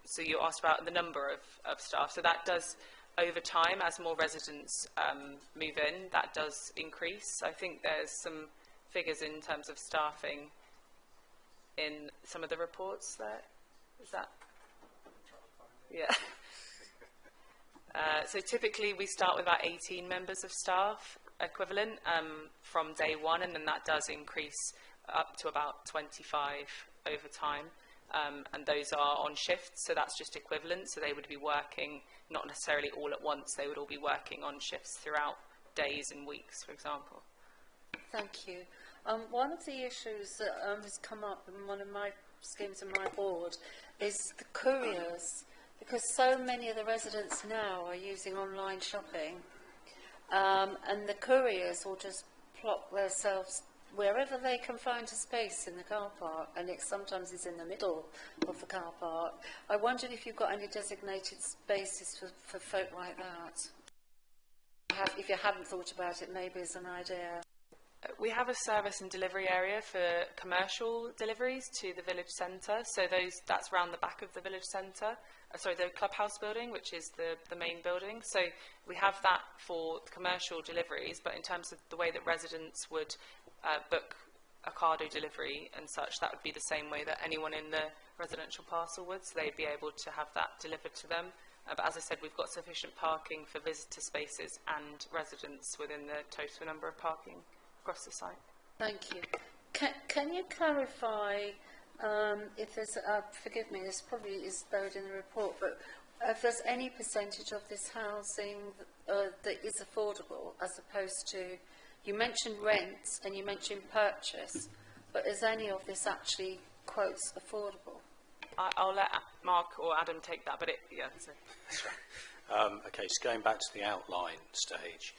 so you asked about the number of staff, so that does, over time, as more residents move in, that does increase. I think there's some figures in terms of staffing in some of the reports there. Is that? Yeah. So typically we start with about 18 members of staff equivalent from day one, and then that does increase up to about 25 over time. and those are on shifts, so that's just equivalent. So they would be working not necessarily all at once, they would all be working on shifts throughout days and weeks, for example. Thank you. One of the issues that has come up in one of my schemes in my ward is the couriers, because so many of the residents now are using online shopping, and the couriers will just plop themselves wherever they can find a space in the car park, and it sometimes is in the middle of the car park. I wondered if you've got any designated spaces for folk like that. If you haven't thought about it, maybe as an idea. We have a service and delivery area for commercial deliveries to the village centre, so that's round the back of the village centre, the clubhouse building, which is the main building. So we have that for commercial deliveries, but in terms of the way that residents would book a cardo delivery and such, that would be the same way that anyone in the residential parcel would, so they'd be able to have that delivered to them. But as I said, we've got sufficient parking for visitor spaces and residents within the total number of parking across the site. Thank you. Can you clarify if there's, forgive me, this probably is buried in the report, but if there's any percentage of this housing that is affordable, as opposed to, you mentioned rent and you mentioned purchase, but is any of this actually, quotes, affordable? I'll let Mark or Adam take that, but yeah. So. That's right. Okay, so going back to the outline stage,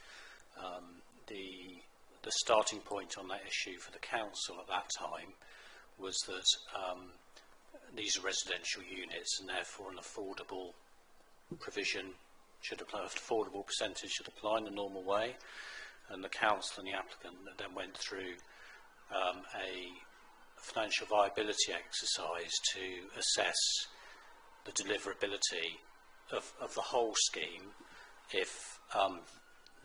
the starting point on that issue for the council at that time was that these are residential units and therefore an affordable provision should apply, an affordable percentage should apply in the normal way, and the council and the applicant then went through a financial viability exercise to assess the deliverability of the whole scheme if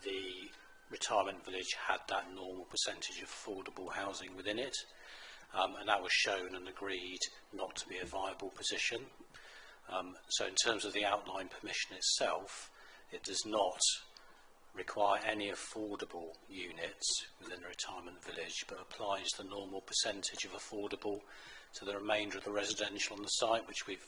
the retirement village had that normal percentage of affordable housing within it, and that was shown and agreed not to be a viable position. So in terms of the outline permission itself, it does not require any affordable units within the retirement village, but applies the normal percentage of affordable to the remainder of the residential on the site, which we've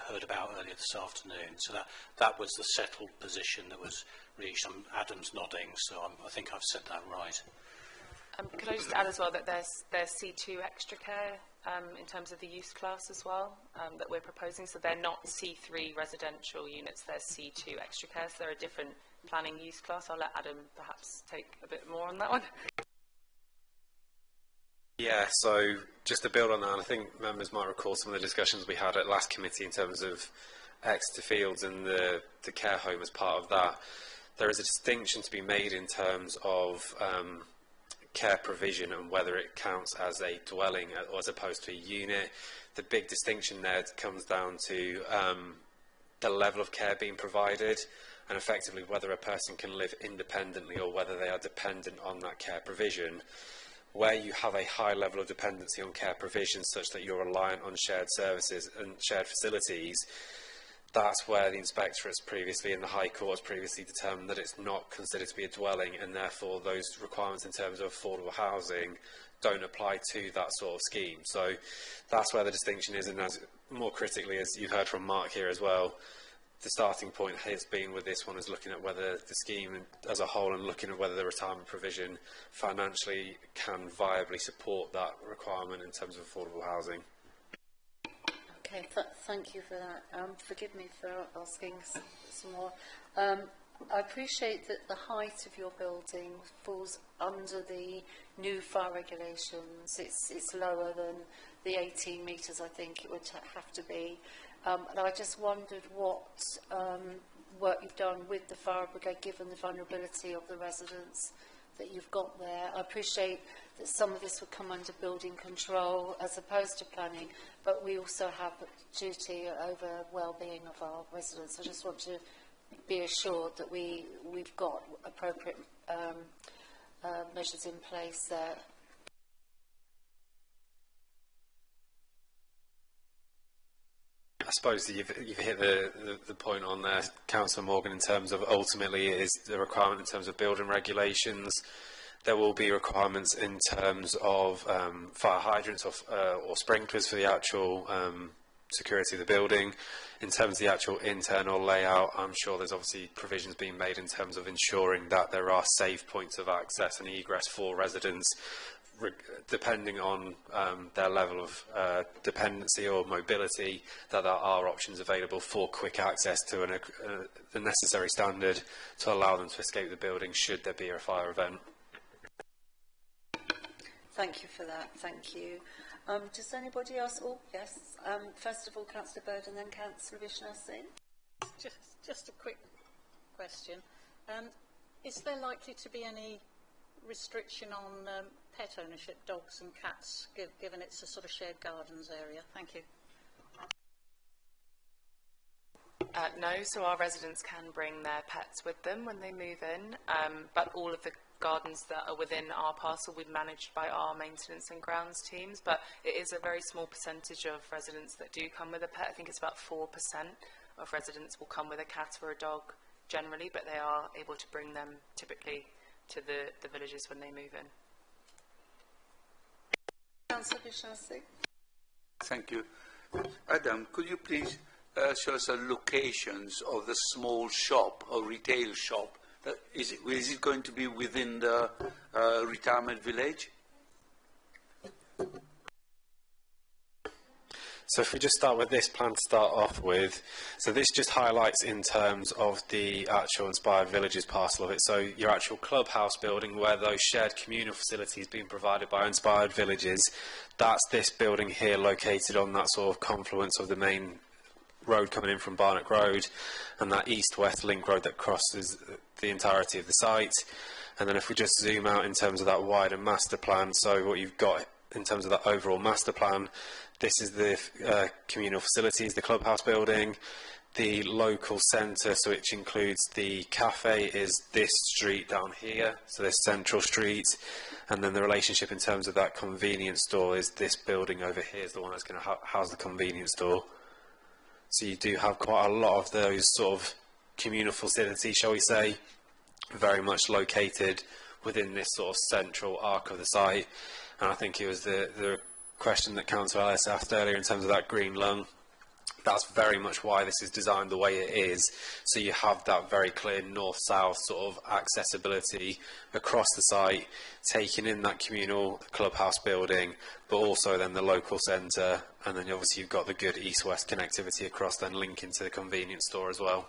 heard about earlier this afternoon. So that was the settled position that was reached. Adam's nodding, so I think I've said that right. Could I just add as well that there's C2 extra care in terms of the use class as well that we're proposing. So they're not C3 residential units, they're C2 extra care, so they're a different planning use class. I'll let Adam perhaps take a bit more on that one. Yeah, so just to build on that, I think members might recall some of the discussions we had at last committee in terms of Exeter Fields and the care home as part of that. There is a distinction to be made in terms of care provision and whether it counts as a dwelling or as opposed to a unit. The big distinction there comes down to the level of care being provided and effectively whether a person can live independently or whether they are dependent on that care provision. Where you have a high level of dependency on care provision such that you're reliant on shared services and shared facilities, that's where the inspectorates previously and the High Court has previously determined that it's not considered to be a dwelling, and therefore those requirements in terms of affordable housing don't apply to that sort of scheme. So that's where the distinction is, and as more critically, as you've heard from Mark here as well, the starting point has been with this one is looking at whether the scheme as a whole and looking at whether the retirement provision financially can viably support that requirement in terms of affordable housing. Okay, thank you for that. Forgive me for asking some more. I appreciate that the height of your building falls under the new fire regulations. It's lower than the 18 metres, I think it would have to be. And I just wondered what work you've done with the fire brigade, given the vulnerability of the residents that you've got there. I appreciate that some of this would come under building control as opposed to planning, but we also have a duty over well-being of our residents. I just want to be assured that we've got appropriate measures in place there. I suppose you've hit the point on there, Councillor Morgan, in terms of ultimately it is the requirement in terms of building regulations. There will be requirements in terms of fire hydrants or sprinklers for the actual security of the building. In terms of the actual internal layout, I'm sure there's obviously provisions being made in terms of ensuring that there are safe points of access and egress for residents, depending on their level of dependency or mobility, that there are options available for quick access to the necessary standard to allow them to escape the building should there be a fire event. Thank you for that. Thank you. Does anybody else? Oh, yes. First of all, Councillor Bird and then Councillor Vishnasingh. Just a quick question. Is there likely to be any restriction on pet ownership, dogs and cats, given it's a sort of shared gardens area? Thank you. No, so our residents can bring their pets with them when they move in, but all of the gardens that are within our parcel will be managed by our maintenance and grounds teams, but it is a very small percentage of residents that do come with a pet. I think it's about 4% of residents will come with a cat or a dog generally, but they are able to bring them typically to the villages when they move in. Councillor Vishnasingh. Thank you. Adam, could you please show us the locations of the small shop or retail shop? Is it going to be within the retirement village? So if we just start with this plan to start off with, so this just highlights in terms of the actual Inspired Villages parcel of it. So your actual clubhouse building where those shared communal facilities being provided by Inspired Villages, that's this building here located on that sort of confluence of the main road coming in from Barnet Road and that east-west link road that crosses the entirety of the site. And then if we just zoom out in terms of that wider master plan, so what you've got in terms of that overall master plan, this is the communal facilities, the clubhouse building, the local centre, so which includes the cafe, is this street down here, so this central street, and then the relationship in terms of that convenience store is this building over here is the one that's going to house the convenience store. So you do have quite a lot of those sort of communal facilities, shall we say, very much located within this sort of central arc of the site. And I think it was the question that Councillor Ellis asked earlier in terms of that green lung. That's very much why this is designed the way it is. So you have that very clear north-south sort of accessibility across the site, taking in that communal clubhouse building, but also then the local centre, and then obviously you've got the good east-west connectivity across, then linking to the convenience store as well.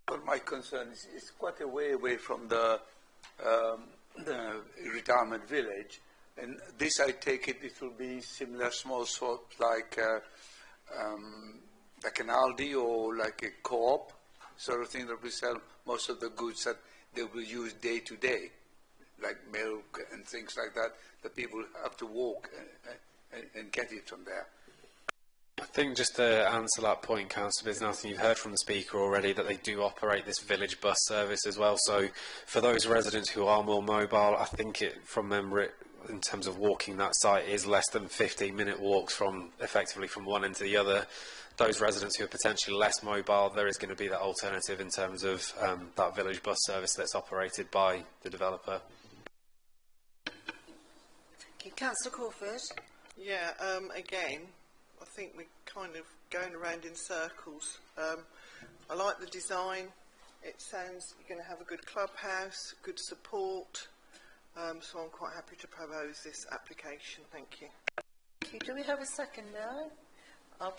Well, my concern is it's quite a way away from the retirement village. And this, I take it, it will be similar small shop like an Aldi or like a co-op sort of thing that we sell most of the goods that they will use day to day, like milk and things like that, that people have to walk and get it from there. I think just to answer that point, Councillor Bisnath, you've heard from the speaker already that they do operate this village bus service as well. So for those residents who are more mobile, I think from memory, in terms of walking that site, is less than 15-minute walks from effectively from one end to the other. Those residents who are potentially less mobile, there is going to be that alternative in terms of that village bus service that's operated by the developer. Thank you. Councillor Crawford. Yeah, again, I think we're kind of going around in circles. I like the design. It sounds you're going to have a good clubhouse, good support. So I'm quite happy to propose this application. Thank you. Do we have a second now? I'll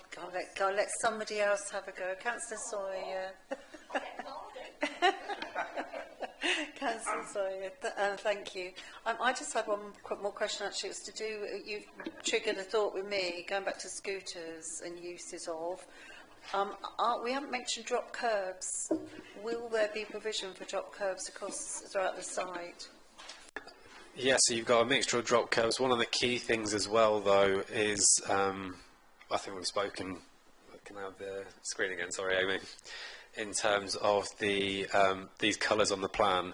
let somebody else have a go. Councillor Sawyer. Councillor Sawyer, thank you. I just had one more question actually. It's to do, you triggered a thought with me, going back to scooters and uses of. We haven't mentioned drop curbs. Will there be provision for drop curbs throughout the site? Yeah, so you've got a mixture of drop curbs. One of the key things as well, though, is I think we've spoken. Can I have the screen again? Sorry, Amy. In terms of the these colours on the plan,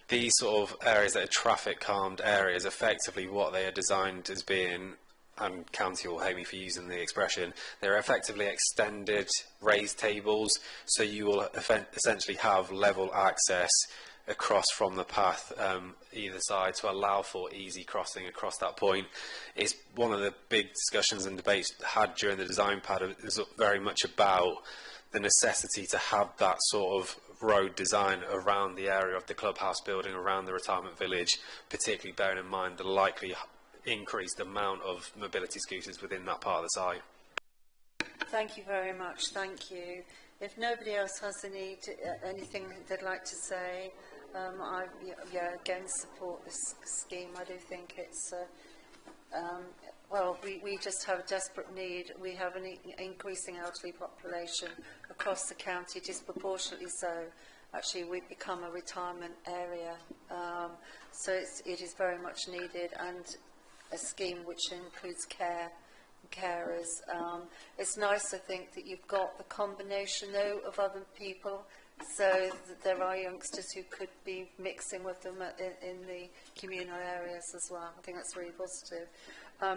these sort of areas that are traffic calmed areas, effectively what they are designed as being, and County will hate me for using the expression, they're effectively extended raised tables, so you will essentially have level access across from the path either side to allow for easy crossing across that point. Is one of the big discussions and debates had during the design pad is very much about the necessity to have that sort of road design around the area of the clubhouse building, around the retirement village, particularly bearing in mind the likely increased amount of mobility scooters within that part of the site. Thank you very much. Thank you. If nobody else has anything they'd like to say, I again support this scheme. I do think it's well, we just have a desperate need. We have an increasing elderly population across the county, disproportionately so. Actually, we've become a retirement area, so it is very much needed, and a scheme which includes carers. It's nice, I think, that you've got the combination, though, of other people, so that there are youngsters who could be mixing with them in the communal areas as well. I think that's really positive.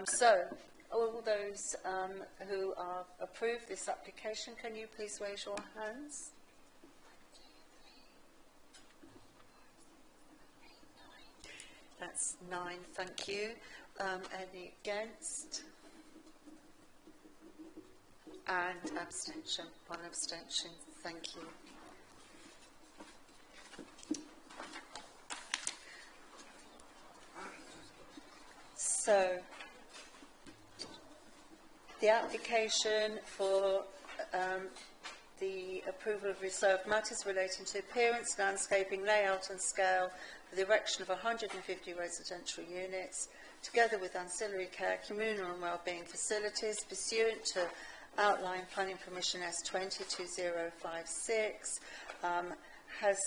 So, all those who are approve this application, can you please raise your hands? That's 9, thank you. Any against? And abstention, 1 abstention, thank you. So, the application for the approval of reserved matters relating to appearance, landscaping, layout and scale for the erection of 150 residential units, together with ancillary care, communal and wellbeing facilities, pursuant to Outline Planning Permission S202056, has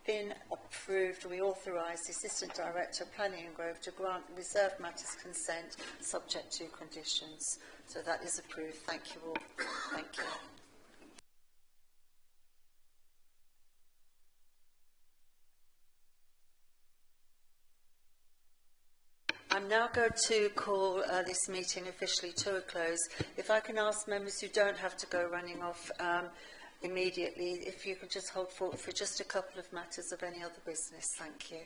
been approved. We authorise the Assistant Director of Planning and Growth to grant reserved matters consent subject to conditions. So that is approved. Thank you all. Thank you. I'm now going to call this meeting officially to a close. If I can ask members who don't have to go running off immediately, if you could just hold forward for just a couple of matters of any other business. Thank you.